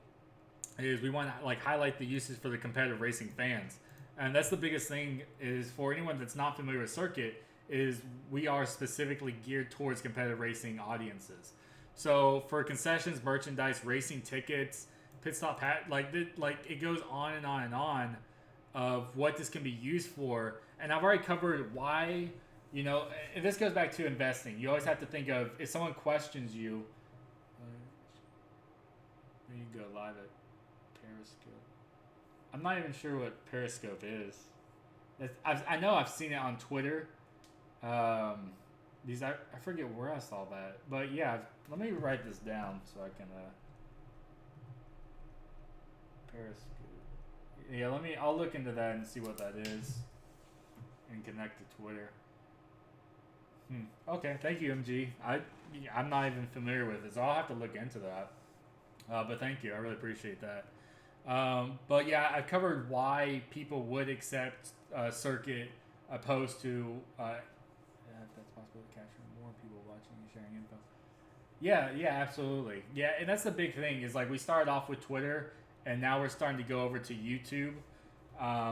is we want to like highlight the uses for the competitive racing fans, and that's the biggest thing. Is for anyone that's not familiar with circuit, is we are specifically geared towards competitive racing audiences. So for concessions, merchandise, racing tickets, pit stop hat, like it goes on and on and on of what this can be used for. And I've already covered why. And this goes back to investing. You always have to think of if someone questions you. You can go live at Periscope. I'm not even sure what Periscope is. I know I've seen it on Twitter. I forget where I saw that, but yeah, let me write this down so I can Periscope. Yeah, I'll look into that and see what that is, and connect to Twitter. Okay, thank you, MG. I'm not even familiar with it, so I'll have to look into that. But thank you, I really appreciate that. But yeah, I've covered why people would accept circuit opposed to if that's possible to capture more people watching and sharing info. Yeah, absolutely. Yeah, and that's the big thing is like we started off with Twitter, and now we're starting to go over to YouTube.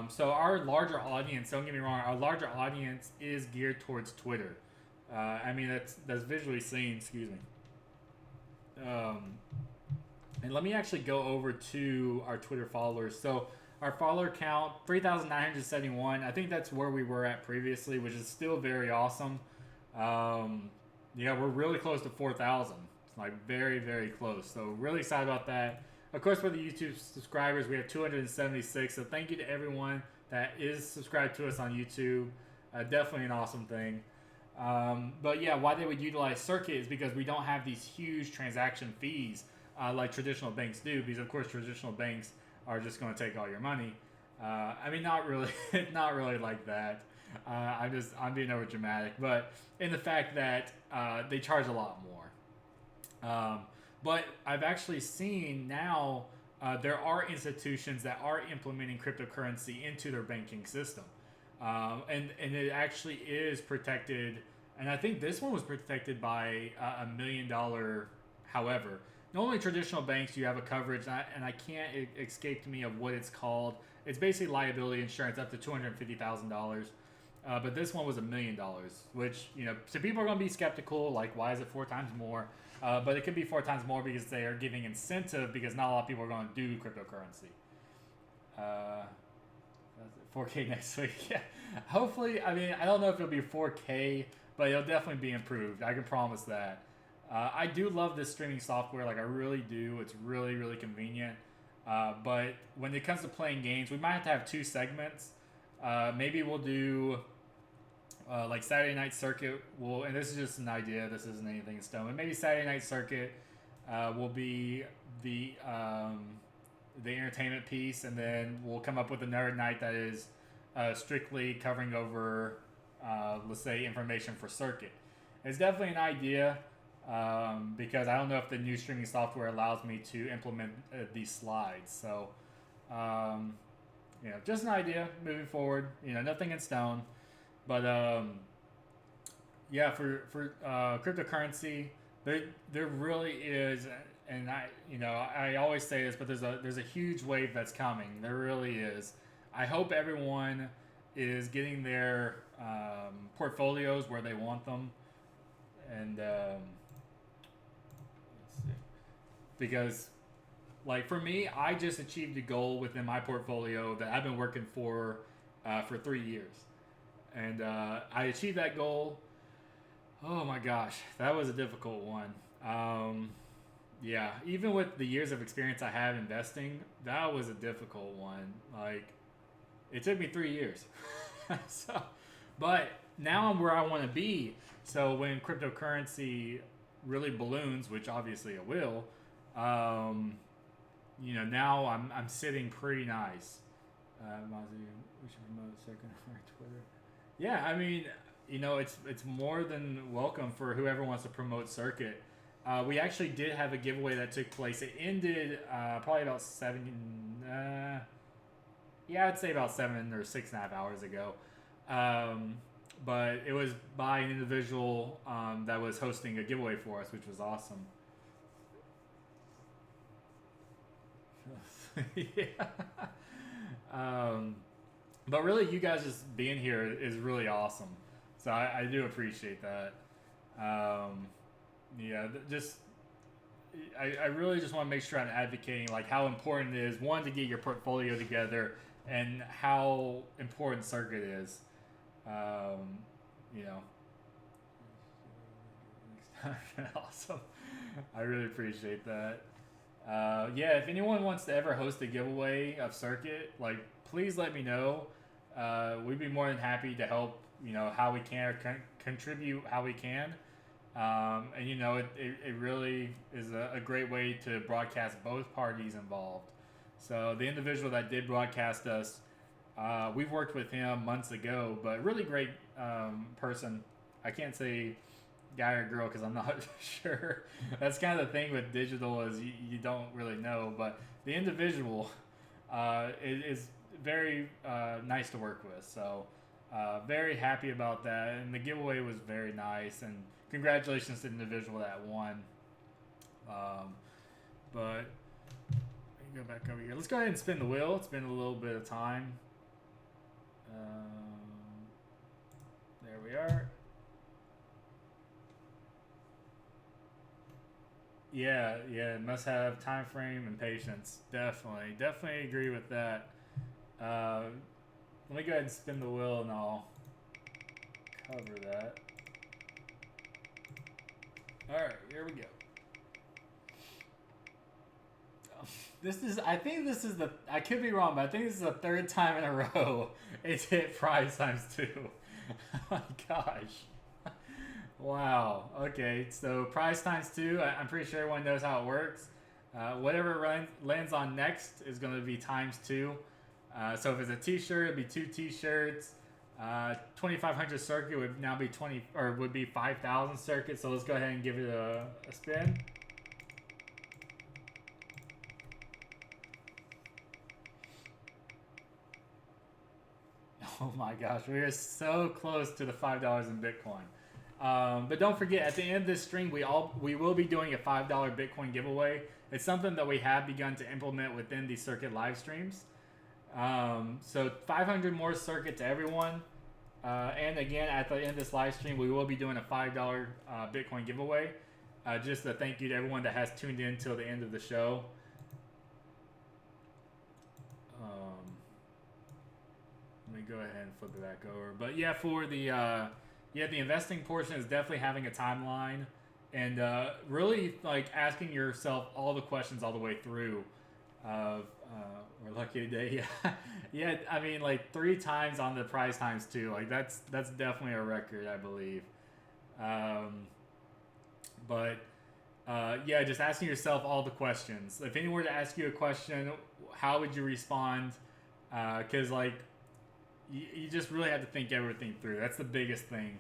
So our larger audience, don't get me wrong, our larger audience is geared towards Twitter. I mean, that's visually seen. Excuse me. And let me actually go over to our Twitter followers. So our follower count, 3,971. I think that's where we were at previously, which is still very awesome. Yeah, we're really close to 4,000. It's like very, very close. So really excited about that. Of course, for the YouTube subscribers, we have 276. So thank you to everyone that is subscribed to us on YouTube. Definitely an awesome thing. But yeah, why they would utilize Circuit is because we don't have these huge transaction fees like traditional banks do, because of course traditional banks are just going to take all your money. I mean, not really, not really like that. I'm being over dramatic, but in the fact that they charge a lot more. But I've actually seen now there are institutions that are implementing cryptocurrency into their banking system. And it actually is protected, and I think this one was protected by $1 million. However, normally traditional banks, you have a coverage, and I can't escape me of what it's called. It's basically liability insurance up to $250,000. But this one was $1 million, which, so people are going to be skeptical, like, why is it 4 times more? But it could be 4 times more because they are giving incentive, because not a lot of people are going to do cryptocurrency. 4K next week. Yeah. Hopefully, I mean, I don't know if it'll be 4K, but it'll definitely be improved. I can promise that. I do love this streaming software. Like, I really do. It's really, really convenient. But when it comes to playing games, we might have to have 2 segments. Maybe we'll do like Saturday Night Circuit. And this is just an idea. This isn't anything in stone. But maybe Saturday Night Circuit will be the entertainment piece, and then we'll come up with another night that is strictly covering over, let's say, information for Circuit. It's definitely an idea, because I don't know if the new streaming software allows me to implement these slides. So, just an idea moving forward. Nothing in stone. But yeah, for cryptocurrency, there really is. And I always say this, but there's a huge wave that's coming. There really is. I hope everyone is getting their portfolios where they want them, and let's see. Because, like, for me, I just achieved a goal within my portfolio that I've been working for 3 years, and I achieved that goal. Oh my gosh, that was a difficult one. Yeah, even with the years of experience I have investing, that was a difficult one. Like, it took me 3 years. But now I'm where I want to be. So when cryptocurrency really balloons, which obviously it will, now I'm sitting pretty nice. Mozzie, we should promote Circuit on our Twitter. Yeah, I mean, it's more than welcome for whoever wants to promote Circuit. We actually did have a giveaway that took place. It ended probably about 7, I'd say about 7 or 6.5 hours ago. But it was by an individual that was hosting a giveaway for us, which was awesome. Yeah. Um, but really, you guys just being here is really awesome. So I do appreciate that. Um, yeah, just I really just want to make sure I'm advocating like how important it is one to get your portfolio together and how important circuit is. Um, you know, awesome. I really appreciate that. Yeah, if anyone wants to ever host a giveaway of circuit, like please let me know. We'd be more than happy to help. You know how we can or contribute how we can. And you know it really is a great way to broadcast both parties involved. So the individual that did broadcast us, we've worked with him months ago, but really great person. I can't say guy or girl because I'm not sure. That's kind of the thing with digital is you don't really know, but the individual is very nice to work with. So very happy about that, and the giveaway was very nice. And congratulations to the individual that won. But let me go back over here. Let's go ahead and spin the wheel. It's been a little bit of time. There we are. Yeah, must have time frame and patience. Definitely agree with that. Let me go ahead and spin the wheel and I'll cover that. Alright, here we go. I think this is I could be wrong, but I think this is the third time in a row it's hit prize times 2. Oh my gosh. Wow. Okay, so prize times 2. I'm pretty sure everyone knows how it works. Whatever lands on next is going to be times 2. So if it's a T-shirt, it'd be 2 T-shirts. 2,500 circuit would now be would be 5,000 circuit. So let's go ahead and give it a spin. Oh my gosh, we are so close to the $5 in Bitcoin. But don't forget, at the end of this stream, we will be doing a $5 Bitcoin giveaway. It's something that we have begun to implement within the circuit live streams. So 500 more circuit to everyone. And again, at the end of this live stream, we will be doing a $5 Bitcoin giveaway. Just a thank you to everyone that has tuned in till the end of the show. Let me go ahead and flip it back over. But yeah, for the the investing portion is definitely having a timeline and really like asking yourself all the questions all the way through. We're lucky today. Yeah, I mean like 3 times on the prize times 2. Like that's definitely a record, I believe. But yeah, just asking yourself all the questions. If anyone were to ask you a question, how would you respond? Because like you just really have to think everything through. That's the biggest thing.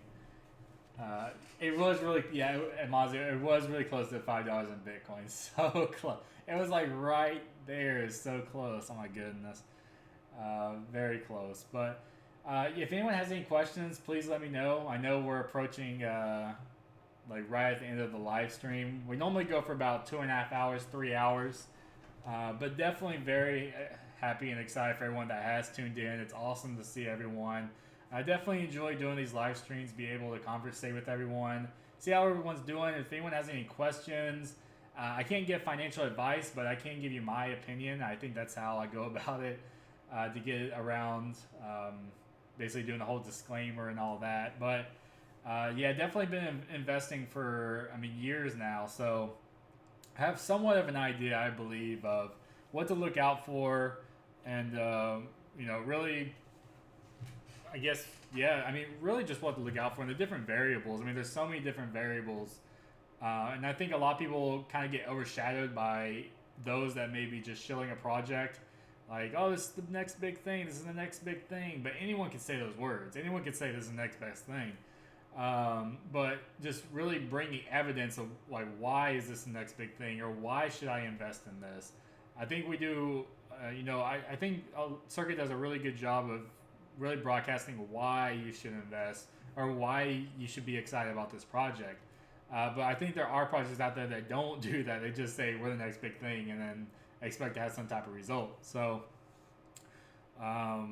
It was really it was really close to $5 in Bitcoin. So close. It was like right there. It's so close. Oh my goodness. Very close. But if anyone has any questions, please let me know. I know we're approaching like right at the end of the live stream. We normally go for about 2.5 hours, 3 hours. But definitely very happy and excited for everyone that has tuned in. It's awesome to see everyone. I definitely enjoy doing these live streams, be able to conversate with everyone, see how everyone's doing. If anyone has any questions, I can't give financial advice, but I can give you my opinion. I think that's how I go about it to get it around, basically doing the whole disclaimer and all that. But yeah, definitely been investing for, years now. So I have somewhat of an idea, I believe, of what to look out for and, really, I guess, really just what to look out for and the different variables. There's so many different variables. And I think a lot of people kind of get overshadowed by those that may be just shilling a project. Like, oh, this is the next big thing. This is the next big thing. But anyone can say those words. Anyone can say this is the next best thing. But just really bringing evidence of, like, why is this the next big thing? Or why should I invest in this? I think we do, I think Circuit does a really good job of really broadcasting why you should invest or why you should be excited about this project. But I think there are projects out there that don't do that. They just say we're the next big thing and then expect to have some type of result. So, I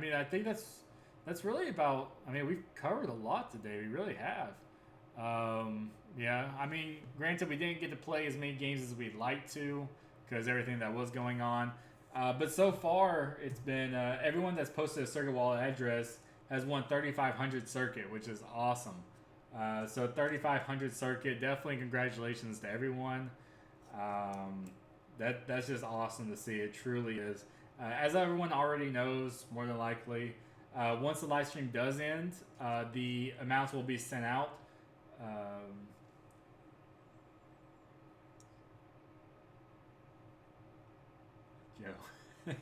mean, I think that's really about. I mean, we've covered a lot today. We really have. Yeah, I mean, granted, we didn't get to play as many games as we'd like to because everything that was going on. But so far, it's been everyone that's posted a circuit wallet address has won 3,500 circuit, which is awesome. So 3,500 circuit, definitely congratulations to everyone. That's just awesome to see. It truly is. As everyone already knows, more than likely, once the live stream does end, the amounts will be sent out. Joe.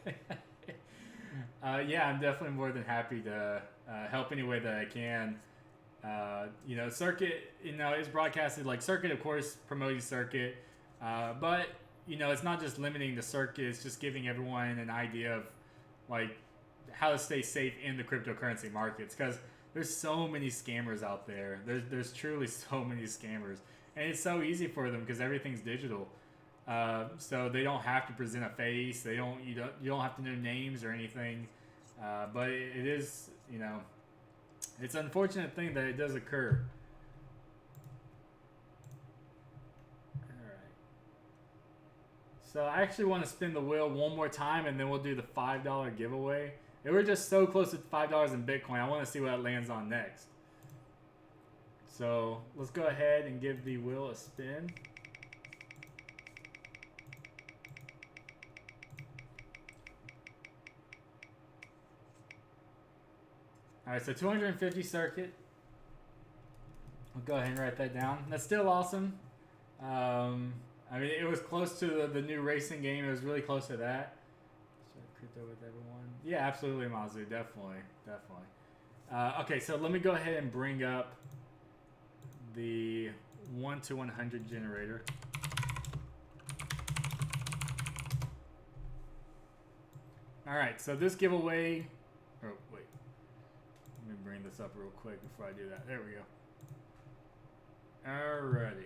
Yeah, I'm definitely more than happy to help any way that I can. You know, Circuit, you know, is broadcasted like Circuit, of course, promoting Circuit, but you know, it's not just limiting the Circuit; it's just giving everyone an idea of like how to stay safe in the cryptocurrency markets because there's so many scammers out there. There's truly so many scammers, and it's so easy for them because everything's digital. So they don't have to present a face. You don't have to know names or anything. But it is, you know, it's an unfortunate thing that it does occur. All right. So I actually want to spin the wheel one more time, and then we'll do the $5 giveaway. And we're just so close to $5 in Bitcoin. I want to see what it lands on next. So let's go ahead and give the wheel a spin. All right, so 250 circuit. I'll go ahead and write that down. That's still awesome. I mean, it was close to the new racing game. It was really close to that. Share crypto with everyone. Yeah, absolutely, Mazu. Definitely. Okay, so let me go ahead and bring up the 1 to 100 generator. All right, so this giveaway. Oh, wait. Let me bring this up real quick before I do that. There we go. Alrighty.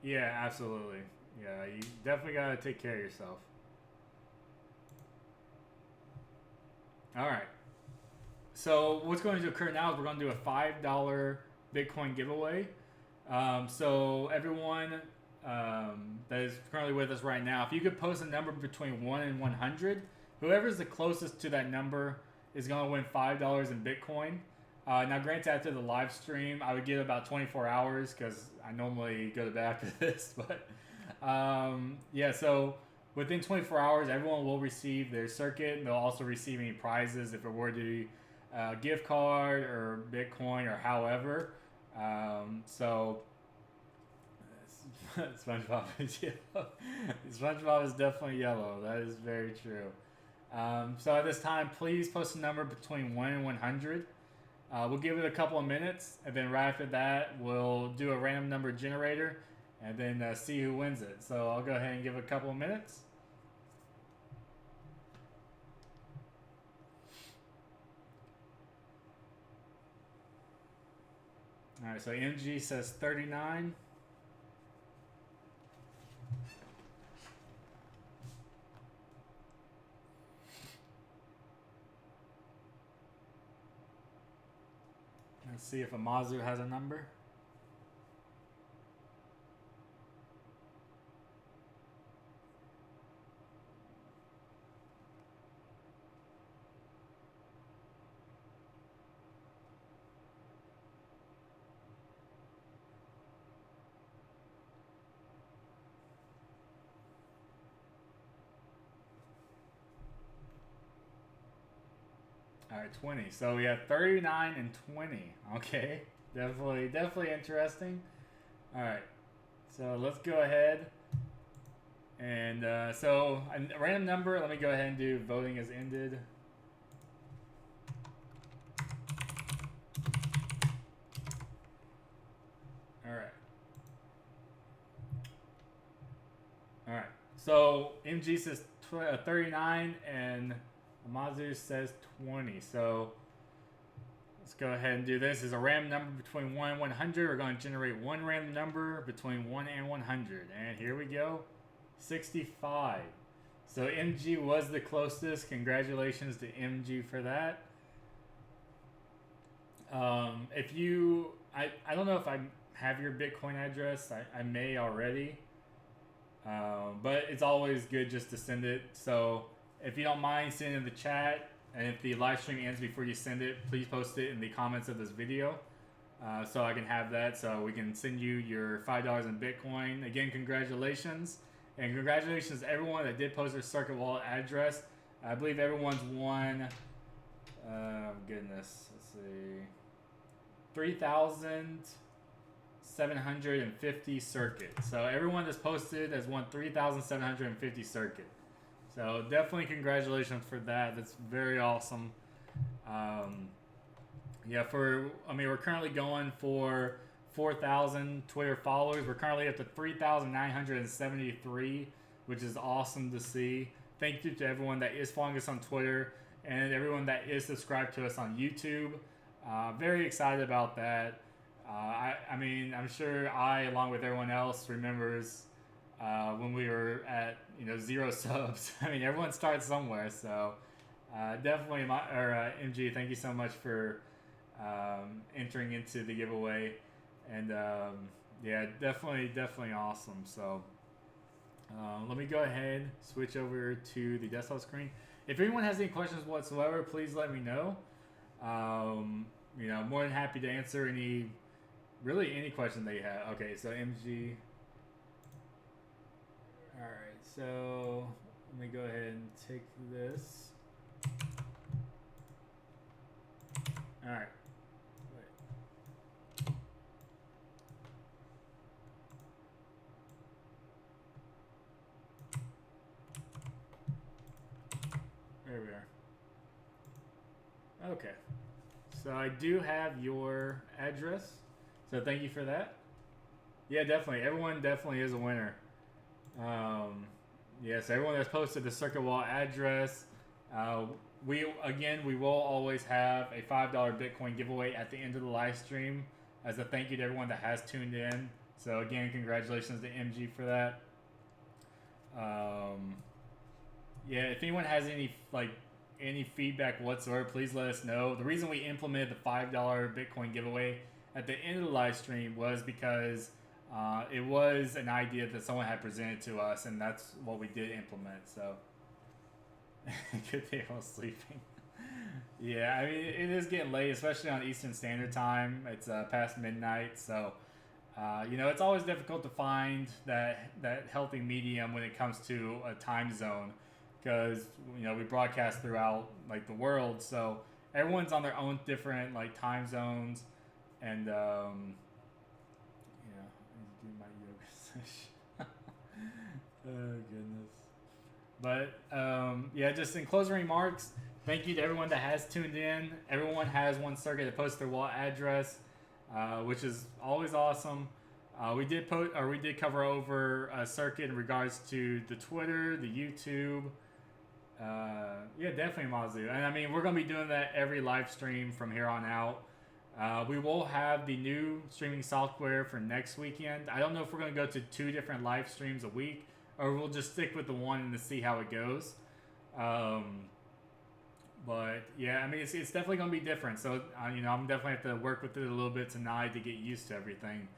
Yeah, absolutely. Yeah, you definitely gotta take care of yourself. Alright. So what's going to occur now is we're going to do a $5 Bitcoin giveaway. So everyone that is currently with us right now, if you could post a number between 1 and 100, whoever's the closest to that number is going to win $5 in Bitcoin. Now, granted, after the live stream, I would give about 24 hours because I normally go to bed after this. But yeah, so within 24 hours, everyone will receive their circuit. And they'll also receive any prizes if it were to be a gift card or Bitcoin or however. So SpongeBob is yellow. SpongeBob is definitely yellow. That is very true. So at this time, please post a number between 1 and 100. We'll give it a couple of minutes, and then right after that, we'll do a random number generator, and then see who wins it. So I'll go ahead and give it a couple of minutes. All right, so MG says 39. Let's see if Amazu has a number. All right, 20. So we have 39 and 20. Okay, definitely interesting. All right, so let's go ahead. And so a random number, let me go ahead and do voting has ended. All right. All right. So MG says 39 and Amazu says 20. So Let's go ahead and do this. Is a random number between 1 and 100. We're going to generate one random number between 1 and 100. And here we go. 65. So MG was the closest. Congratulations to MG for that. If you, I don't know if I have your Bitcoin address. I may already. But it's always good just to send it. So if you don't mind sending in the chat, and if the live stream ends before you send it, please post it in the comments of this video, so I can have that, so we can send you your $5 in Bitcoin. Again, congratulations, and congratulations to everyone that did post their circuit wallet address. I believe everyone's won. Goodness, let's see, 3,750 circuit. So everyone that's posted has won 3,750 circuit. So definitely congratulations for that. That's very awesome. Yeah, we're currently going for 4,000 Twitter followers. We're currently up to 3,973, which is awesome to see. Thank you to everyone that is following us on Twitter and everyone that is subscribed to us on YouTube. Very excited about that. I'm sure along with everyone else, remembers when we were at 0 subs. Everyone starts somewhere, so definitely MG, thank you so much for entering into the giveaway, and yeah, definitely awesome. So let me go ahead, switch over to the desktop screen. If anyone has any questions whatsoever, please let me know. More than happy to answer any question that you have. Okay, so MG. Alright, so let me go ahead and take this. Alright. There we are. Okay. So I do have your address. So thank you for that. Yeah, definitely. Everyone definitely is a winner. Yes, everyone that's posted the circuit wall address, we will always have a $5 Bitcoin giveaway at the end of the live stream as a thank you to everyone that has tuned in. So again, congratulations to MG for that. Yeah, if anyone has any feedback whatsoever, please let us know. The reason we implemented the $5 Bitcoin giveaway at the end of the live stream was because it was an idea that someone had presented to us, and that's what we did implement. So, good day while sleeping. Yeah, it is getting late, especially on Eastern Standard Time. It's past midnight, so it's always difficult to find that healthy medium when it comes to a time zone, because we broadcast throughout the world, so everyone's on their own different time zones, and do my yoga session. Oh goodness. But yeah, just in closing remarks, thank you to everyone that has tuned in. Everyone has one circuit that posts their wallet address, which is always awesome. We did cover over a circuit in regards to the Twitter, the YouTube. Yeah, definitely Mazu. And we're gonna be doing that every live stream from here on out. We will have the new streaming software for next weekend. I don't know if we're going to go to 2 different live streams a week, or we'll just stick with the one and to see how it goes. But yeah, it's definitely going to be different. So I'm definitely have to work with it a little bit tonight to get used to everything.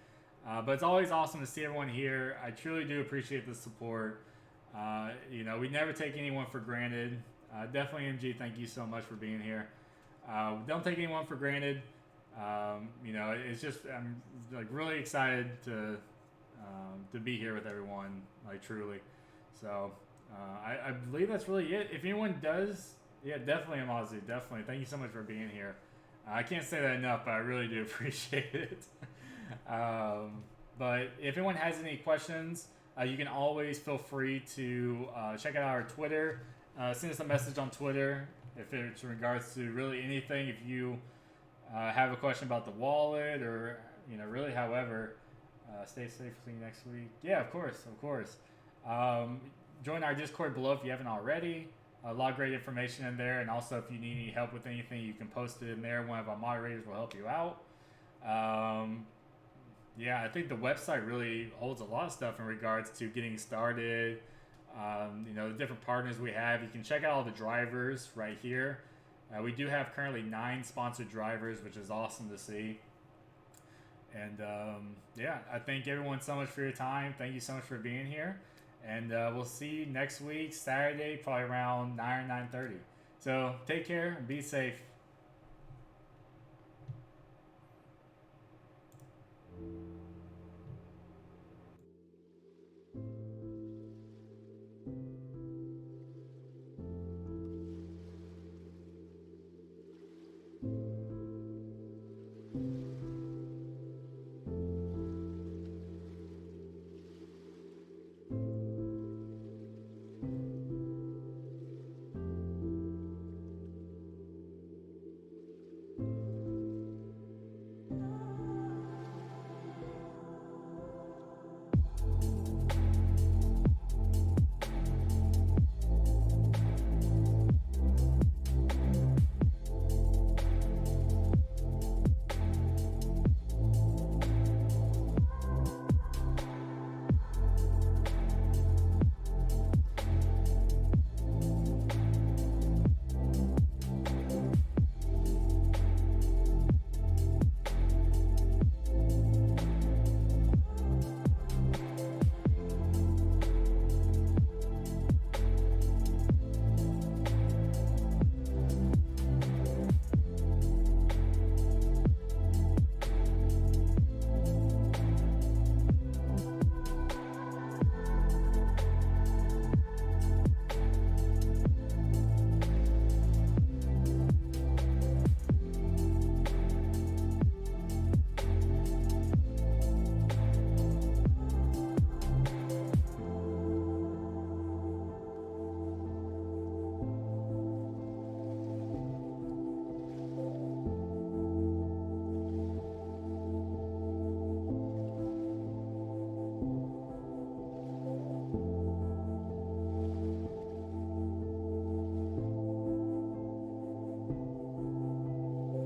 But it's always awesome to see everyone here. I truly do appreciate the support. We never take anyone for granted. Definitely MG, thank you so much for being here. Don't take anyone for granted. It's just I'm really excited to be here with everyone, truly. So I believe that's really it. If anyone does, yeah, definitely Amazu, definitely. Thank you so much for being here. I can't say that enough, but I really do appreciate it. But if anyone has any questions, you can always feel free to check out our Twitter. Send us a message on Twitter if it's in regards to really anything. If you have a question about the wallet, or really however, stay safe. See you next week. Yeah, of course. Join our Discord below if you haven't already. A lot of great information in there, and also if you need any help with anything, you can post it in there. One of our moderators will help you out. Yeah, I think the website really holds a lot of stuff in regards to getting started. The different partners we have. You can check out all the drivers right here. We do have currently 9 sponsored drivers, which is awesome to see. And yeah, I thank everyone so much for your time. Thank you so much for being here. And we'll see you next week, Saturday, probably around 9 or 9:30. So take care and be safe.